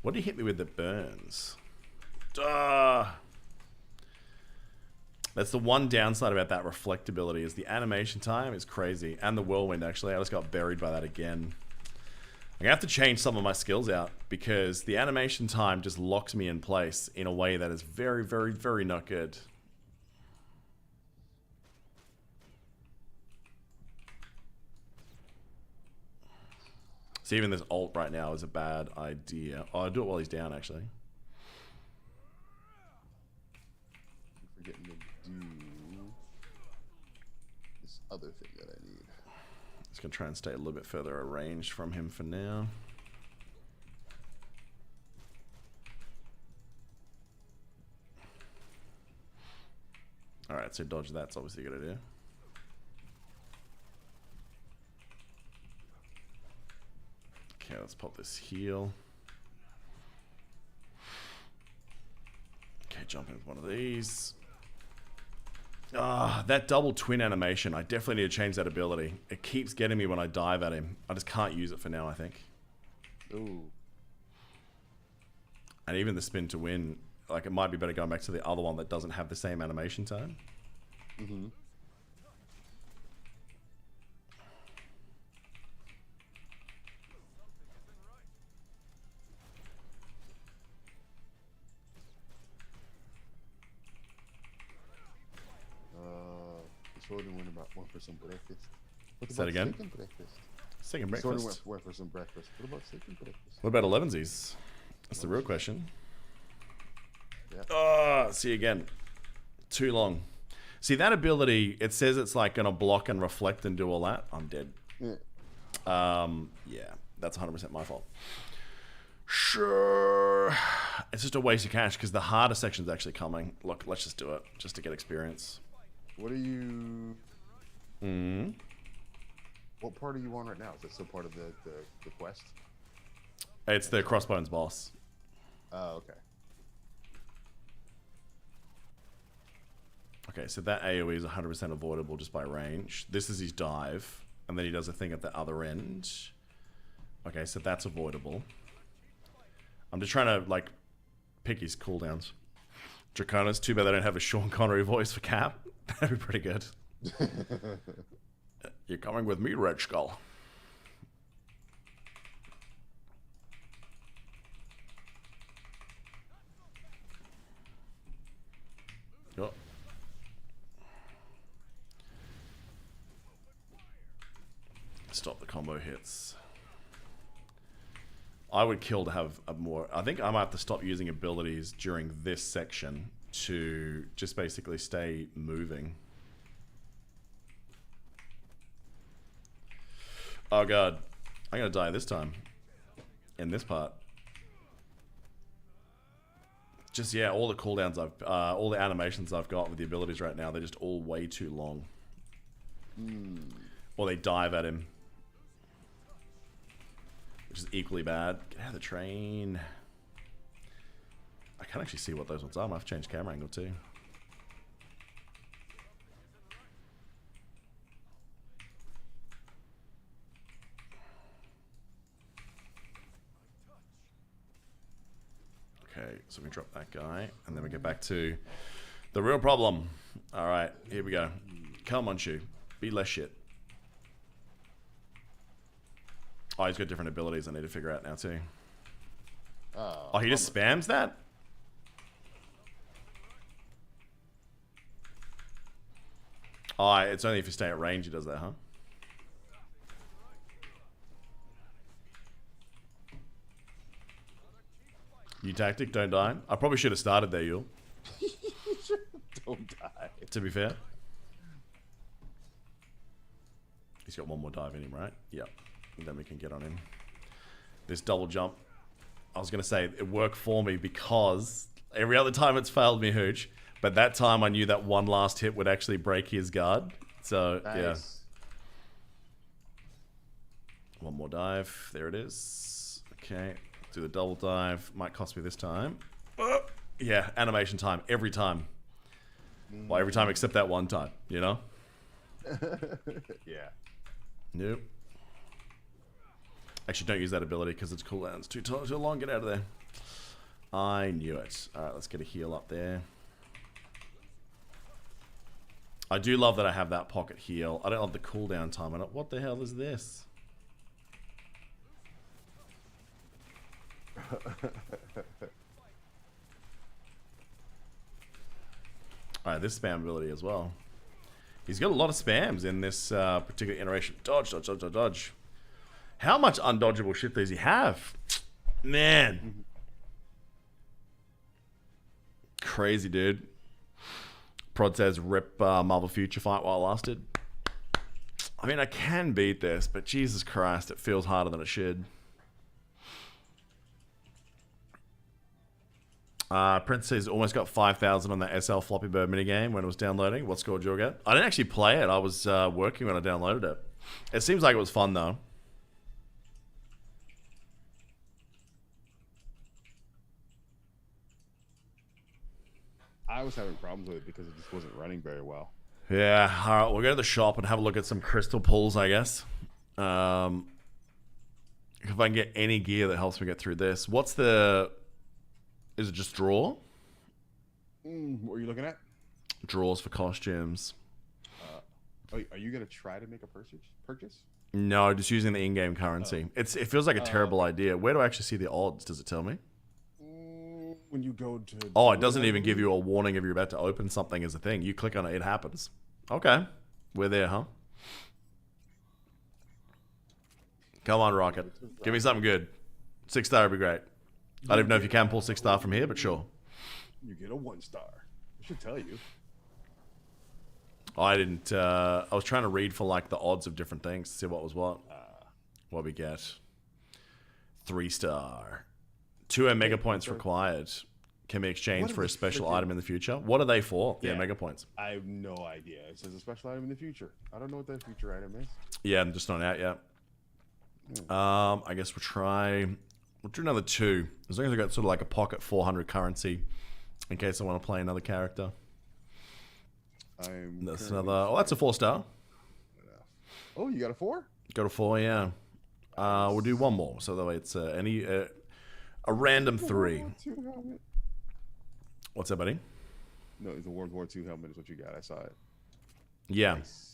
What did he hit me with that burns? That's the one downside about that reflectability is the animation time is crazy. And the whirlwind, actually. I just got buried by that again. I'm going to have to change some of my skills out because the animation time just locks me in place in a way that is very, very, very not good. So even this ult right now is a bad idea. Oh, I'll do it while he's down, actually. forgetting to do this other thing that I need. Just going to try and stay a little bit further arranged from him for now. Alright, so dodge that's obviously a good idea. Okay, let's pop this heal. Okay, jump in with one of these. Ah, that double twin animation. I definitely need to change that ability. It keeps getting me when I dive at him. I just can't use it for now, I think. Ooh. And even the spin to win, like it might be better going back to the other one that doesn't have the same animation time. Mm-hmm. The sword went about one for some breakfast. What Say that about again? steak and breakfast? Second The sword breakfast. went for some breakfast. What about steak and breakfast? What about 11sies? That's the real question. Yeah. Ah, see again. Too long. See that ability, it says it's like gonna block and reflect and do all that. I'm dead. Yeah. Yeah, that's 100% my fault. Sure. It's just a waste of cash because the harder section's actually coming. Look, let's just do it, just to get experience. What are you? Hmm. What part are you on right now? Is that still part of the quest? It's the Crossbones boss. Oh, okay. Okay, so that AoE is 100% avoidable just by range. This is his dive, And then he does a thing at the other end. Okay, so that's avoidable. I'm just trying to, like, pick his cooldowns. Draconis, too bad they don't have a Sean Connery voice for Cap. That'd be pretty good. You're coming with me, Red Skull. Oh. Stop the combo hits. I would kill to have a more... I think I might have to stop using abilities during this section to just basically stay moving. Oh god. I'm gonna die this time. In this part. Just, yeah, all the cooldowns all the animations I've got with the abilities right now, they're just all way too long. Or they dive at him. Which is equally bad. Get out of the train. I can't actually see what those ones are. I might have to change camera angle too. Okay, so we drop that guy, and then we get back to the real problem. Alright, here we go. Come on, Shu. Be less shit. Oh, he's got different abilities I need to figure out now, too. Oh, he just spams that? Oh, it's only if you stay at range he does that, huh? New tactic, don't die. I probably should have started there, Yul. Don't die. To be fair. He's got one more dive in him, right? Yep. And then we can get on him. This double jump, I was going to say, it worked for me because every other time it's failed me, Hooch. But that time I knew that one last hit would actually break his guard. So, Nice. yeah. One more dive. There it is. Okay. Do the double dive. Might cost me this time. Yeah, animation time. Every time. Well, every time except that one time, you know? Yeah. Nope. Actually, don't use that ability because it's cooldowns. Too long. Get out of there. I knew it. Alright, let's get a heal up there. I do love that I have that pocket heal. I don't love the cooldown time on it. What the hell is this? Alright, this spam ability as well. He's got a lot of spams in this particular iteration. Dodge, dodge, dodge, dodge, dodge. How much undodgeable shit does he have? Man. Crazy, dude. Prod says, rip Marvel Future Fight while it lasted. I mean, I can beat this, but Jesus Christ, it feels harder than it should. Prince says almost got 5,000 on the SL Floppy Bird minigame when it was downloading. What score did you get? I didn't actually play it. I was working when I downloaded it. It seems like it was fun, though. I was having problems with it because it just wasn't running very well. Yeah, alright, we'll go to the shop and have a look at some crystal pulls, I guess. If I can get any gear that helps me get through this. What's the... Is it just draw? What are you looking at? Draws for costumes. Are you going to try to make a purchase? No, just using the in-game currency. It feels like a terrible idea. Where do I actually see the odds? Does it tell me? When you go to... Oh, it doesn't even give you a warning if you're about to open something as a thing. You click on it, it happens. Okay. We're there, huh? Come on, Rocket. Give me something good. 6-star would be great. I don't even know if you can pull 6-star from here, but sure. You get a 1-star. I should tell you. I didn't... I was trying to read for, like, the odds of different things to see what was what. What we get. 3-star. 2 Omega points required. Can be exchanged for a special item in the future. What are they for? The Omega points. I have no idea. It says a special item in the future. I don't know what that future item is. Yeah, I'm just not out yet. I guess we'll do another 2. As long as I got sort of like a pocket 400 currency in case I want to play another character. That's another... Oh, that's a 4-star. Oh, you got a 4? Got a 4, yeah. We'll do one more, so that way it's a random 3. World War II helmet. What's that, buddy? No, it's a World War II helmet is what you got. I saw it. Yeah. Nice.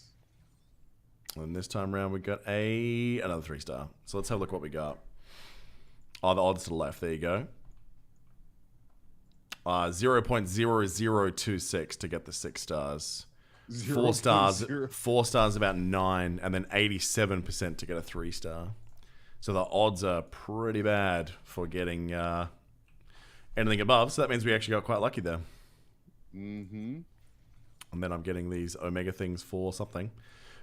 And this time around we got another 3-star. So let's have a look what we got. Oh, the odds to the left. There you go. 0.0026 to get the 6 stars. 4 stars. 0.0. 4 stars about 9, and then 87% to get a 3-star. So the odds are pretty bad for getting anything above. So that means we actually got quite lucky there. Mm-hmm. And then I'm getting these Omega things for something.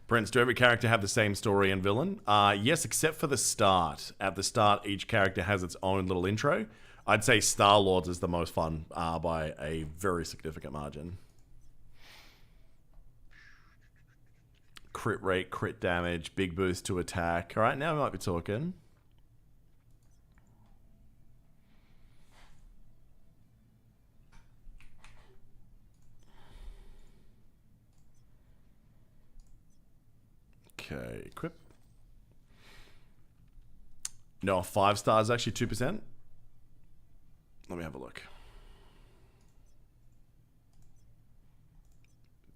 Prince, do every character have the same story and villain? Yes, except for the start. At the start, each character has its own little intro. I'd say Star-Lord's is the most fun by a very significant margin. Crit rate, crit damage, big boost to attack. All right, now we might be talking. Okay, equip. No, 5 stars actually 2%. Let me have a look.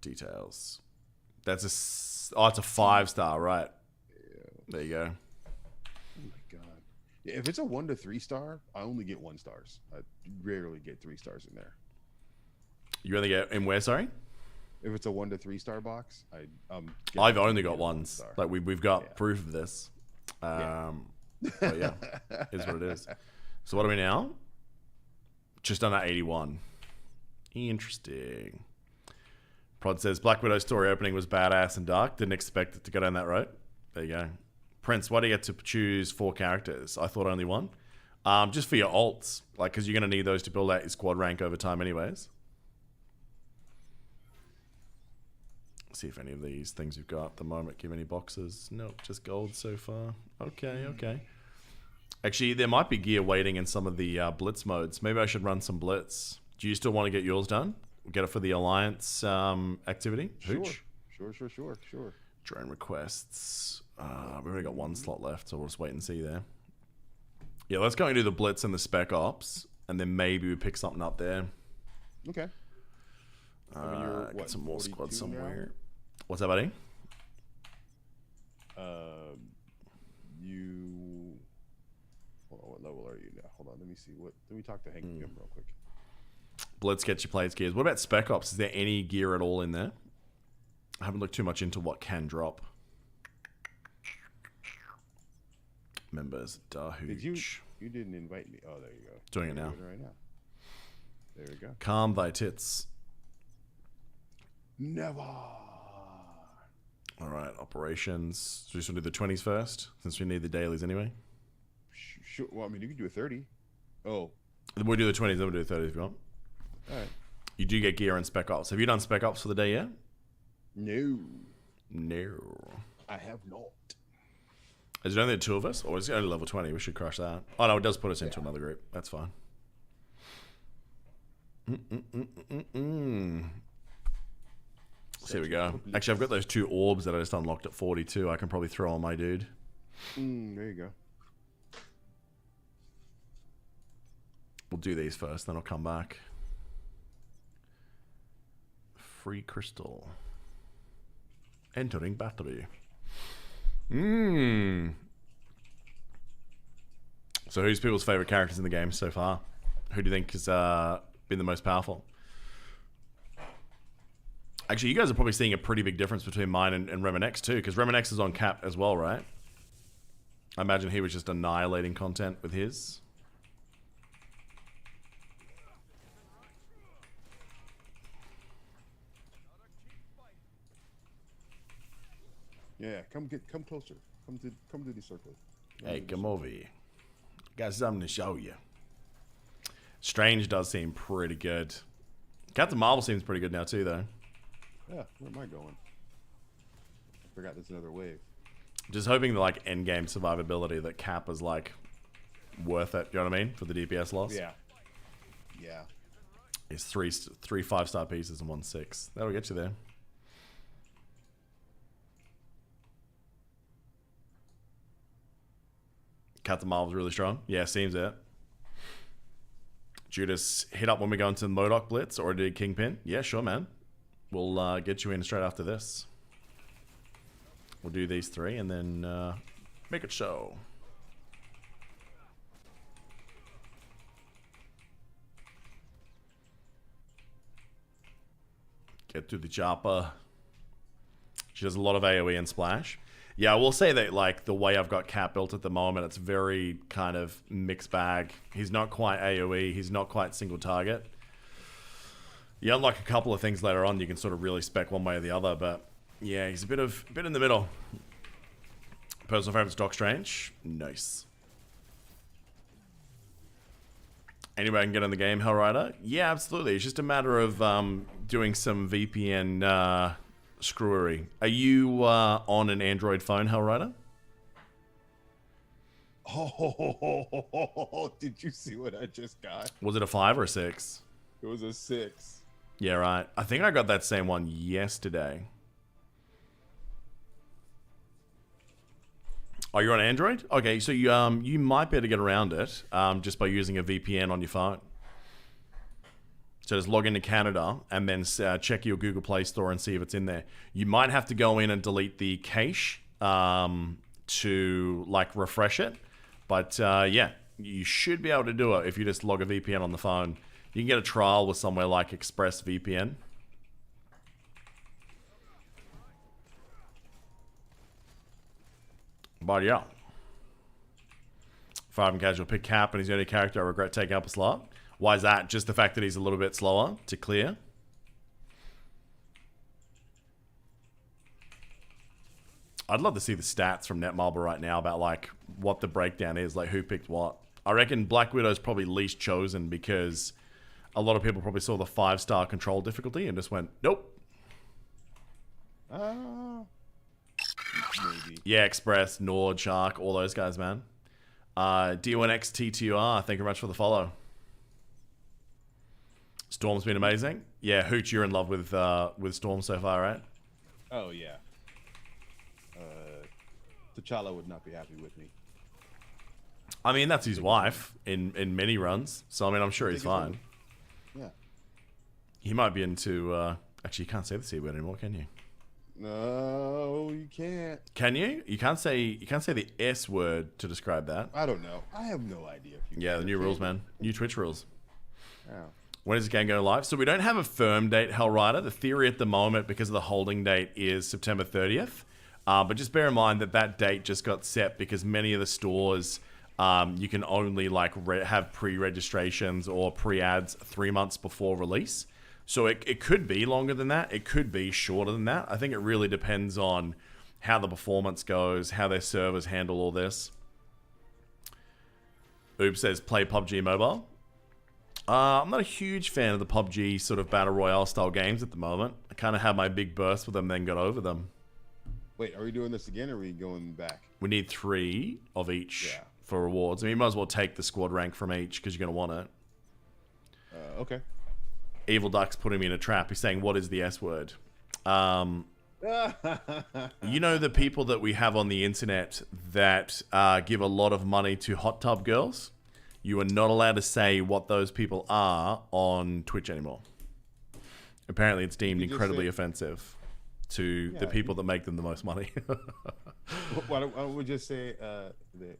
Details. That's it's a 5-star, right? Yeah. There you go. Oh my god. Yeah, if it's a 1 to 3 star, I only get 1 stars. I rarely get 3 stars in there. You only get in where? Sorry, If it's a 1 to 3 star box, I've only got one ones. star. Like we've got Yeah. proof of this. Yeah. But yeah, is what it is. So what are we now? Just under 81. Interesting. Prod says Black Widow's story opening was badass and dark. Didn't expect it to go down that road. There you go. Prince, why do you get to choose 4 characters? I thought only 1. Just for your alts, like because you're going to need those to build out your squad rank over time, anyways. See if any of these things you've got at the moment give any boxes. Nope, just gold so far. Okay, okay. Actually, there might be gear waiting in some of the blitz modes. Maybe I should run some blitz. Do you still want to get yours done? Get it for the alliance activity? Hooch? Sure. Drone requests. We've only got 1 slot left, so we'll just wait and see there. Yeah, let's go and do the blitz and the spec ops, and then maybe we pick something up there. Okay. I mean, you're, Get what, some more 42 squads now? somewhere. What's that, buddy? You. Hold on, what level are you now? Hold on, let me see. Let me talk to Hank Pym real quick. Blitz gets your plates gears. What about spec ops? Is there any gear at all in there? I haven't looked too much into what can drop. Members, Did you? Dahooch. You didn't invite me. Oh, there you go. Doing it now. Doing right now. There we go. Calm thy tits. Never. All right, operations. So we just want to do the 20s first, since we need the dailies anyway. Sure. Well, I mean, you can do a 30. Oh, We'll do the 20s, then we'll do the 30s if you want. all right. You do get gear and spec ops. Have you done spec ops for the day yet? No, No. I have not. Is it only the 2 of us? Or is it only level 20? We should crush that. Oh, no, it does put us into Yeah. another group. That's fine. So here we go. Actually, I've got those 2 orbs that I just unlocked at 42. I can probably throw on my dude. There you go. We'll do these first, then I'll come back. Free crystal. Entering battery. So who's people's favorite characters in the game so far? Who do you think has been the most powerful? Actually, you guys are probably seeing a pretty big difference between mine and Remenex too, because Remenex is on cap as well, right? I imagine he was just annihilating content with his. Yeah, come closer. Come to the circle. Hey, come over here. Got something to show you. Strange does seem pretty good. Captain Marvel seems pretty good now too, though. Yeah, where am I going? I forgot there's another wave. Just hoping the like end game survivability that Cap is like worth it. You know what I mean for the DPS loss. Yeah. It's three 5-star pieces and 1 6. That'll get you there. Captain Marvel's really strong. Yeah, seems it. Judas, hit up when we go into the MODOK Blitz or did Kingpin? Yeah, sure, man. We'll get you in straight after this. We'll do these 3 and then make it show. Get through the chopper. She does a lot of AoE and splash. Yeah, I will say that, like, the way I've got Cap built at the moment, it's very kind of mixed bag. He's not quite AoE. He's not quite single target. You unlock a couple of things later on, you can sort of really spec one way or the other, but yeah, he's a bit in the middle. Personal favorite's Doc Strange. Nice. Anybody can get in the game, Hellrider? Yeah, absolutely. It's just a matter of doing some VPN screwery. Are you on an Android phone, Hellrider? Oh, did you see what I just got? Was it a 5 or a 6? It was a 6. Yeah, right. I think I got that same one yesterday. Oh, you're on Android? Okay, so you might be able to get around it just by using a VPN on your phone. So just log into Canada and then check your Google Play Store and see if it's in there. You might have to go in and delete the cache to like refresh it. But yeah, you should be able to do it if you just log a VPN on the phone. You can get a trial with somewhere like ExpressVPN. But yeah. 5 and casual pick Cap, and he's the only character I regret taking up a slot. Why is that? Just the fact that he's a little bit slower to clear. I'd love to see the stats from Netmarble right now about like what the breakdown is, like who picked what. I reckon Black Widow's probably least chosen because a lot of people probably saw the 5-star control difficulty and just went, nope. Maybe. Yeah, Express, Nord, Shark, all those guys, man. D1XTTUR, thank you very much for the follow. Storm's been amazing. Yeah, Hooch, you're in love with Storm so far, right? Oh yeah. T'Challa would not be happy with me. I mean, that's his wife in many runs, so I mean, I'm sure he's fine. Yeah. He might be into. Actually, you can't say the C word anymore, can you? No, you can't. Can you? You can't say the S word to describe that. I don't know. I have no idea. If you Yeah, can. the new rules, man. New Twitch rules. Yeah. When is the game going live? So we don't have a firm date, Hellrider. The theory at the moment, because of the holding date, is September 30th. But just bear in mind that date just got set because many of the stores, you can only like have pre-registrations or pre-ads 3 months before release. So it could be longer than that. It could be shorter than that. I think it really depends on how the performance goes, how their servers handle all this. Oops says play PUBG Mobile. I'm not a huge fan of the PUBG sort of Battle Royale style games at the moment. I kind of had my big burst with them, then got over them. Wait, are we doing this again or are we going back? We need 3 of each Yeah. for rewards. I mean, you might as well take the squad rank from each because you're going to want it. Okay. Evil Duck's putting me in a trap. He's saying, what is the S word? You know the people that we have on the internet that give a lot of money to hot tub girls? You are not allowed to say what those people are on Twitch anymore. Apparently it's deemed incredibly offensive to the people that make them the most money. Why don't we just say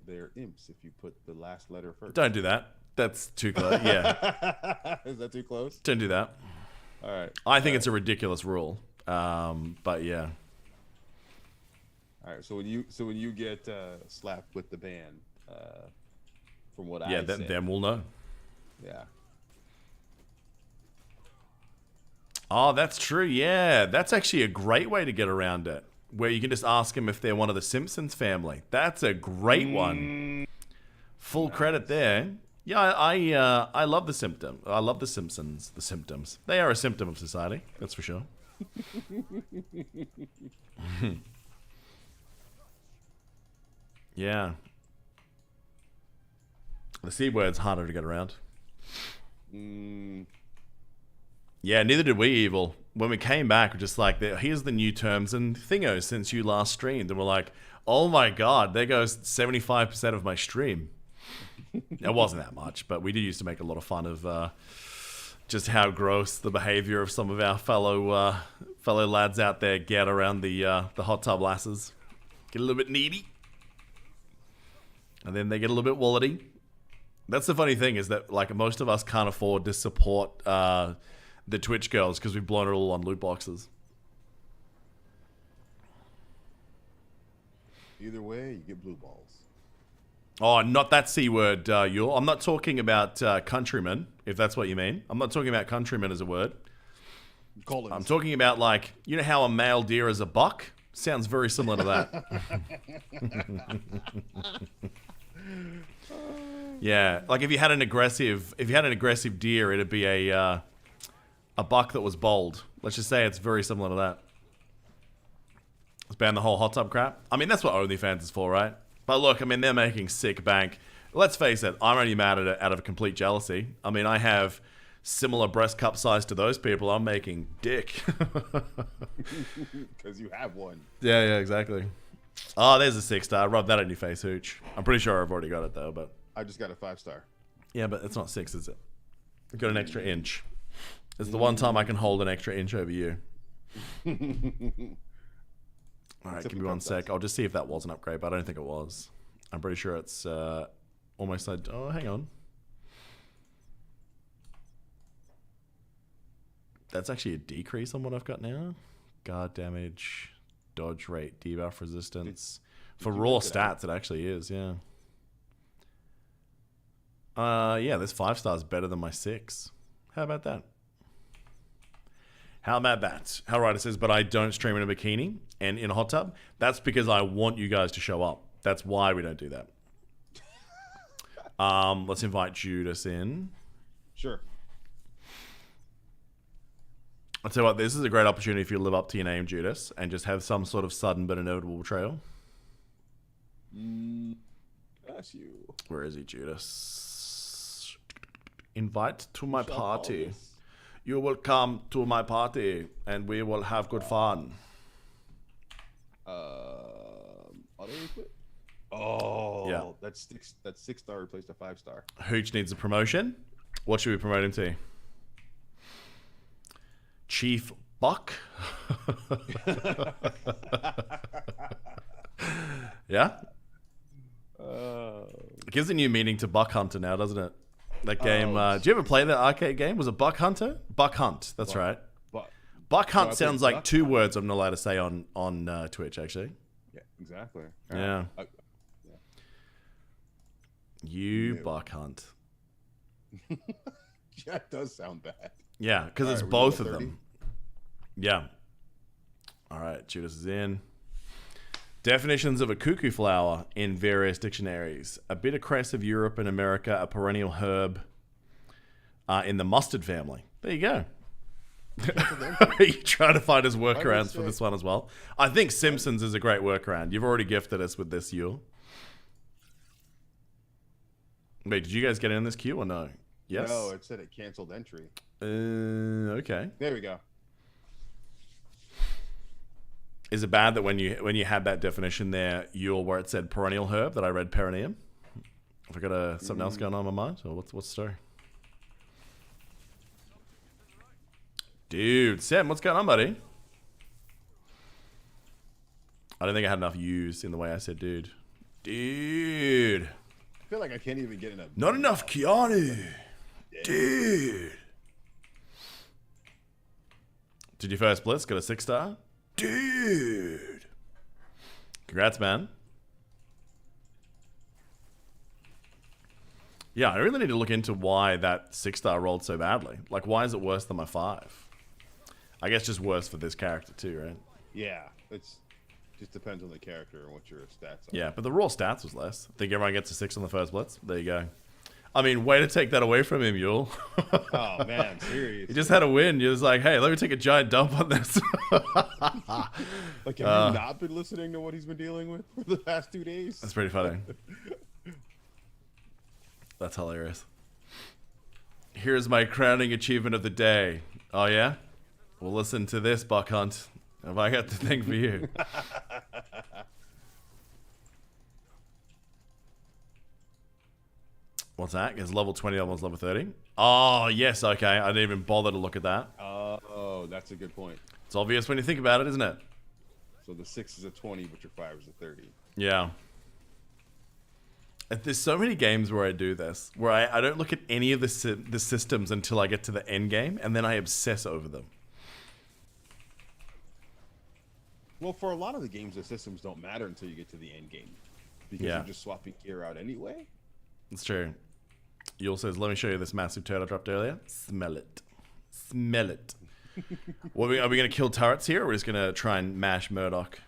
they're imps if you put the last letter first? Don't do that. That's too close. Yeah. Is that too close? Don't do that. All right. I think it's a ridiculous rule. But yeah. All right. So when you get slapped with the ban, from what I Yeah, said, then we'll know. yeah. Oh, that's true. Yeah, that's actually a great way to get around it. Where you can just ask them if they're one of the Simpsons family. That's a great one. Full credit there. Yeah, I love the symptom. I love the Simpsons. The symptoms. They are a symptom of society. That's for sure. Yeah. The C word's harder to get around. Yeah, neither did we, Evil. When we came back, we're just like, here's the new terms and thingos since you last streamed. And we're like, Oh my god, there goes 75% of my stream. It wasn't that much, but we did used to make a lot of fun of just how gross the behavior of some of our fellow lads out there get around the hot tub lasses. Get a little bit needy. And then they get a little bit wallety. That's the funny thing, is that like most of us can't afford to support the Twitch girls because we've blown it all on loot boxes. Either way, you get blue balls. Oh, not that C word, Yule. I'm not talking about countrymen, if that's what you mean. I'm not talking about countrymen as a word. Collins. I'm talking about, like, you know how a male deer is a buck? Sounds very similar to that. Yeah, like if you had an aggressive deer, it'd be a buck that was bold. Let's just say it's very similar to that. Let's ban the whole hot tub crap. I mean, that's what OnlyFans is for, right? But look, I mean, they're making sick bank. Let's face it, I'm only mad at it out of complete jealousy. I mean, I have similar breast cup size to those people. I'm making dick. Because you have one. Yeah, exactly. Oh, there's a 6-star. Rub that in your face, Hooch. I'm pretty sure I've already got it, though, but... I just got a 5-star. Yeah, but it's not 6, is it? I've got an extra inch. It's the one time I can hold an extra inch over you. Alright, give me one sec. I'll just see if that was an upgrade, but I don't think it was. I'm pretty sure it's almost like... Oh, hang on. That's actually a decrease on what I've got now. Guard damage, dodge rate, debuff resistance. For raw stats, it actually is, yeah. Yeah, this 5-star is better than my 6. How about that? How about that? How right it says, but I don't stream in a bikini and in a hot tub. That's because I want you guys to show up. That's why we don't do that. Let's invite Judas in. Sure. I'll tell you what, this is a great opportunity for you to live up to your name, Judas, and just have some sort of sudden but inevitable betrayal. That's you. Where is he, Judas? Invite to my party. You will come to my party, and we will have good fun. Auto equip? Oh, yeah. That's 6-star replaced a 5-star. Hooch needs a promotion. What should we promote him to? Chief Buck? Yeah? It gives a new meaning to Buck Hunter now, doesn't it? That game. Do you ever play that arcade game? Was it Buck Hunter? Buck Hunt. That's right. Buck Hunt sounds like two words I'm not allowed to say on Twitch, actually. Yeah, exactly. Yeah. Yeah. You Buck Hunt. Yeah, it does sound bad. Yeah, because it's Alright, both we of got 30? them. Yeah. All right, Judas is in. Definitions of a cuckoo flower in various dictionaries. A bitter cress of Europe and America, a perennial herb in the mustard family. There you go. You trying to find us workarounds for this one as well? I think Simpsons is a great workaround. You've already gifted us with this, Yule. Wait, did you guys get in this queue or no? Yes? No, it said it canceled entry. Okay. There we go. Is it bad that when you had that definition there, Yule, where it said perennial herb, that I read perineum? Have I got something else going on in my mind? Or what's the story? Dude, Sam, what's going on, buddy? I don't think I had enough U's in the way I said dude. Dude. I feel like I can't even get enough. Not enough Keanu. Yeah. Dude. Did your first blitz get a 6-star? Dude. Congrats, man. Yeah, I really need to look into why that 6-star rolled so badly. Like, why is it worse than my 5? I guess just worse for this character too, right? Yeah, it's just depends on the character and what your stats are. Yeah, but the raw stats was less. I think everyone gets a 6 on the first blitz. There you go. I mean, way to take that away from him, Yule. Oh, man, seriously. He just had a win. You're just like, hey, let me take a giant dump on this. Like, have you not been listening to what he's been dealing with for the past 2 days? That's pretty funny. That's hilarious. Here's my crowning achievement of the day. Oh, yeah? Well, listen to this, Buck Hunt. Have I got the thing for you? What's that? Is level 20, the other one's level 30? Oh, yes, okay. I didn't even bother to look at that. Oh, that's a good point. It's obvious when you think about it, isn't it? So the 6 is a 20, but your 5 is a 30. Yeah. There's so many games where I do this, where I don't look at any of the systems until I get to the end game, and then I obsess over them. Well, for a lot of the games, the systems don't matter until you get to the end game. Because Yeah. you're just swapping gear out anyway. It's true. Yul says, let me show you this massive turtle I dropped earlier. Smell it. Smell it. Are we going to kill turrets here, or are we just going to try and mash Murdoch?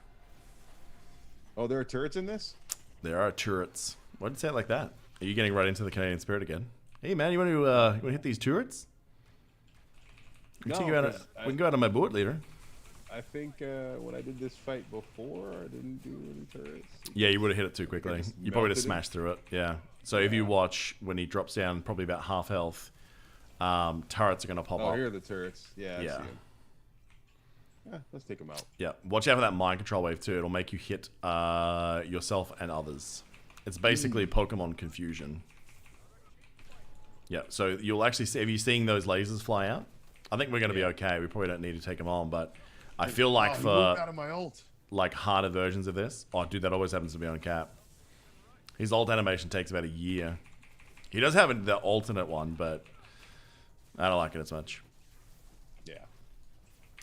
Oh, there are turrets in this? There are turrets. Why did you say it like that? Are you getting right into the Canadian spirit again? Hey, man, you want to hit these turrets? We can go out on my boat later. I think when I did this fight before, I didn't do any turrets. Yeah, you would have hit it too quickly. just You probably just melted it. smashed through it. Yeah. So if you watch when he drops down, probably about half health, turrets are going to pop Oh, up. here are the turrets. Yeah, I Yeah. see them. Yeah, let's take them out. Yeah. Watch out for that mind control wave too. It'll make you hit yourself and others. It's basically Pokemon confusion. Yeah. So you'll actually see, if you're seeing those lasers fly out, I think we're going to be okay. We probably don't need to take them on, but I feel like he moved for out of my ult. like harder versions of this, oh dude, that always happens to be on Cap. His ult animation takes about a year. He does have the alternate one, but I don't like it as much. Yeah.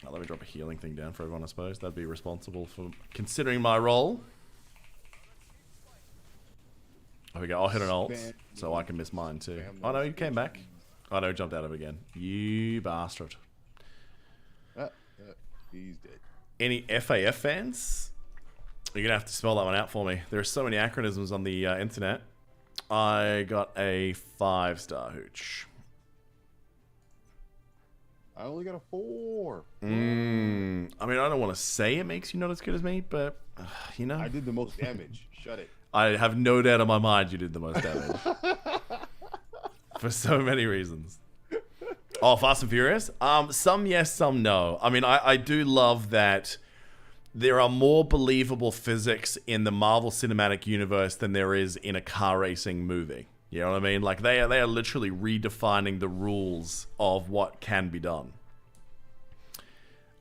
Oh, let me drop a healing thing down for everyone, I suppose. That'd be responsible for considering my role. There we go. I'll hit an ult, Spam. so I can miss mine too. Spam Oh no, those he came back. Oh no, he jumped out of it again. You bastard. He's dead. Any FAF fans? You're going to have to spell that one out for me. There are so many acronyms on the internet. I got a 5-star hooch. I only got a 4. I mean, I don't want to say it makes you not as good as me, but, you know. I did the most damage. Shut it. I have no doubt in my mind you did the most damage. For so many reasons. Oh, Fast and Furious? Some yes, some no. I mean, I do love that there are more believable physics in the Marvel Cinematic Universe than there is in a car racing movie. You know what I mean? Like, they are literally redefining the rules of what can be done.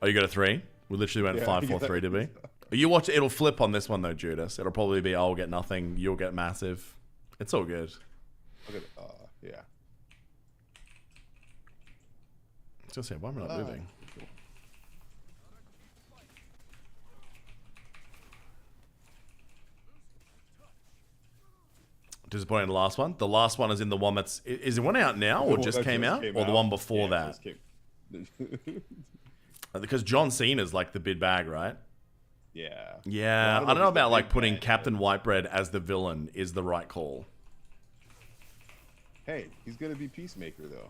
Oh, you got a 3? We literally went 5, 4, 3, did we? You watch, it'll flip on this one though, Judas. It'll probably be, I'll get nothing, you'll get massive. It's all good. Look at yeah. I was gonna say, why am I not moving? Disappointing in the last one. The last one is in the one that's... Is the one out now or The just one that came out? Or the out. one before Yeah, that? just came- Because John Cena's like the big bag, right? yeah. Yeah. Well, I don't know if he's the about like big putting bad, Captain Whitebread as the villain is the right call. Hey, he's gonna be Peacemaker though.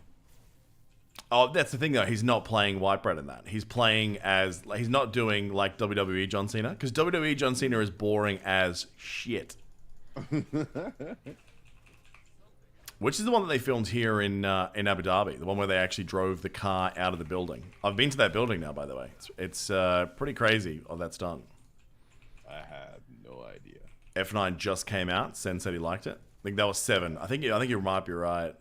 Oh, that's the thing though. He's not playing Whitebread in that. He's playing as... He's not doing like WWE John Cena. Because WWE John Cena is boring as shit. Which is the one that they filmed here in Abu Dhabi, the one where they actually drove the car out of the building. I've been to that building now, by the way. It's pretty crazy how that's done. I have no idea. F9 just came out. Sen said he liked it. I think that was 7. I think you might be right.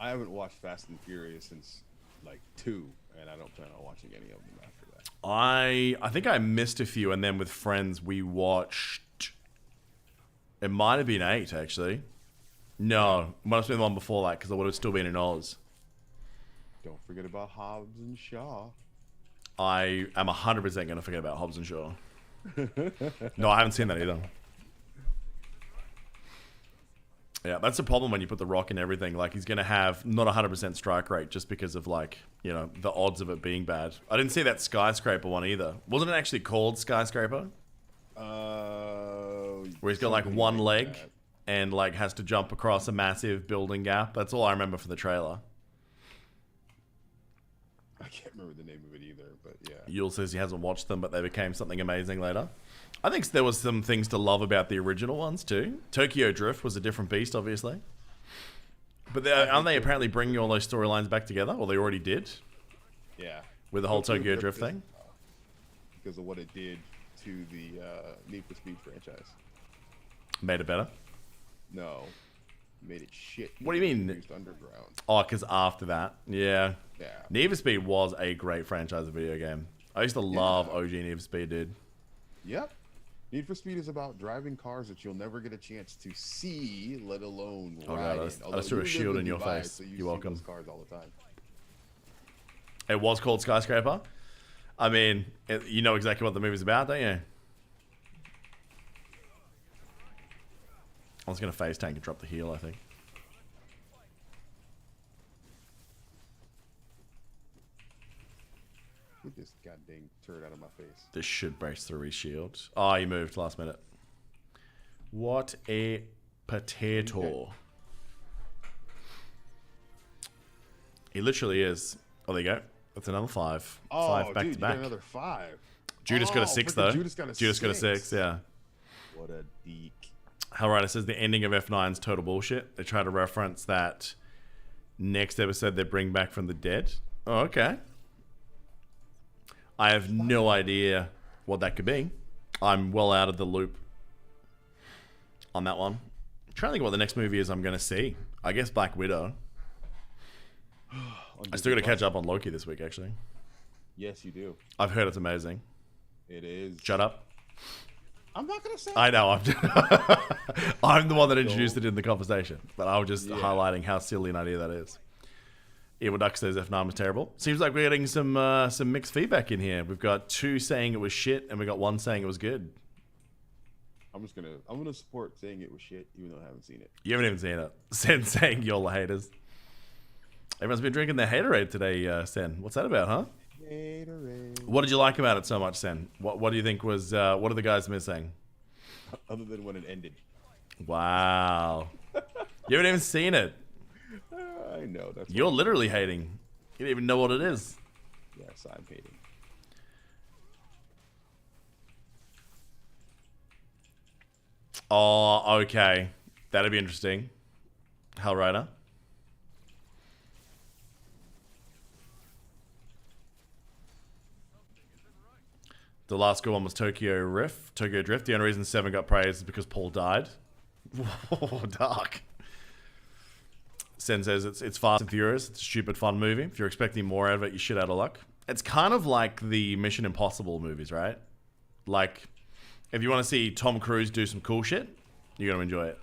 I haven't watched Fast and Furious since like 2, and I don't plan on watching any of them after that. I think I missed a few, and then with friends we watched. It might have been 8 actually. No, it must have been the one before that because I would have still been in Oz. Don't forget about Hobbs and Shaw. I am 100% going to forget about Hobbs and Shaw. No, I haven't seen that either. Yeah, that's the problem when you put The Rock in everything. Like, he's going to have not 100% strike rate just because of, like, you know, the odds of it being bad. I didn't see that Skyscraper one either. Wasn't it actually called Skyscraper? Where he's got, like, something one like leg that. and, like, has to jump across a massive building gap. That's all I remember from the trailer. I can't remember the name of it either, but yeah. Yule says he hasn't watched them, but they became something amazing later. I think there was some things to love about the original ones too. Tokyo Drift was a different beast, obviously. But aren't they apparently bringing all those storylines back together? Or they already did Yeah. with the whole Tokyo Drift is- thing? Because of what it did to the Need for Speed franchise. Made it better. No. made it shit. What do you mean? Used Underground. Oh, because after that, yeah. Yeah. Need for Speed was a great franchise video game. I used to love OG Need for Speed, dude. Yep. Need for Speed is about driving cars that you'll never get a chance to see, let alone Oh, ride God, in. I just Although threw a you live shield in your Dubai, face. so you You're see welcome. those cars all the time. It was called Skyscraper. I mean, you know exactly what the movie's about, don't you? I was going to phase tank and drop the heal, I think. Get this goddamn turd out of my face. This should brace through his shield. Oh, he moved last minute. What a potato. Okay. He literally is. Oh, there you go. That's another 5. Oh, 5 back dude, to you back. got another 5. Judas got a 6 freaking though. Judas got a got a 6, yeah. What a deek. Hellrider says the ending of F9's total bullshit. They try to reference that next episode they bring back from the dead. Oh, okay. I have no idea what that could be. I'm well out of the loop on that one. I'm trying to think what the next movie is I'm going to see. I guess Black Widow. I still got to catch up on Loki this week, actually. Yes, you do. I've heard it's amazing. It is. Shut up. I'm not gonna say. I know. I'm the one that introduced it in the conversation, but I was just highlighting how silly an idea that is. Evil Duck says F9 was terrible. Seems like we're getting some mixed feedback in here. We've got 2 saying it was shit, and we got 1 saying it was good. I'm gonna support saying it was shit, even though I haven't seen it. You haven't even seen it. Sen saying you're the haters. Everyone's been drinking their haterade today, Sen. What's that about, huh? Haterade. What did you like about it so much, Sen? What do you think was? What are the guys missing? Other than when it ended. Wow. You haven't even seen it. I know that's. You're literally hating. You don't even know what it is. Yes, I'm hating. Oh, okay. That'd be interesting. Hellrider. The last good one was Tokyo Drift. The only reason 7 got praised is because Paul died. Whoa, dark. Sen says it's Fast and Furious. It's a stupid fun movie. If you're expecting more out of it, you're shit out of luck. It's kind of like the Mission Impossible movies, right? Like, if you want to see Tom Cruise do some cool shit, you're going to enjoy it.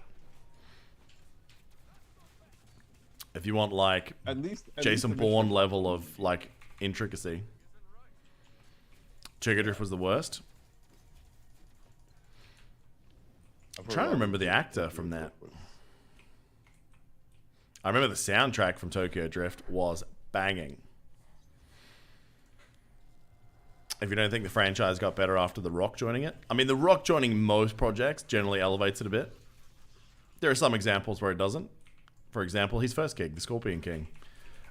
If you want, like, At least Jason the Bourne mission- level of, like, intricacy. Tokyo Drift was the worst. I've I'm heard trying to a lot remember of the people actor say from it that. was- I remember the soundtrack from Tokyo Drift was banging. If you don't think the franchise got better after The Rock joining it. I mean, The Rock joining most projects generally elevates it a bit. There are some examples where it doesn't. For example, his first gig, The Scorpion King.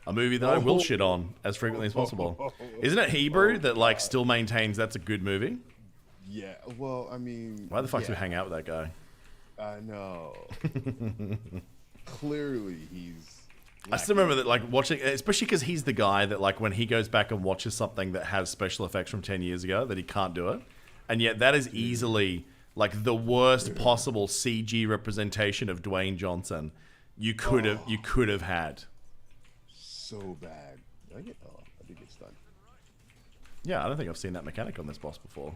A movie that I will shit on as frequently as possible. Isn't it Hebrew that, like, still maintains that's a good movie? Yeah, well, I mean. Why the fuck do yeah, we hang out with that guy? I know. Clearly, he's. I still remember that, like, watching, especially because he's the guy that, like, when he goes back and watches something that has special effects from 10 years ago, that he can't do it. And yet that is easily, like, the worst possible CG representation of Dwayne Johnson you could have had. So bad. Did I get? Oh, I did get stunned. Yeah, I don't think I've seen that mechanic on this boss before.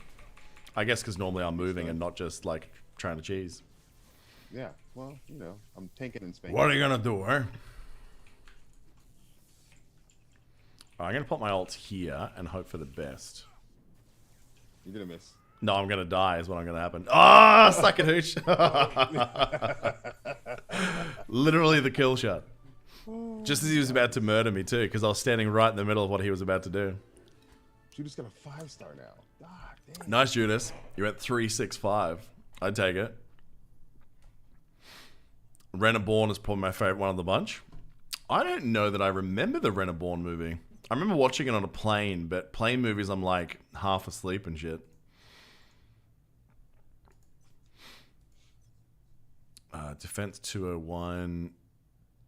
I guess because normally I'm moving and not just, like, trying to cheese. Yeah, well, you know, I'm tanking and spanking. What are you going to do, eh? I'm going to put my ult here and hope for the best. You're gonna miss. No, I'm going to die is what I'm going to happen. Ah, suck it, hooch. Literally the kill shot. Just as he was about to murder me, too, because I was standing right in the middle of what he was about to do. Judas got a 5-star now. God damn. Nice, Judas. You went 3-6-5. I'd take it. Renaborn is probably my favorite one of the bunch. I don't know that I remember the Renaborn movie. I remember watching it on a plane, but plane movies I'm like half asleep and shit. Defense 201.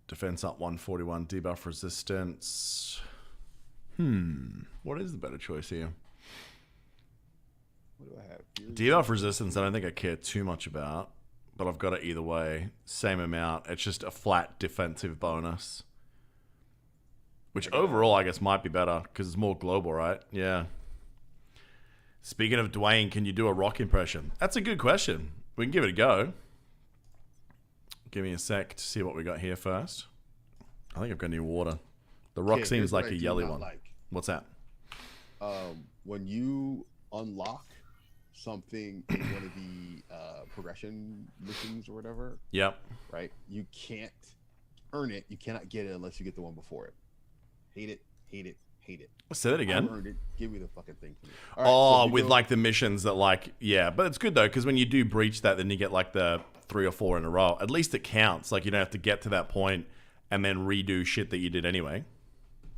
Defense up 141. Debuff resistance. What is the better choice here? What do I have? Fury? Debuff resistance I don't think I care too much about. but I've got it either way. Same amount. It's just a flat defensive bonus. Which overall, I guess, might be better because it's more global, right? Yeah. Speaking of Dwayne, can you do a rock impression? That's a good question. We can give it a go. Give me a sec to see what we got here first. I think I've got new water. The rock Okay, seems here's like what a I do yellow not one. like. What's that? When you unlock something in one of the progression missions or whatever, Yep. right? You can't earn it. You cannot get it unless you get the one before it. Hate it. Hate it. Hate it. Say that again. I've earned it. Give me the fucking thing for me. All right, Oh, so if you with go- like the missions that like, yeah, but it's good though because when you do breach that, then you get like the 3 or 4 in a row. At least it counts. Like you don't have to get to that point and then redo shit that you did anyway.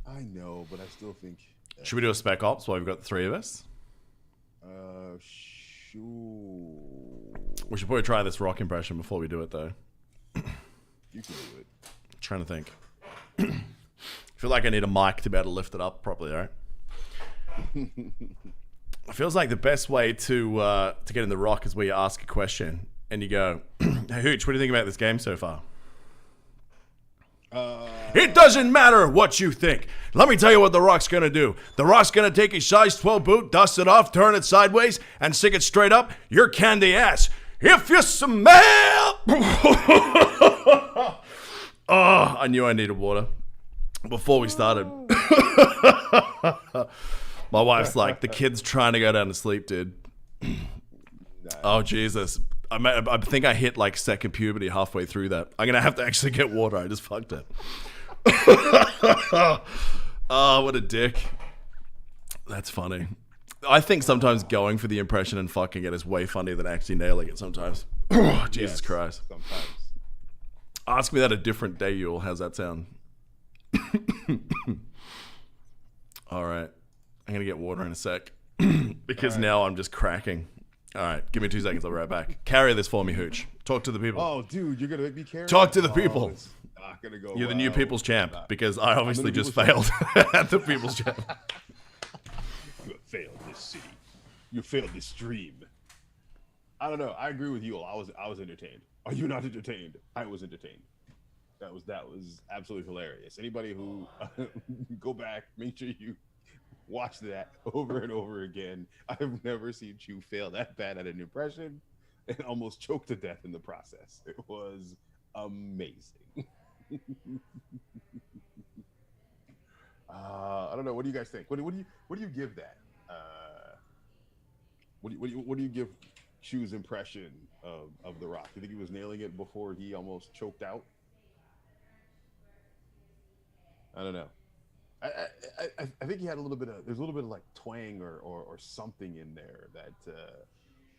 I know, but I still think. Should we do a spec ops while we've got the 3 of us? Sure. We should probably try this rock impression before we do it though. You can do it. Trying to think. I feel like I need a mic to be able to lift it up properly, right? It feels like the best way to get in the rock is where you ask a question and you go, "Hey Hooch, what do you think about this game so far?" It doesn't matter what you think. Let me tell you what The Rock's gonna do. The Rock's gonna take his size 12 boot, dust it off, turn it sideways, and stick it straight up your candy ass. If you smell... Oh, I knew I needed water before we started. My wife's like, the kid's trying to go down to sleep, dude. Oh, Jesus. I think I hit like second puberty halfway through that. I'm going to have to actually get water. I just fucked it. Oh, what a dick. That's funny. I think sometimes going for the impression and fucking it is way funnier than actually nailing it sometimes. Jesus Yes, Christ. Sometimes. Ask me that a different day, Yule. How's that sound? All right. I'm going to get water in a sec because now I'm just cracking. All right. Give me 2 seconds. I'll be right back. Carry this for me, Hooch. Talk to the people. Oh, dude, you're gonna make me carry. Talk to the Oh, people. it's not gonna go. You're the new well. people's champ Not- because I obviously the just people's failed at the people's champ. You have failed this city. You failed this dream. I don't know. I agree with you. I was entertained. Are you not entertained? I was entertained. That was absolutely hilarious. Anybody who go back, make sure you watch that over and over again. I've never seen you fail that bad at an impression and almost choke to death in the process. It was amazing. I don't know. What do you guys think? What do you give that? What do you give Chu's impression of The Rock? Do you think he was nailing it before he almost choked out? I don't know. I think he had there's a little bit of like twang or something in there that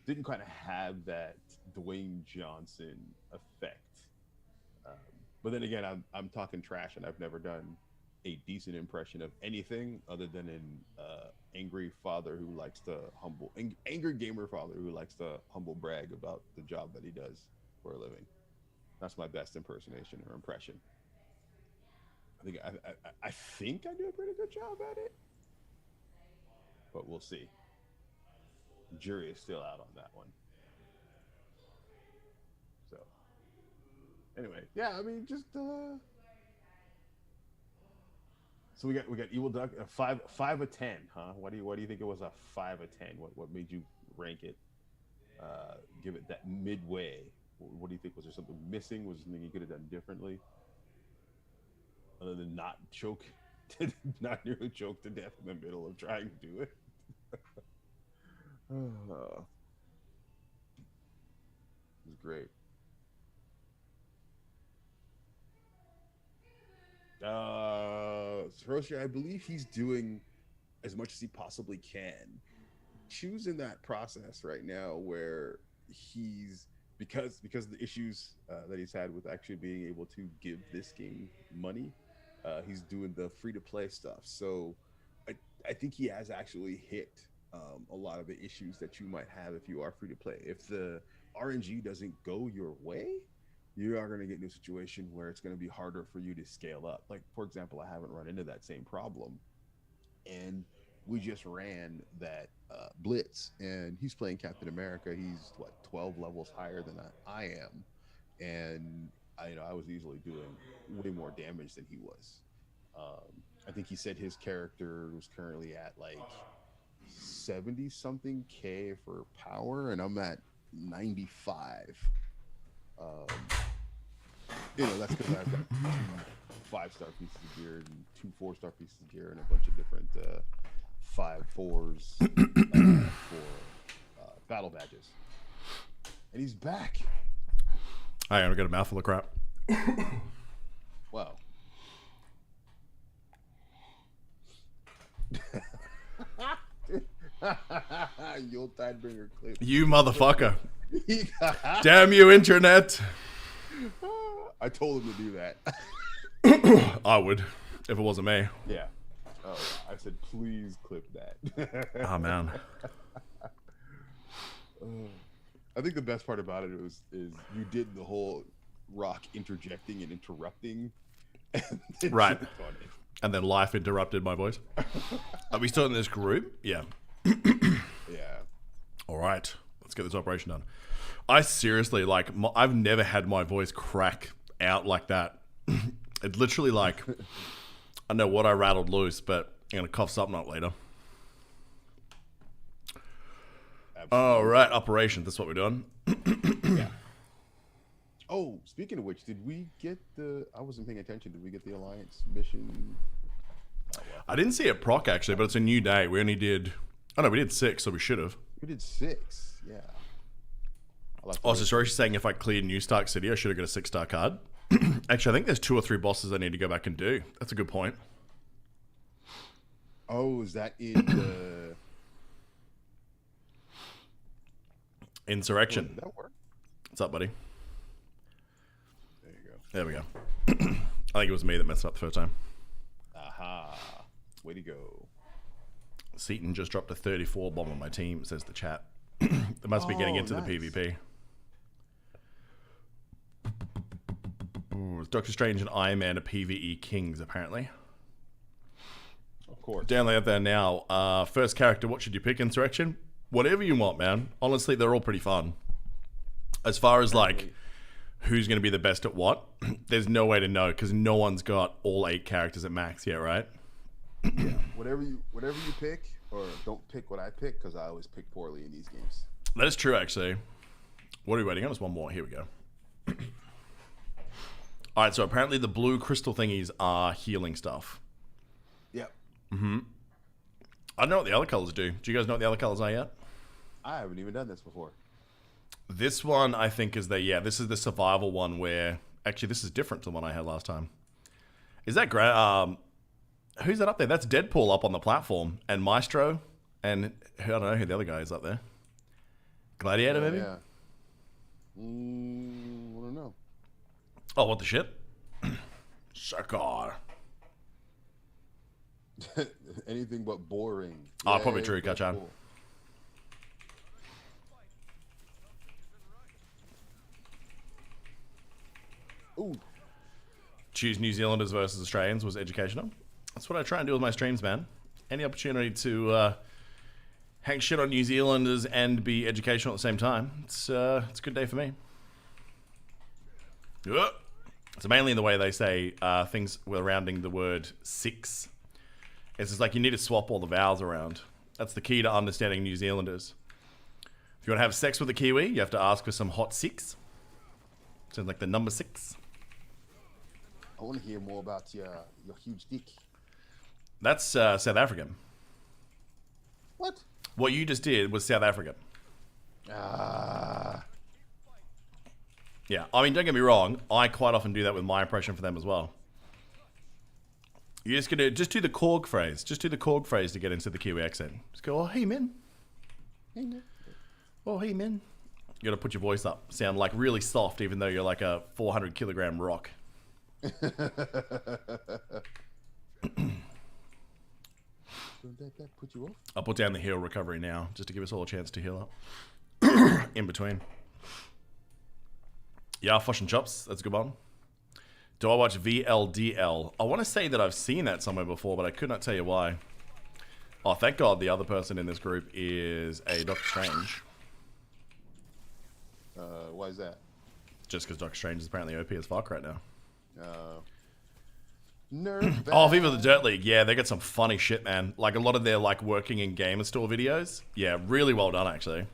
didn't kind of have that Dwayne Johnson effect. But then again, I'm talking trash, and I've never done a decent impression of anything other than an angry father who likes to angry gamer father who likes to humble brag about the job that he does for a living. That's my best impersonation or impression. I think I do a pretty good job at it, but we'll see. The jury is still out on that one. So, anyway, yeah, I mean, just so we got Evil Duck a 5 of 10, huh? Why do you think it was a 5 of 10? What made you rank it? Give it that midway. What do you think? Was there something missing? Was there something you could have done differently? Other than not nearly choke to death in the middle of trying to do it. It was great. Hiroshi, I believe he's doing as much as he possibly can. Chu's in that process right now where he's because of the issues that he's had with actually being able to give this game money. He's doing the free-to-play stuff. So I think he has actually hit a lot of the issues that you might have if you are free-to-play. If the RNG doesn't go your way, you are going to get into a situation where it's going to be harder for you to scale up. Like, for example, I haven't run into that same problem. And we just ran that Blitz, and he's playing Captain America. He's what 12 levels higher than I am, and I was easily doing way more damage than he was. I think he said his character was currently at like 70 something K for power, and I'm at 95. That's because I've got 2 5-star pieces of gear and 2 4-star pieces of gear and a bunch of different 5-4s for battle badges. And he's back. I got a mouthful of crap. Wow. Yuletide-bringer clip. You motherfucker. Damn you, internet. I told him to do that. I would, if it wasn't me. Yeah. Oh, I said, please clip that. Oh, man. I think the best part about it is you did the whole Rock interjecting and interrupting. And then Right. jumped on it. And then life interrupted my voice. Are we still in this group? Yeah. Yeah. All right. Let's get this operation done. I seriously, I've never had my voice crack out like that. It literally, I don't know what I rattled loose, but I'm going to cough something up later. Absolutely. All right. Operation. That's what we're doing. Yeah. Oh, speaking of which, did we get I wasn't paying attention. Did we get the Alliance mission? Oh, well. I didn't see it proc, actually, but it's a new day. We only did... Oh, no, we did 6, so we should have. We did 6. Yeah. Oh, so sorry, she's saying if I cleared New Stark City, I should have got a 6-star card. Actually, I think there's 2 or 3 bosses I need to go back and do. That's a good point. Oh, is that in the Insurrection. Did that work? What's up, buddy? There you go. There we go. I think it was me that messed up the first time. Aha. Way to go. Seaton just dropped a 34 bomb on my team, says the chat. They must be getting into nice. the PvP. Ooh, Doctor Strange and Iron Man are PvE kings, apparently. Of course. Download there now. First character, what should you pick? Insurrection? Whatever you want, man. Honestly, they're all pretty fun. As far as who's going to be the best at what, there's no way to know because no one's got all 8 characters at max yet, right? Yeah. Whatever you pick, or don't pick what I pick, because I always pick poorly in these games. That is true, actually. What are we waiting on? There's one more. Here we go. All right, so apparently the blue crystal thingies are healing stuff. Yep. I don't know what the other colors do. Do you guys know what the other colors are yet? I haven't even done this before. This one, I think, is this is the survival one where... Actually, this is different to the one I had last time. Is that great? Who's that up there? That's Deadpool up on the platform. And Maestro. And I don't know who the other guy is up there. Gladiator, maybe? Yeah. I don't know. Oh, what the shit? Sakar. Anything but boring. Oh, probably Yay, true, Kachan. Deadpool. Ooh. Choose New Zealanders versus Australians was educational. That's what I try and do with my streams, man. Any opportunity to hang shit on New Zealanders and be educational at the same time. It's a good day for me. So mainly in the way they say things surrounding the word 6. It's just you need to swap all the vowels around. That's the key to understanding New Zealanders. If you want to have sex with a Kiwi, you have to ask for some hot 6. Sounds like the number 6. I want to hear more about your huge dick. That's South African. What? What you just did was South African. Ah. Yeah, I mean, don't get me wrong. I quite often do that with my impression for them as well. You're just gonna do the Korg phrase. Just do the Korg phrase to get into the Kiwi accent. Just go, oh hey man, Hey, man. oh hey man. You gotta put your voice up, sound really soft, even though you're like a 400-kilogram rock. Don't that put you off? I'll put down the heal recovery now, just to give us all a chance to heal up. In between. Yeah, Fosh and Chops, that's a good one. Do I watch VLDL? I want to say that I've seen that somewhere before, but I could not tell you why. Oh, thank God the other person in this group is a Doctor Strange. Why is that? Just because Doctor Strange is apparently OP as fuck right now. Nerd. Oh, Viva the Dirt League. Yeah, they got some funny shit, man. Like a lot of their like working in gamer store videos. Yeah, really well done actually.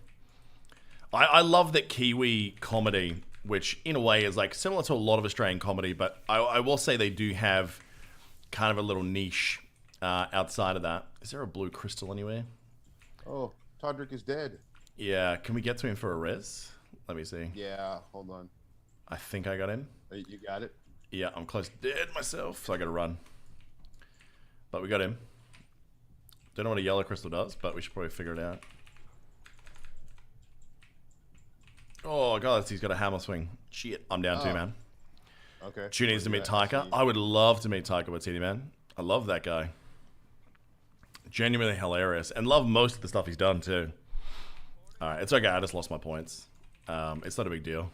I love that Kiwi comedy, which in a way is like similar to a lot of Australian comedy, but I will say they do have kind of a little niche outside of that. Is there a blue crystal anywhere? Oh, Todrick is dead. Yeah, can we get to him for a res? Let me see. Yeah, hold on. I think I got in. You got it? Yeah, I'm close to dead myself, so I gotta run. But we got him. Don't know what a yellow crystal does, but we should probably figure it out. Oh god, he's got a hammer swing. Shit, I'm down too, man. Okay. Chu needs to Where meet you at? Taika. I would love to meet Taika Waititi, man. I love that guy. Genuinely hilarious. And love most of the stuff he's done, too. Alright, it's okay. I just lost my points. It's not a big deal.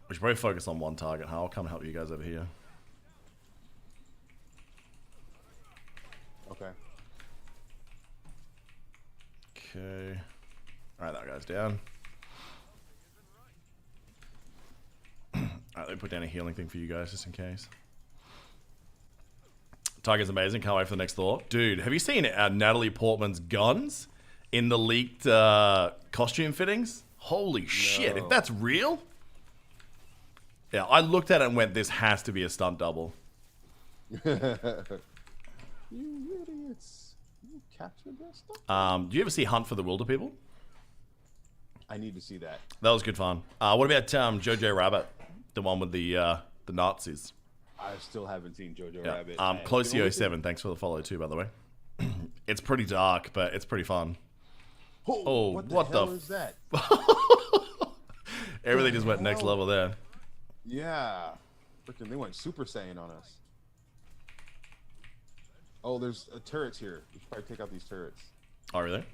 We should probably focus on one target, huh? I'll come help you guys over here. Okay. Okay. Alright, that guy's down. Alright, let me put down a healing thing for you guys, just in case. Tiger's amazing. Can't wait for the next Thor. Dude, have you seen Natalie Portman's guns in the leaked costume fittings? Holy shit, if that's real? Yeah, I looked at it and went, this has to be a stunt double. You idiots. You captured that stuff? Do you ever see Hunt for the Wilder People? I need to see that. That was good fun. What about Jojo Rabbit? The one with the Nazis. I still haven't seen Jojo Yeah. Rabbit. Closey07, thanks for the follow too, by the way. It's pretty dark, but it's pretty fun. Oh, what what the hell the is that? Everything just went next hell? level there. Yeah. Freaking, they went Super Saiyan on us. Oh, there's turrets here. We should probably take out these turrets. Oh, really?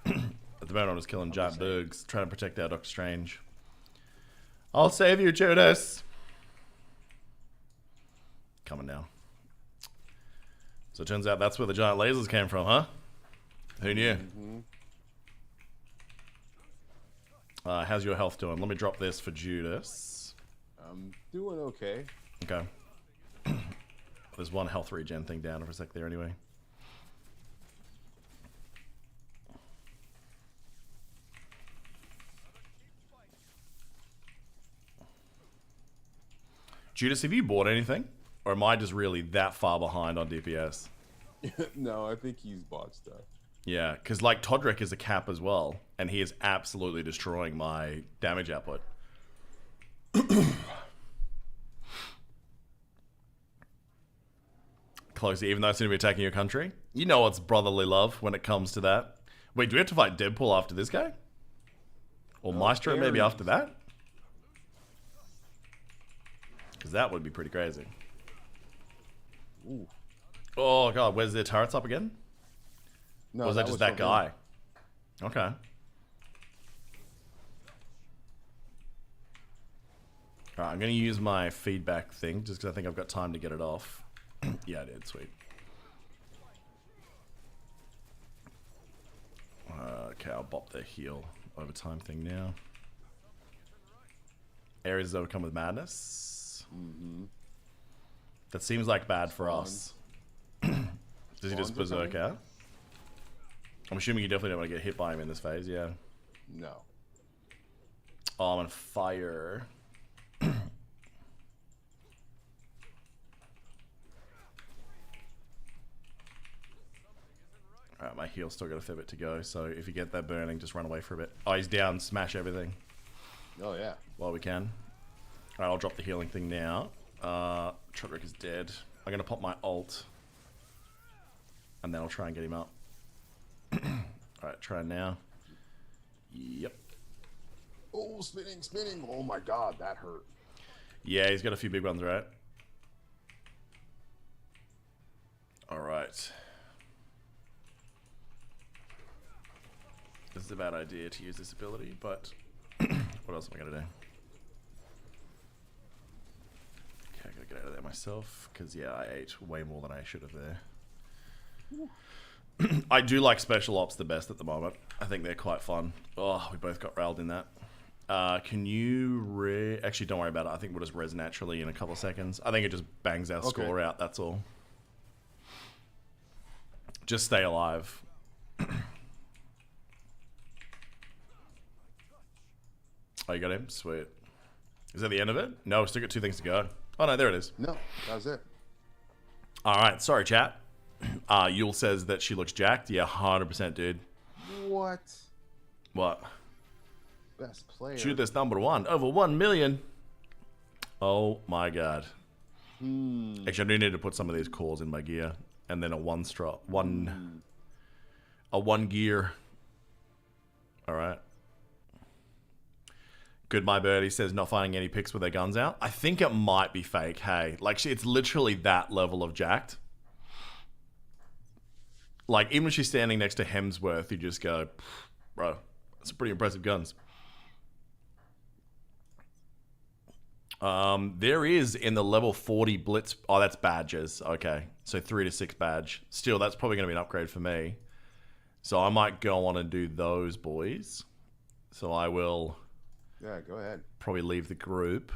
At the moment, I'm just killing giant bugs, trying to protect our Doctor Strange. I'll save you, Judas! Coming now. So it turns out that's where the giant lasers came from, huh? Who knew? How's your health doing? Let me drop this for Judas. I'm doing okay. Okay. There's one health regen thing down for a sec there anyway. Judas, have you bought anything? Or am I just really that far behind on DPS? No, I think he's bought stuff. Yeah, because like Todrick is a cap as well, and he is absolutely destroying my damage output. Closely, even though I seem to be attacking your country. You know it's brotherly love when it comes to that. Wait, do we have to fight Deadpool after this guy? Or Maestro maybe Ares. after that? Because that would be pretty crazy. Ooh. Oh god, where's their turrets up again? No, Or was that just that from him. guy? Okay. Alright, I'm going to use my feedback thing just because I think I've got time to get it off. Yeah, I did. Sweet. Okay, I'll bop the heal overtime thing now. Ares has overcome with madness. That seems like bad for us. Does he just Spawns are berserk coming. out? I'm assuming you definitely don't want to get hit by him in this phase, yeah. No. Oh, I'm on fire. Alright, my heal's still got a fair bit to go, so if you get that burning, just run away for a bit. Oh, he's down, smash everything Oh, yeah. while we can. Alright, I'll drop the healing thing now. Trodrick is dead. I'm gonna pop my ult. And then I'll try and get him up. Alright, try now. Yep. Oh, spinning, spinning. Oh, my God. That hurt. Yeah, he's got a few big ones, right? Alright. This is a bad idea to use this ability, but what else am I gonna do? Okay, I gotta get out of there myself because yeah, I ate way more than I should have there. I do like special ops the best at the moment. I think they're quite fun. Oh, we both got railed in that. Can you actually, don't worry about it. I think we'll just res naturally in a couple of seconds. I think it just bangs our score out, that's all. Just stay alive. Oh, you got him? Sweet. Is that the end of it? No, we still got 2 things to go. Oh no, there it is. No, that was it. Alright, sorry chat. Yule says that she looks jacked. Yeah, 100% dude. What? What? Best player. Shoot this number 1. Over 1 million. Oh my god. Actually, I do need to put some of these cores in my gear. And then a one gear. Alright. Good My Birdie says not finding any pics with their guns out. I think it might be fake, hey. Like, it's literally that level of jacked. Like, even if she's standing next to Hemsworth, you just go, bro, that's pretty impressive guns. There is in the level 40 Blitz. Oh, that's badges. Okay. So 3 to 6 badge. Still, that's probably going to be an upgrade for me. So I might go on and do those, boys. So I will... Yeah, go ahead. Probably leave the group.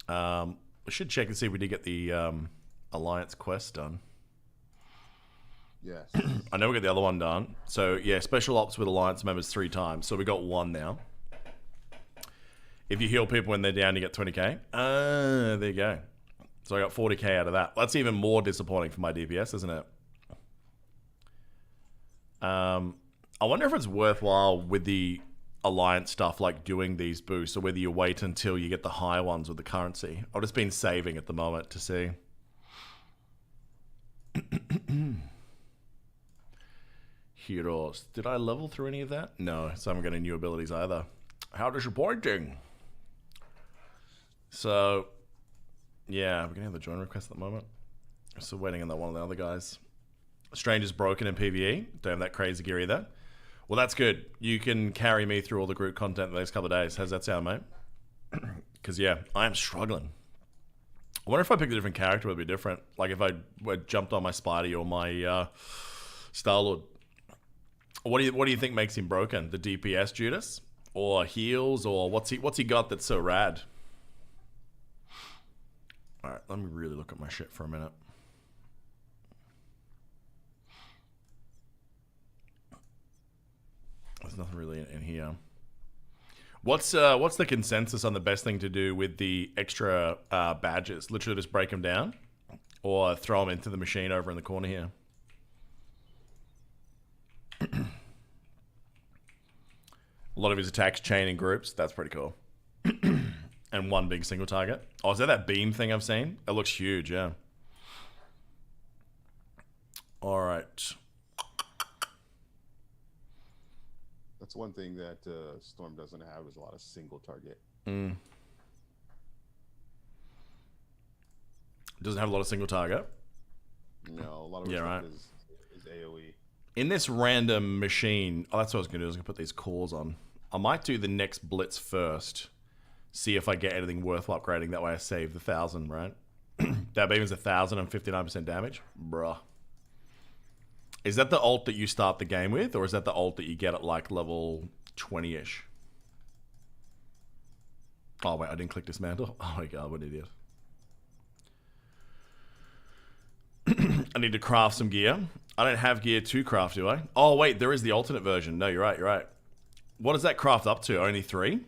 I should check and see if we did get the Alliance quest done. Yes. I know we got the other one done. So, yeah, special ops with Alliance members 3 times. So we got 1 now. If you heal people when they're down, you get 20k. There you go. So I got 40k out of that. That's even more disappointing for my DPS, isn't it? I wonder if it's worthwhile with the Alliance stuff, like doing these boosts, or whether you wait until you get the high ones with the currency. I've just been saving at the moment to see. Heroes. Did I level through any of that? No, so I haven't got any new abilities either. How disappointing. So, yeah, we're going to have the join request at the moment. Still waiting on that one of the other guys. Strange is broken in PvE. Don't have that crazy gear either. Well, that's good. You can carry me through all the group content the next couple of days. How's that sound, mate? Because, yeah, I am struggling. I wonder if I picked a different character, it would be different. Like if I jumped on my Spidey or my Star-Lord. What do you think makes him broken? The DPS, Judas? Or heals? Or what's he got that's so rad? Alright, let me really look at my shit for a minute. There's nothing really in here. What's the consensus on the best thing to do with the extra badges? Literally just break them down? Or throw them into the machine over in the corner here? A lot of his attacks chain in groups. That's pretty cool. And 1 big single target. Oh, is that beam thing I've seen? It looks huge, yeah. Alright. That's one thing that Storm doesn't have is a lot of single target. Doesn't have a lot of single target. No, a lot of Yeah, stuff right. is AoE. In this random machine, oh, that's what I was going to do. I was going to put these cores on. I might do the next blitz first. See if I get anything worthwhile upgrading. That way I save the 1,000, right? That beam is 1,059% damage. Bruh. Is that the ult that you start the game with? Or is that the ult that you get at like level 20-ish? Oh, wait. I didn't click dismantle. Oh my god, what an idiot. I need to craft some gear. I don't have gear to craft, do I? Oh, wait. There is the alternate version. No, you're right. You're right. What does that craft up to? Only 3?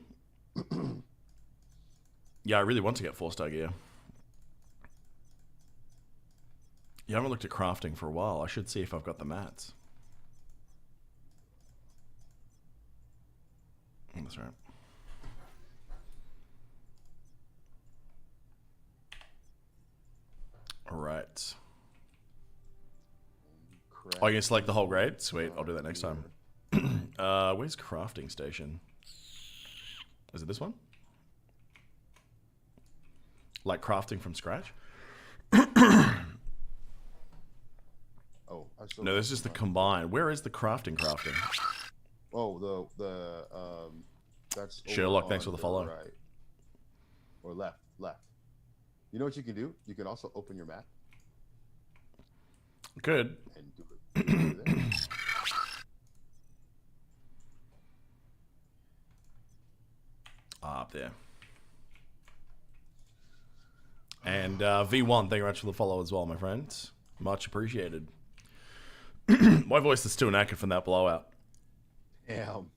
Yeah, I really want to get 4-star gear. Yeah, I haven't looked at crafting for a while. I should see if I've got the mats. That's right. All right. Oh, you can select the whole grade? Sweet, I'll do that next time. Where's crafting station? Is it this one? Like crafting from scratch? Oh, I still No, this is the combine. Where is the crafting? Oh, that's over Sherlock, thanks on for the your follow. Right. Or left. You know what you can do? You can also open your map Good. and do it. Do it there. Up there. And V1, thank you very much for the follow as well, my friends. Much appreciated. My voice is still knackered from that blowout. Damn.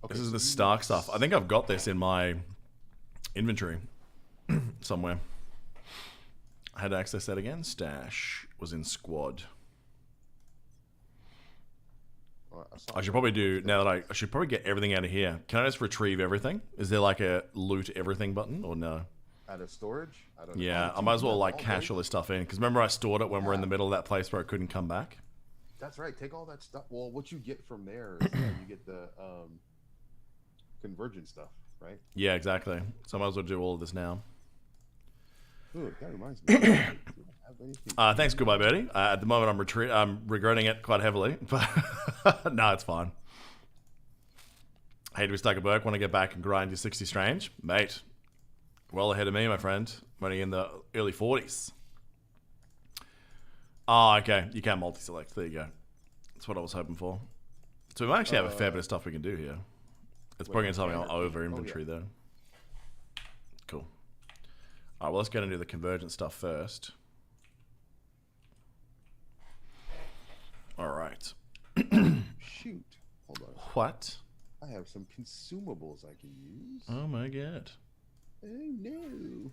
Okay, This is so the you- Stark stuff. I think I've got this in my inventory somewhere. I had to access that again. Stash was in squad. I should probably do, now that I should probably get everything out of here. Can I just retrieve everything? Is there like a loot everything button or no? Out of storage? I don't know. Yeah, Oh, I might as dude, well yeah, like all cache all day. this stuff in. Because remember I stored it when we're in the Yeah. middle of that place where I couldn't come back? That's right. Take all that stuff. Well, what you get from there is you get the convergent stuff, right? Yeah, exactly. So I might as well do all of this now. Ooh, that reminds me. Do I have anything? Thanks, goodbye, Bertie. At the moment, I'm regretting it quite heavily, but no, it's fine. Hate to be stuck at work. Want to get back and grind your 60 strange, mate? Well ahead of me, my friend. I'm only in the early 40s. Oh, okay. You can multi-select. There you go. That's what I was hoping for. So we might actually have a fair bit of stuff we can do here. It's probably going to tell me I'm over inventory though. Cool. All right, well, let's get into the convergent stuff first. All right. Shoot. Hold on. What? I have some consumables I can use. Oh my god. Oh no.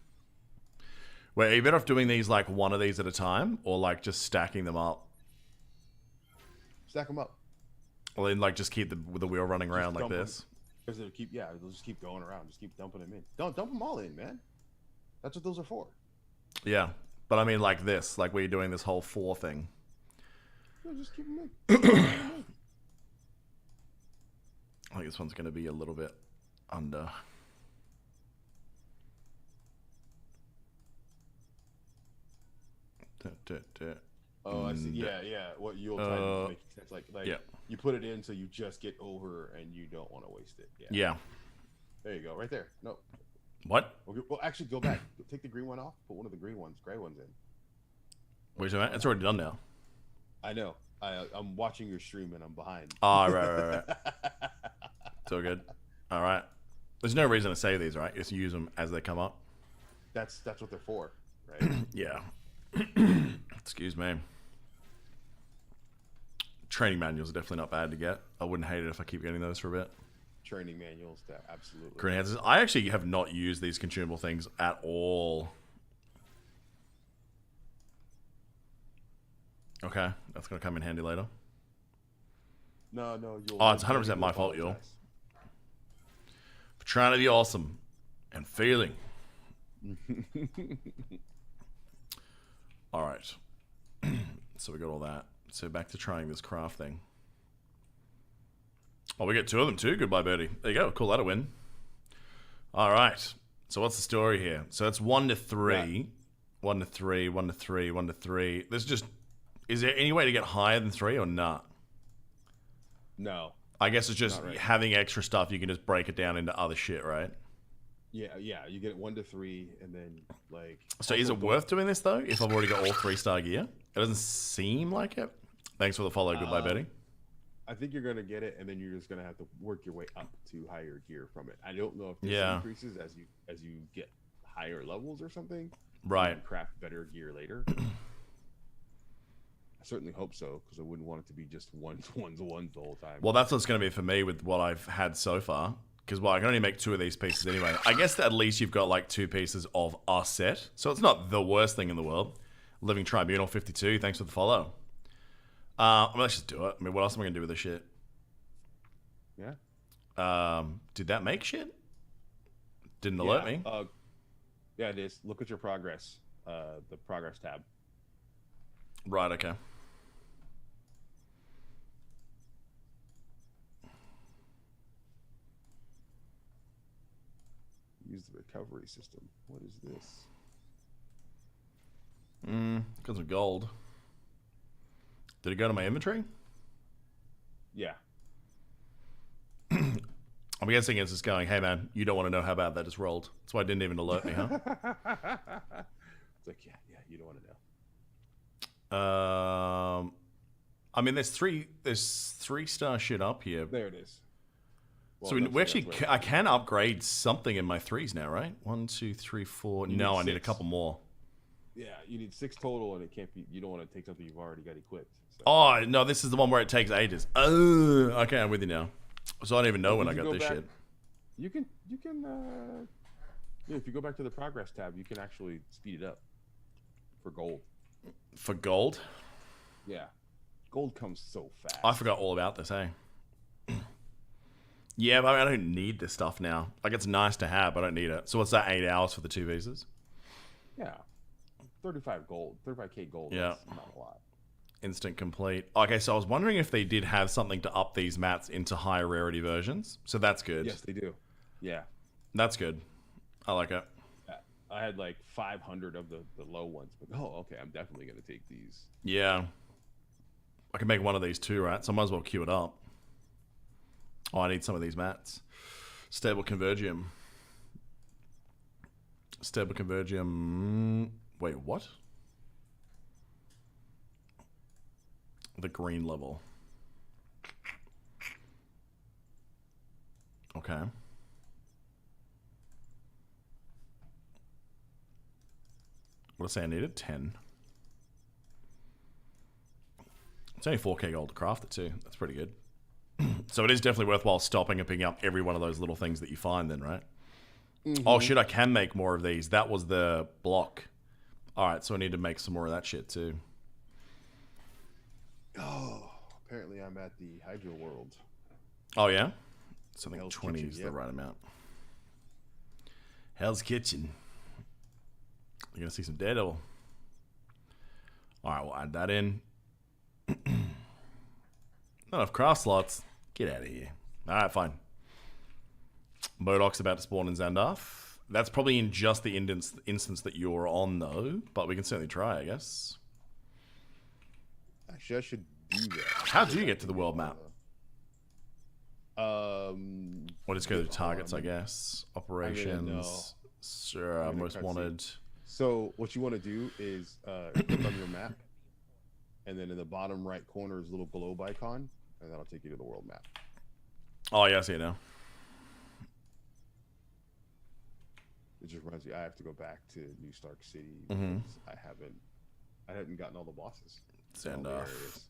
Wait, are you better off doing these like one of these at a time, or like just stacking them up? Stack them up. Or then like just keep the wheel running around like dump 'em. this? Because they'll keep, yeah, they'll just keep going around. Just keep dumping them in. Don't dump them all in, man. That's what those are for. Yeah, but I mean like this, like where you're doing this whole 4 thing. No, just keep them in. I think this one's going to be a little bit under. Oh, I see. Yeah, yeah. What you'll try to make sense. Like yeah. you put it in so you just get over and you don't want to waste it. Yeah. Yeah. There you go. Right there. No. What? Well, actually, go back. Take the green one off. Put one of the gray ones in. Wait a minute. It's already done now. I know. I'm watching your stream and I'm behind. Oh, right. It's all good. All right. There's no reason to save these, right? Just use them as they come up. That's what they're for, right? Yeah. Excuse me. Training manuals are definitely not bad to get. I wouldn't hate it if I keep getting those for a bit. Training manuals, that absolutely. Grenades. I actually have not used these consumable things at all. Okay, that's gonna come in handy later. No, you'll. Oh, it's 100% my fault, y'all. For trying to be awesome and failing. All right. So we got all that. So back to trying this craft thing. Oh, we get 2 of them too. Goodbye, Birdie. There you go. Cool. That'll win. All right. So what's the story here? So it's 1 to 3. Yeah. 1 to 3, 1 to 3, 1 to 3. There's just... Is there any way to get higher than 3 or not? No. I guess it's just Not right. having extra stuff. You can just break it down into other shit, right? Yeah. You get 1 to 3, and then like. So is it worth doing this though? If I've already got all 3-star gear, it doesn't seem like it. Thanks for the follow. Goodbye, Betty. I think you're gonna get it, and then you're just gonna have to work your way up to higher gear from it. I don't know if this Yeah. increases as you get higher levels or something. Right. And craft better gear later. I certainly hope so, because I wouldn't want it to be just ones the whole time. Well, that's what's going to be for me with what I've had so far. Because, well, I can only make 2 of these pieces anyway. I guess that at least you've got like 2 pieces of a set. So it's not the worst thing in the world. Living Tribunal 52, thanks for the follow. I mean, let's just do it. I mean, what else am I going to do with this shit? Yeah. Did that make shit? Didn't alert me. Yeah, it is. Look at your progress. The progress tab. Right, okay. Use the recovery system. What is this? Got some gold. Did it go to my inventory? Yeah. I'm guessing it's just going, hey man, you don't want to know how bad that just rolled. That's why it didn't even alert me, huh? It's like, yeah, you don't want to know. I mean, there's 3-star shit up here. There it is. Well, So we that's actually, where- I can upgrade something in my 3s now, right? 1, 2, 3, 4. You No, need I need a 6. couple more. Yeah, you need 6 total, and it can't be. You don't want to take something you've already got equipped. So. Oh, no, this is the one where it takes ages. Oh, okay, I'm with you now. So I don't even know when I You got go this back- shit. You can. Yeah, if you go back to the progress tab, you can actually speed it up for gold. For gold? Yeah, gold comes so fast. I forgot all about this, hey? Yeah, but I don't need this stuff now. Like, it's nice to have, but I don't need it. So what's that, 8 hours for the 2 visas? Yeah, 35k gold. Yeah. That's not a lot. Instant complete. Okay, so I was wondering if they did have something to up these mats into higher rarity versions. So that's good. Yes, they do. Yeah, That's good. I like it. I had like 500 of the low ones, but okay, I'm definitely gonna take these. Yeah. I can make one of these too, right? So I might as well queue it up. Oh, I need some of these mats. Stable Convergium. Stable Convergium. Wait, what? The green level. Okay. What did I say I needed? 10. It's only 4k gold to craft it too. That's pretty good. So it is definitely worthwhile stopping and picking up every one of those little things that you find then, right? Oh shit, I can make more of these. That was the block. Alright, so I need to make some more of that shit too. Oh, apparently I'm at the Hydro World. Oh yeah? So I think Hell's 20 Kitchen, is yep. the right amount. Hell's Kitchen. You're gonna see some Daredevil. Alright, we'll add that in. Not enough craft slots. Get out of here. Alright, fine. Modoc's about to spawn in Zandarth. That's probably in just the instance that you're on, though. But we can certainly try, I guess. Actually, I should do that. How do you get to the world map? We'll just go to targets, I guess. know. Operations. Sure, I'm in a most cutscene. wanted. So what you want to do is click on your map, and then in the bottom right corner is a little globe icon, and that'll take you to the world map. Oh, yeah, I see it now. It just reminds me I have to go back to New Stark City Mhm. because I hadn't gotten all the bosses. all the Zandarth. areas.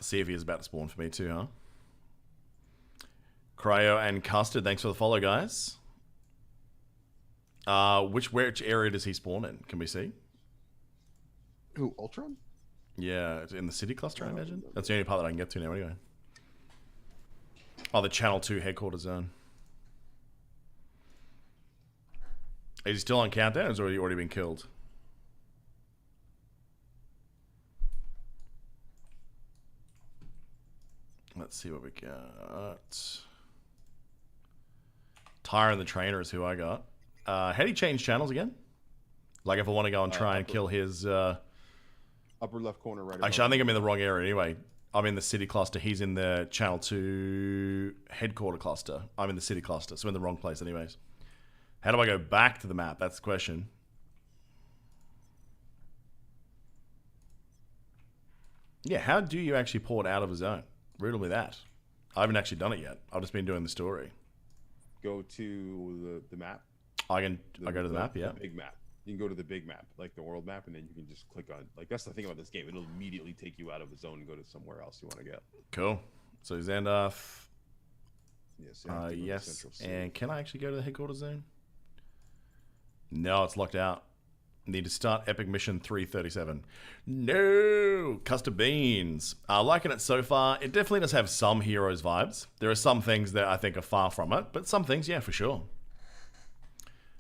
See if he is about to spawn for me too, huh? Cryo and Custard, thanks for the follow, guys. Which area does he spawn in? Can we see? Who, Ultron? Yeah, it's in the city cluster, I don't imagine. remember. That's the only part that I can get to now, anyway. Oh, the Channel 2 headquarters zone. Is he still on countdown, or has he already been killed? Let's see what we got. Tyre and the Trainer is who I got. How do you change channels again? Like if I want to go and try and kill his... Upper left corner, right. above Actually, I think you. I'm in the wrong area anyway. I'm in the city cluster. He's in the Channel 2 headquarter cluster. I'm in the city cluster, so I'm in the wrong place anyways. How do I go back to the map? That's the question. Yeah, how do you actually port out of a zone? Riddle me that. I haven't actually done it yet. I've just been doing the story. Go to the map. I go to the map, yeah. The big map. You can go to the big map, like the world map, and then you can just click on. Like that's the thing about this game; it'll immediately take you out of a zone and go to somewhere else you want to go. Cool. So Zandarth. Yes. You have to go to Yes. Central City. And can I actually go to the headquarters zone? No, it's locked out. Need to start Epic Mission 337. No! Custard Beans. Liking it so far. It definitely does have some Heroes vibes. There are some things that I think are far from it, but some things, yeah, for sure.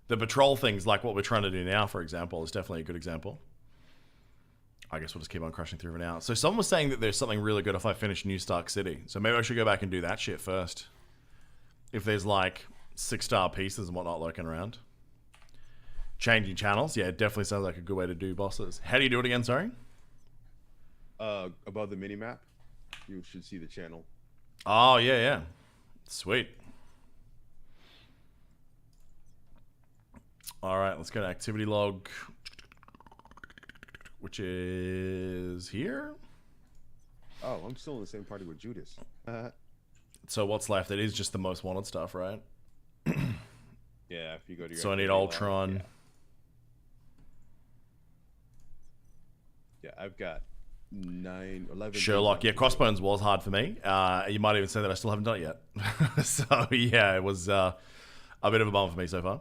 The patrol things, like what we're trying to do now, for example, is definitely a good example. I guess we'll just keep on crushing through for now. So someone was saying that there's something really good if I finish New Stark City. So maybe I should go back and do that shit first. If there's like 6-star pieces and whatnot lurking around. Changing channels, yeah, it definitely sounds like a good way to do bosses. How do you do it again, sorry? Above the mini map, you should see the channel. Oh, yeah, yeah. Sweet. All right, let's go to activity log, which is here. Oh, I'm still in the same party with Judas. So what's left? It is just the most wanted stuff, right? Yeah, if you go to your So I need activity log, Ultron. Yeah, I've got 11. Sherlock. things Yeah, on Crossbones was hard for me. You might even say that I still haven't done it yet. So yeah, it was a bit of a bummer for me so far.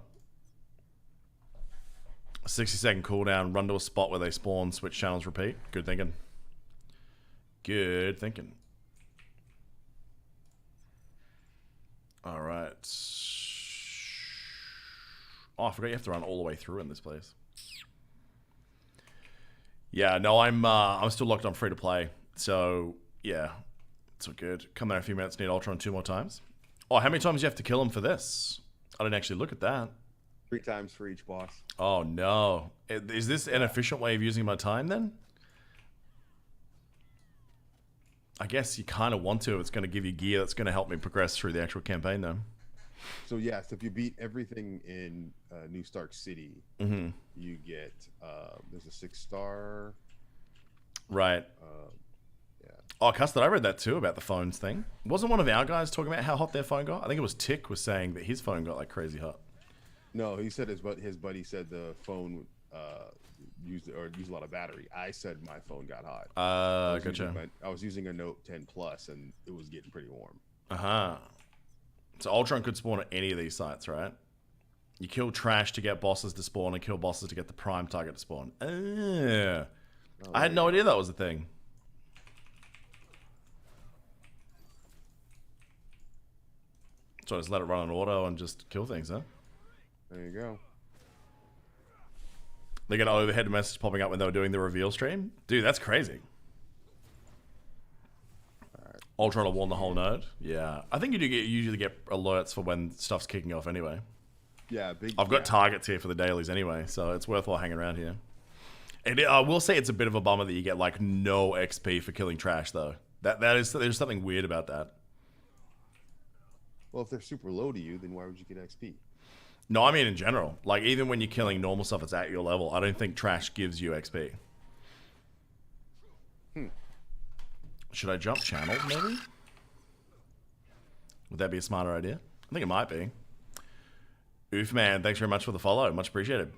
60-second cooldown. Run to a spot where they spawn. Switch channels. Repeat. Good thinking. Good thinking. All right. Oh, I forgot you have to run all the way through in this place. Yeah, no, I'm still locked on free to play. So yeah, it's all good. Come there in a few minutes. Need Ultron 2 more times. Oh, how many times do you have to kill him for this? I didn't actually look at that. 3 times for each boss. Oh no, is this an efficient way of using my time then? I guess you kind of want to. It's going to give you gear that's going to help me progress through the actual campaign though. So yes, if you beat everything in New Stark City, Mm-hmm. you get there's a 6-star. Right. Yeah. Oh, Custard, I read that too about the phones thing. Wasn't one of our guys talking about how hot their phone got? I think it was Tick was saying that his phone got like crazy hot. No, he said his buddy said the phone used a lot of battery. I said my phone got hot. Gotcha. I was using a Note 10 Plus and it was getting pretty warm. Uh-huh. So Ultron could spawn at any of these sites, right? You kill trash to get bosses to spawn and kill bosses to get the prime target to spawn. I had no idea that was a thing. So I just let it run on auto and just kill things, huh? There you go. They get an overhead message popping up when they were doing the reveal stream. Dude, that's crazy. Ultron will warn the whole node. Yeah, I think you usually get alerts for when stuff's kicking off anyway. Yeah, big. I've got targets here for the dailies anyway, so it's worthwhile hanging around here. And I will say it's a bit of a bummer that you get like no XP for killing trash though. There's something weird about that. Well, if they're super low to you, then why would you get XP? No, I mean in general. Like even when you're killing normal stuff that's at your level, I don't think trash gives you XP. Should I jump channel, maybe? Would that be a smarter idea? I think it might be. Oof, man. Thanks very much for the follow. Much appreciated.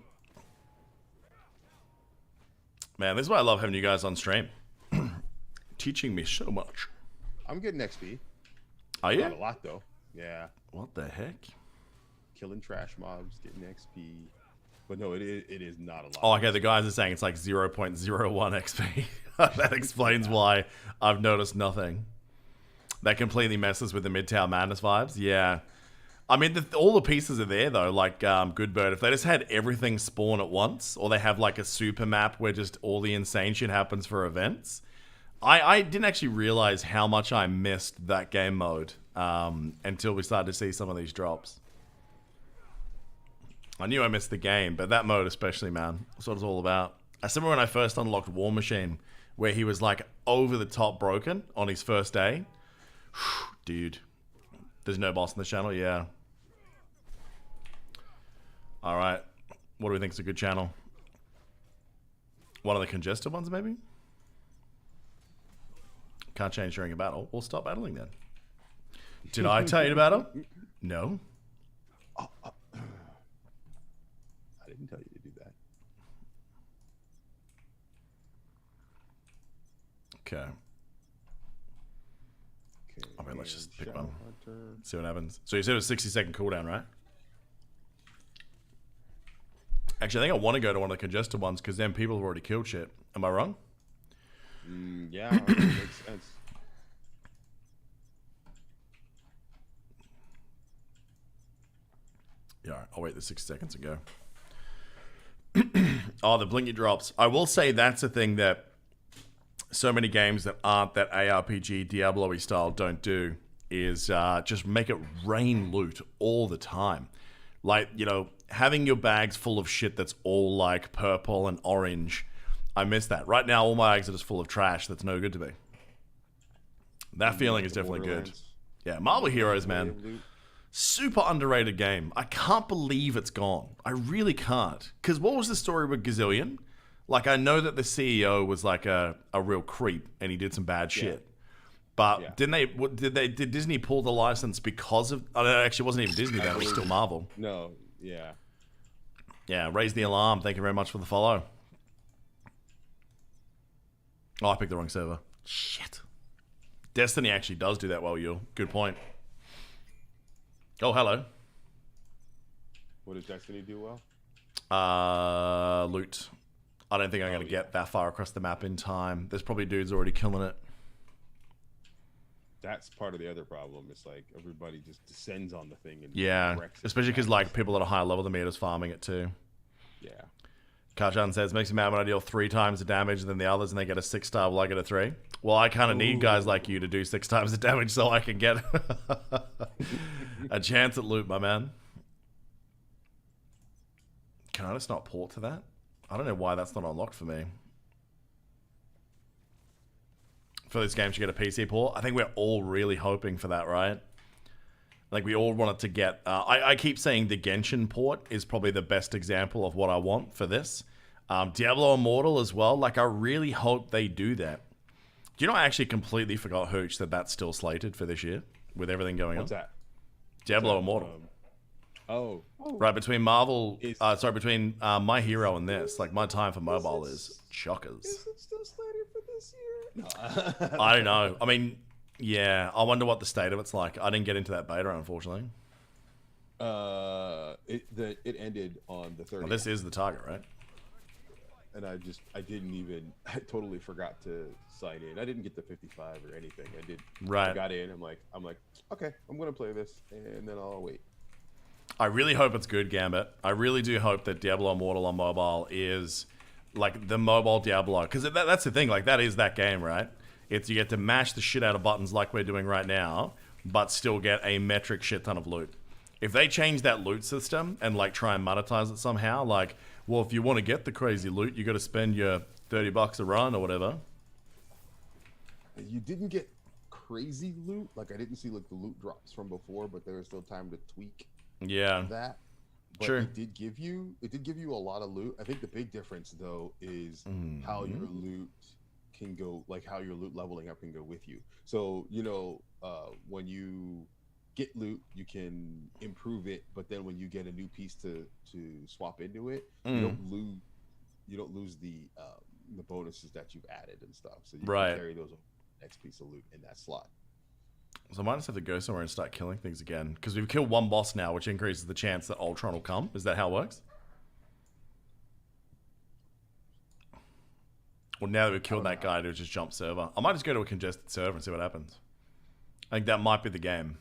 Man, this is why I love having you guys on stream. Teaching me so much. I'm getting XP. Are you? Not a lot, though. Yeah. What the heck? Killing trash mobs, getting XP. But no, it is not a lot. Oh, okay. The guys are saying it's like 0.01 XP. That explains why I've noticed nothing. That completely messes with the Midtown Madness vibes. Yeah. I mean, all the pieces are there, though, like Good Bird. If they just had everything spawn at once, or they have like a super map where just all the insane shit happens for events. I didn't actually realize how much I missed that game mode until we started to see some of these drops. I knew I missed the game, but that mode especially, man. That's what it's all about. I remember when I first unlocked War Machine, where he was like over the top broken on his first day. Dude, there's no boss in the channel, yeah. All right, what do we think is a good channel? One of the congested ones, maybe? Can't change during a battle. We'll stop battling then. Did I tell you to battle? No. I didn't tell you to do that. Okay. Okay. I mean, let's just pick Shadow one. Hunter. See what happens. So you said it was 60-second cooldown, right? Actually, I think I want to go to one of the congested ones because then people have already killed shit. Am I wrong? Yeah, that makes sense. Yeah, all right. I'll wait the 6 seconds and go. Oh, the blinky drops. I will say that's a thing that so many games that aren't that ARPG Diablo-y style don't do is just make it rain loot all the time. Like, you know, having your bags full of shit that's all like purple and orange. I miss that. Right now, all my bags are just full of trash that's no good to me. That feeling is definitely good. Yeah, Marvel Heroes, man. Way of loot. Super underrated game. I can't believe it's gone. I really can't. Because what was the story with Gazillion? Like, I know that the CEO was like a real creep and he did some bad shit. But Yeah. did Disney pull the license because of? Oh, no, actually, it wasn't even Disney then. It was still Marvel. No, yeah. Yeah, raise the alarm. Thank you very much for the follow. Oh, I picked the wrong server. Shit. Destiny actually does do that well, you. Good point. Oh, hello. What does Destiny do well? Loot. I don't think I'm going to get that far across the map in time. There's probably dudes already killing it. That's part of the other problem. It's like everybody just descends on the thing and Yeah, wrecks it. especially because like people at a higher level than me are just farming it too. Yeah. Kajan says, makes me mad when I deal 3 times the damage than the others and they get a 6-star while I get a 3. Well, I kind of need guys like you to do 6 times the damage so I can get a chance at loot, my man. Can I just not port to that? I don't know why that's not unlocked for me. For this game to get a PC port, I think we're all really hoping for that, right? I think we all want it to get... I keep saying the Genshin port is probably the best example of what I want for this. Diablo Immortal as well. Like, I really hope they do that. Do you know, I actually completely forgot, Hooch, that that's still slated for this year with everything going What's on. that? Diablo What's that? Immortal. Oh. Right, between Marvel... Is- between My Hero and this. Like, my time for mobile is chockers. Is it still slated for this year? No. I don't know. I mean, yeah, I wonder what the state of it's like. I didn't get into that beta, unfortunately. It ended on the 30th. Well, this is the target, right? And I totally forgot to sign in. I didn't get the 55 or anything. I did. Right. I got in. I'm like, okay, I'm gonna play this, and then I'll wait. I really hope it's good, Gambit. I really do hope that Diablo Immortal on mobile is like the mobile Diablo, because that's the thing. Like, that is that game, right? It's you get to mash the shit out of buttons like we're doing right now, but still get a metric shit ton of loot. If they change that loot system and like try and monetize it somehow, like, well, if you want to get the crazy loot, you got to spend your $30 a run or whatever. You didn't get crazy loot. Like, I didn't see like the loot drops from before, but there was still time to tweak Yeah. that. But Sure. it did give you a lot of loot. I think the big difference though is how your loot can go, like how your loot leveling up can go with you. So, when you get loot, you can improve it, but then when you get a new piece to swap into it, you don't lose the bonuses that you've added and stuff. So you Right. can carry those next piece of loot in that slot. So I might just have to go somewhere and start killing things again. Because we've killed one boss now, which increases the chance that Ultron will come. Is that how it works? Well, now that we've killed that guy, to just jump server. I might just go to a congested server and see what happens. I think that might be the game.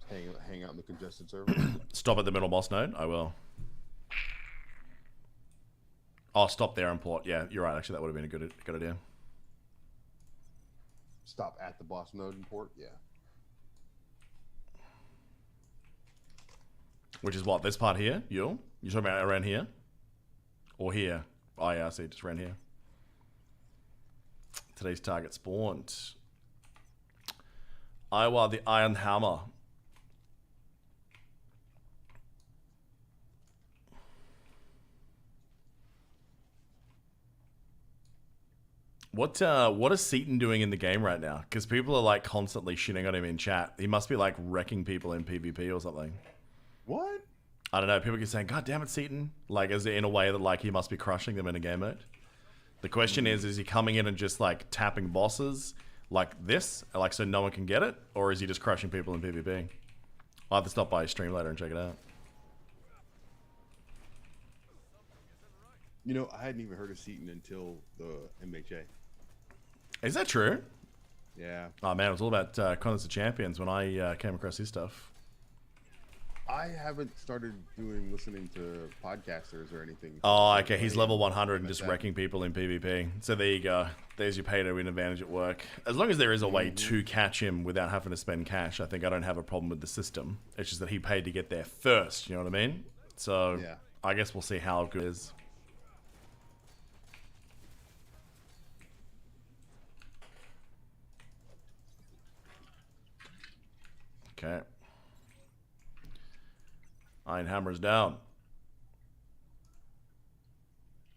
Hang out in the congested server. Stop at the middle boss node? I will. Oh, stop there and port. Yeah, you're right. Actually, that would have been a good idea. Stop at the boss node and port. Yeah. Which is what? This part here? You're talking about around here? Or here? Oh, yeah, I see. Just around here. Today's target spawned. Iowa, the Iron Hammer. What is Seaton doing in the game right now? Because people are like constantly shitting on him in chat. He must be like wrecking people in PvP or something. What? I don't know. People keep saying, "God damn it, Seaton!" Like, as in a way that like he must be crushing them in a game mode. The question is he coming in and just like tapping bosses like this, like so no one can get it, or is he just crushing people in PvP? I'll have to stop by his stream later and check it out. I hadn't even heard of Seaton until the MHA. Is that true? Yeah. Oh man, it was all about Contest of Champions when I came across his stuff. I haven't started listening to podcasters or anything. Oh, okay. He's level 100 and like just that. wrecking people in PvP. So there you go. There's your pay to win advantage at work. As long as there is a way to catch him without having to spend cash, I think I don't have a problem with the system. It's just that he paid to get there first. You know what I mean? So Yeah. I guess we'll see how good it is. Okay. Iron Hammer's down.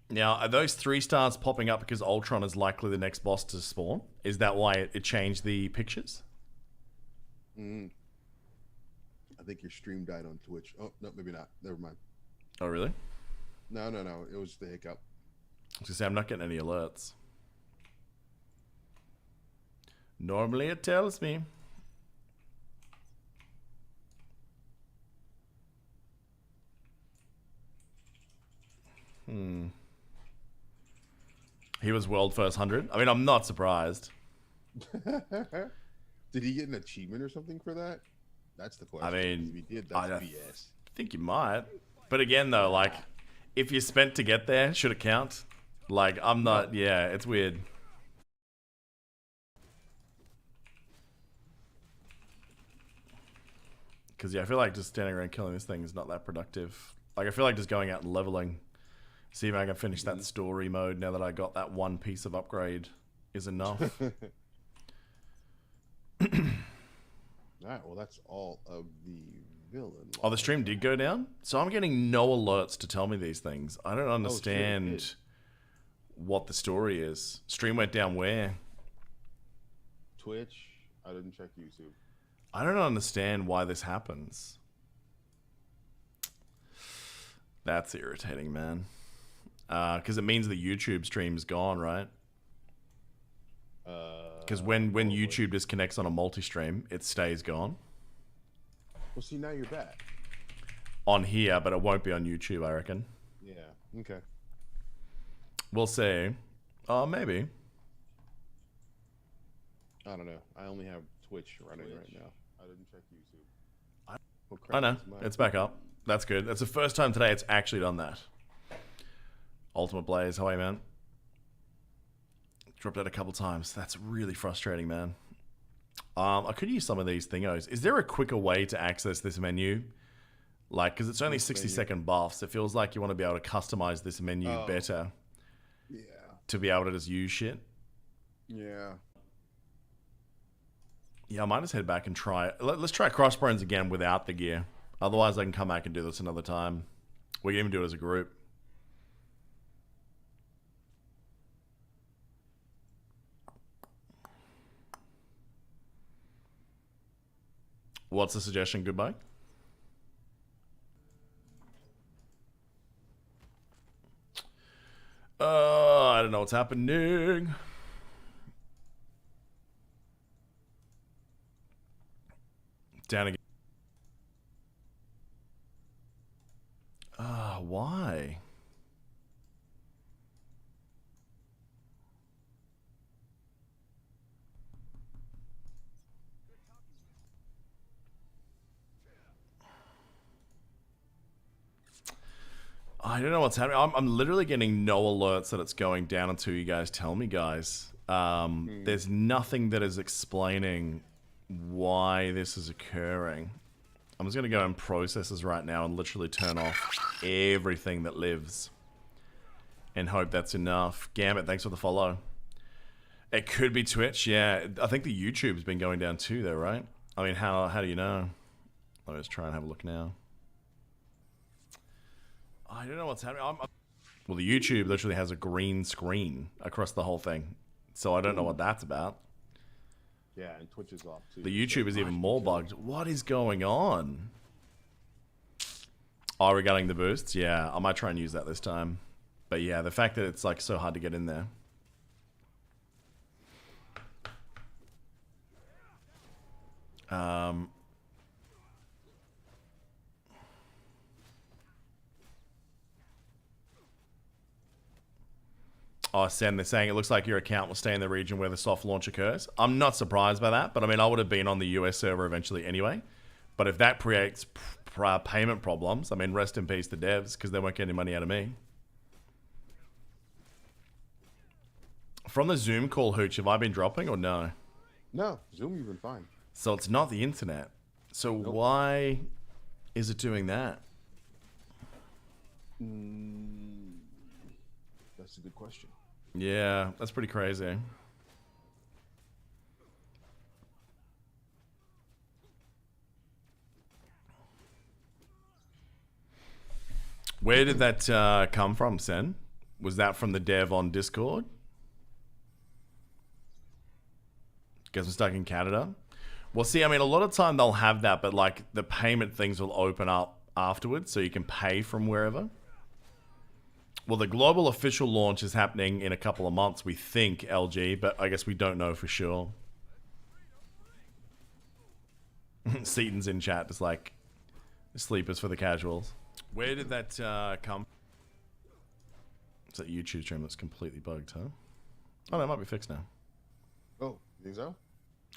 Now, are those 3 stars popping up because Ultron is likely the next boss to spawn? Is that why it changed the pictures? I think your stream died on Twitch. Oh, no, maybe not. Never mind. Oh, really? No. It was the hiccup. I was gonna say, I'm not getting any alerts. Normally it tells me. He was world first 100. I mean, I'm not surprised. Did he get an achievement or something for that? That's the question. I mean, if he did, that's I BS. think you might. But again, though, like, if you spent to get there, should it count? Like, I'm not. Yeah, it's weird. Because, yeah, I feel like just standing around killing this thing is not that productive. Like, I feel like just going out and leveling, see if I can finish that story mode now that I got that one piece of upgrade is enough. All right, well, that's all of the villain. Oh, the stream did go down? So I'm getting no alerts to tell me these things. I don't understand what the story is. Stream went down where? Twitch. I didn't check YouTube. I don't understand why this happens. That's irritating, man. Because it means the YouTube stream's gone, right? Because when YouTube disconnects on a multi-stream, it stays gone. Well, see, now you're back. On here, but it won't be on YouTube, I reckon. Yeah. Okay. We'll see. Maybe. I don't know. I only have Twitch running right now. I didn't check YouTube. Oh, crap, I know. that's mine. It's back up. That's good. That's the first time today it's actually done that. Ultimate Blaze, how are you, man? Dropped out a couple times. That's really frustrating, man. I could use some of these thingos. Is there a quicker way to access this menu? Like, because it's only 60-second buffs. It feels like you want to be able to customize this menu better. Yeah. To be able to just use shit. Yeah. Yeah, I might just head back and try. Let's try Crossbones again without the gear. Otherwise, I can come back and do this another time. We can even do it as a group. What's the suggestion? Goodbye. I don't know what's happening. Down again. Why? I don't know what's happening. I'm literally getting no alerts that it's going down until you guys tell me, guys. There's nothing that is explaining why this is occurring. I'm just going to go in processes right now and literally turn off everything that lives. And hope that's enough. Gambit, thanks for the follow. It could be Twitch, yeah. I think the YouTube's been going down too, though, right? I mean, how do you know? Let's try and have a look now. I don't know what's happening. Well, the YouTube literally has a green screen across the whole thing. So I don't know what that's about. Yeah, and Twitch is off too. The YouTube is even more bugged. What is going on? Oh, regarding the boosts? Yeah, I might try and use that this time. But yeah, the fact that it's like so hard to get in there. Oh, Sen, they're saying it looks like your account will stay in the region where the soft launch occurs. I'm not surprised by that, but I mean, I would have been on the US server eventually anyway. But if that creates payment problems, I mean, rest in peace to devs, because they won't get any money out of me. From the Zoom call, Hooch, have I been dropping or no? No, Zoom, you've been fine. So it's not the internet. So why is it doing that? That's a good question. Yeah, that's pretty crazy. Where did that come from, Sen? Was that from the dev on Discord? Guess I'm stuck in Canada. Well, see, I mean, a lot of time they'll have that, but like the payment things will open up afterwards, so you can pay from wherever. Well, the global official launch is happening in a couple of months, we think, LG, but I guess we don't know for sure. Seaton's in chat, just like, sleepers for the casuals. Where did that come? It's that YouTube stream that's completely bugged, huh? Oh, no, it might be fixed now. Oh, you think so?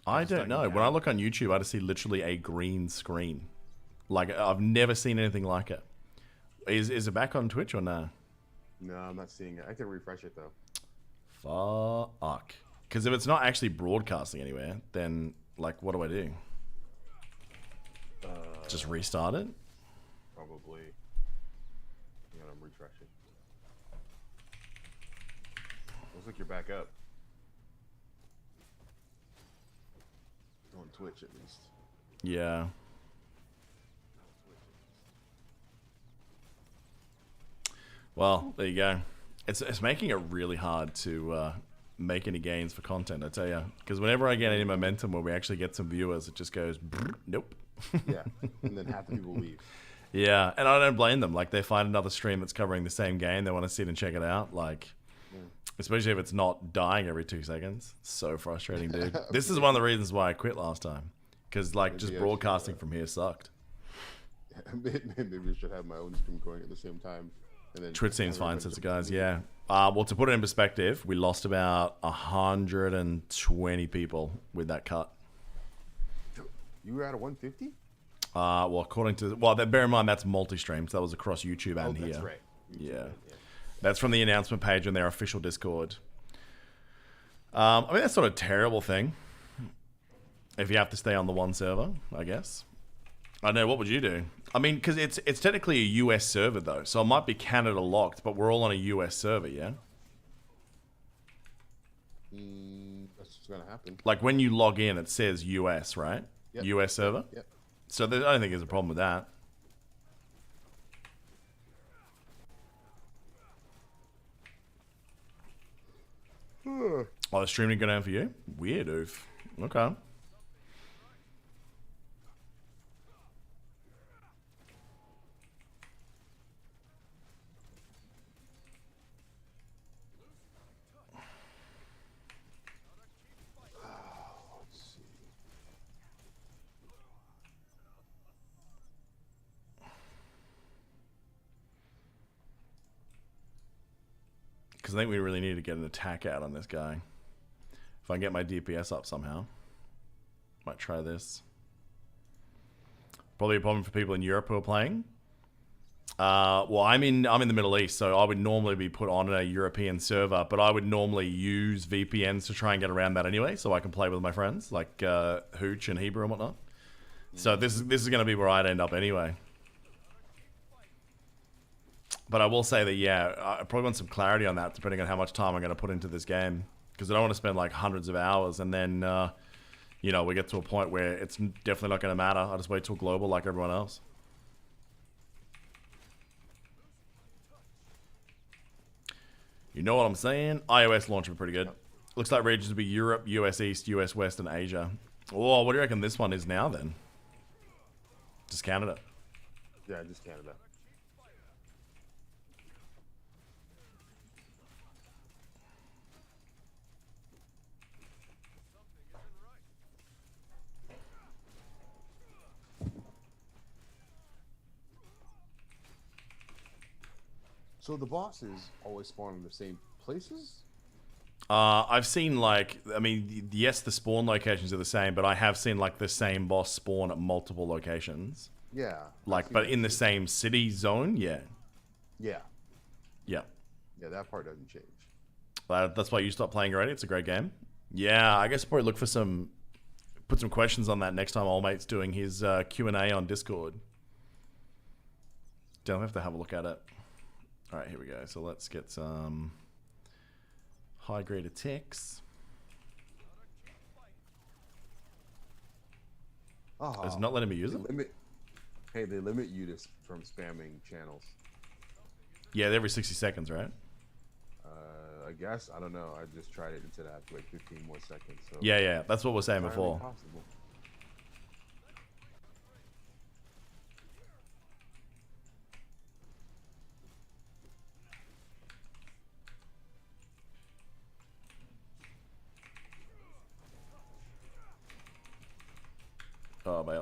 I don't know. When I look on YouTube, I just see literally a green screen. Like, I've never seen anything like it. Is it back on Twitch or no? No, I'm not seeing it. I can refresh it though. Fuck. Because if it's not actually broadcasting anywhere, then, like, what do I do? Just restart it? Probably. Hang on, I'm refreshing. Looks like you're back up. On Twitch, at least. Yeah. Well, there you go. It's making it really hard to make any gains for content, I tell you. Because whenever I get any momentum where we actually get some viewers, it just goes, nope. Yeah, and then half the people leave. Yeah, and I don't blame them. Like, they find another stream that's covering the same game. They want to sit and check it out. Like, especially if it's not dying every 2 seconds. So frustrating, dude. This is one of the reasons why I quit last time. Because, like, just broadcasting from here sucked. Maybe we should have my own stream going at the same time. And then Twitch seems fine, says the guys, yeah. Well, to put it in perspective, we lost about 120 people with that cut. You were at a 150? Well, according to... Well, bear in mind, that's multi-stream, so that was across YouTube and here. That's right. YouTube, Yeah. That's from the announcement page on their official Discord. I mean, that's not a terrible thing. If you have to stay on the one server, I guess. I don't know, what would you do? I mean, because it's technically a US server, though. So it might be Canada locked, but we're all on a US server, yeah? That's what's going to happen. Like, when you log in, it says US, right? Yep. US server? Yep. So I don't think there's a problem with that. Oh, the stream didn't go down for you? Weird, oof. Okay. Because I think we really need to get an attack out on this guy. If I can get my DPS up somehow. Might try this. Probably a problem for people in Europe who are playing. Well, I'm in the Middle East, so I would normally be put on a European server, but I would normally use VPNs to try and get around that anyway, so I can play with my friends, like Hooch and Hebrew and whatnot. So this is going to be where I'd end up anyway. But I will say that, yeah, I probably want some clarity on that, depending on how much time I'm going to put into this game. Because I don't want to spend, like, hundreds of hours, and then, you know, we get to a point where it's definitely not going to matter. I'll just wait till global like everyone else. You know what I'm saying? iOS launch will be pretty good. Looks like regions will be Europe, US East, US West, and Asia. Oh, what do you reckon this one is now, then? Just Canada. Yeah, just Canada. So the bosses always spawn in the same places? I've seen, like, I mean, yes, the spawn locations are the same, but I have seen, like, the same boss spawn at multiple locations. Yeah. Like, but in the same city zone, yeah. Yeah. Yeah. Yeah, that part doesn't change. That's why you stopped playing already. It's a great game. Yeah, I guess probably look for put some questions on that next time Old Mate's doing his Q&A on Discord. Don't have to have a look at it. All right, here we go. So let's get some high-grade attacks. Oh, It's not letting me use it? They limit you from spamming channels. Yeah, every 60 seconds, right? I guess I don't know. I just tried it and said I have to wait 15 more seconds. So Yeah, yeah. That's what we're saying entirely before. possible. Oh, my.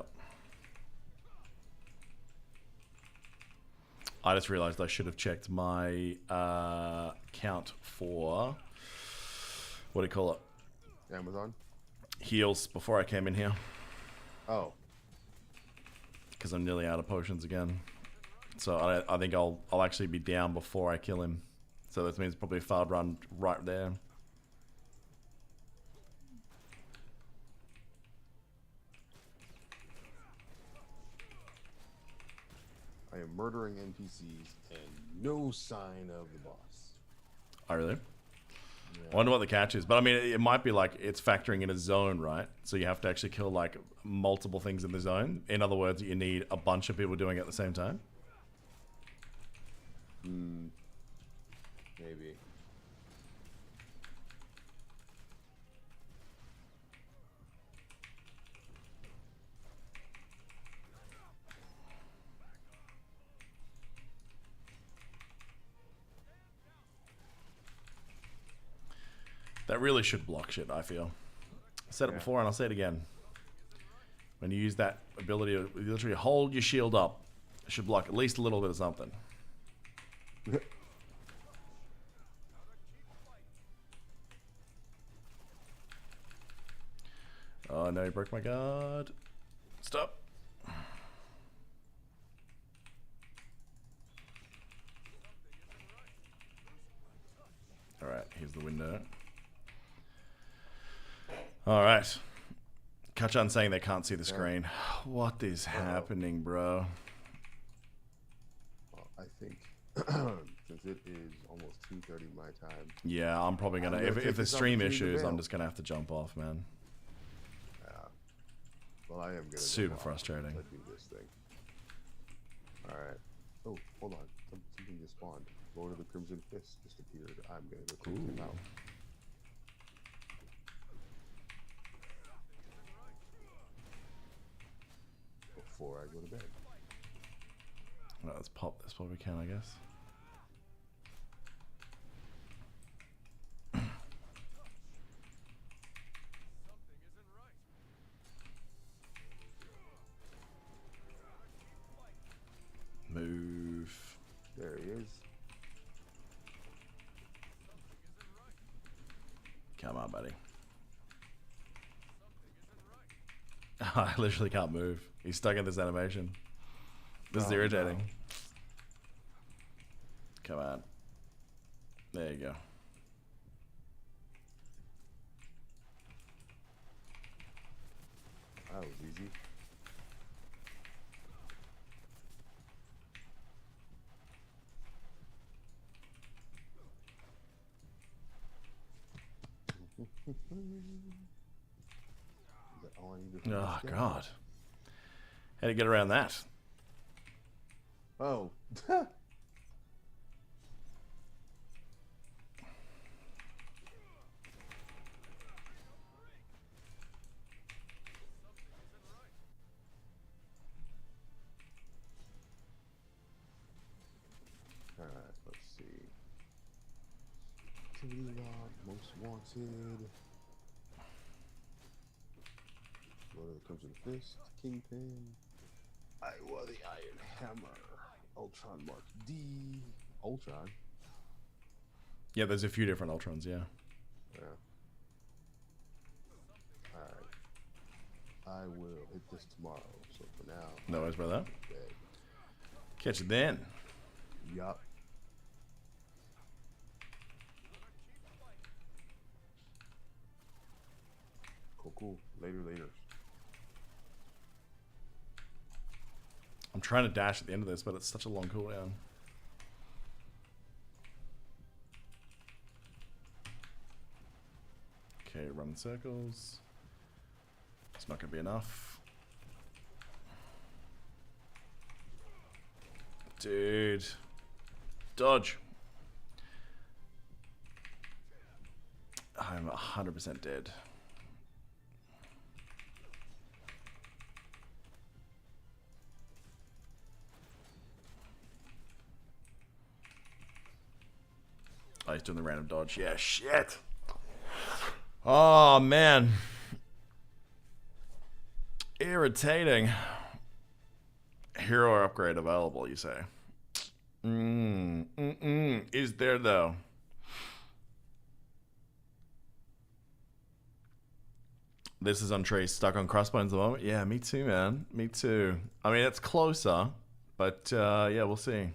I just realized I should have checked my count for what do you call it? Amazon. Heals before I came in here Oh, because I'm nearly out of potions again. So I think I'll actually be down before I kill him. So that means probably a fard run right there. I am murdering NPCs and no sign of the boss. Oh, really? Yeah. I wonder what the catch is. But I mean, it might be like it's factoring in a zone, right? So you have to actually kill like multiple things in the zone. In other words, you need a bunch of people doing it at the same time. Maybe. That really should block shit, I feel. I said it Yeah. before and I'll say it again. When you use that ability to literally hold your shield up, it should block at least a little bit of something. Oh no, you broke my guard. Stop. Alright, here's the window. Alright. Kachan saying they can't see the screen. What is happening, bro? Well, I think since it is almost 2:30 my time. Yeah, I'm probably gonna. I'm gonna If take the this stream opportunity to issues, I'm bail. just gonna have to jump off, man. Well, I am gonna Super jump off. frustrating. Let's do this thing. All right. Oh, hold on. Something just spawned. Lord of the Crimson Fist just appeared. I'm gonna go take him out. Before I go to bed. Well, let's pop this while we can, I guess. Move. There he is. Come on, buddy. I literally can't move. He's stuck in this animation. This is Oh, irritating. no. Come on. There you go. That was easy. Is that all I need to do? Oh, God. How do you get around that? Oh. Alright, let's see. Activity log, most wanted. Lord of the Crimson Fist, Kingpin. Iowa the Iron Hammer. Ultron Mark D. Ultron? Yeah, there's a few different Ultrons, yeah. Yeah. Alright. I will hit this tomorrow. So for now, No worries, brother. bed. Catch you then. Yup. Cool. Later. I'm trying to dash at the end of this, but it's such a long cooldown. Okay, run in circles. It's not going to be enough. Dude. Dodge. I'm 100% dead. Oh, he's doing the random dodge. Yeah, shit. Oh, man. Irritating. Hero upgrade available, you say? Is there, though? This is Untrace, stuck on Crossbones at the moment. Yeah, me too, man. Me too. I mean, it's closer, but yeah, we'll see.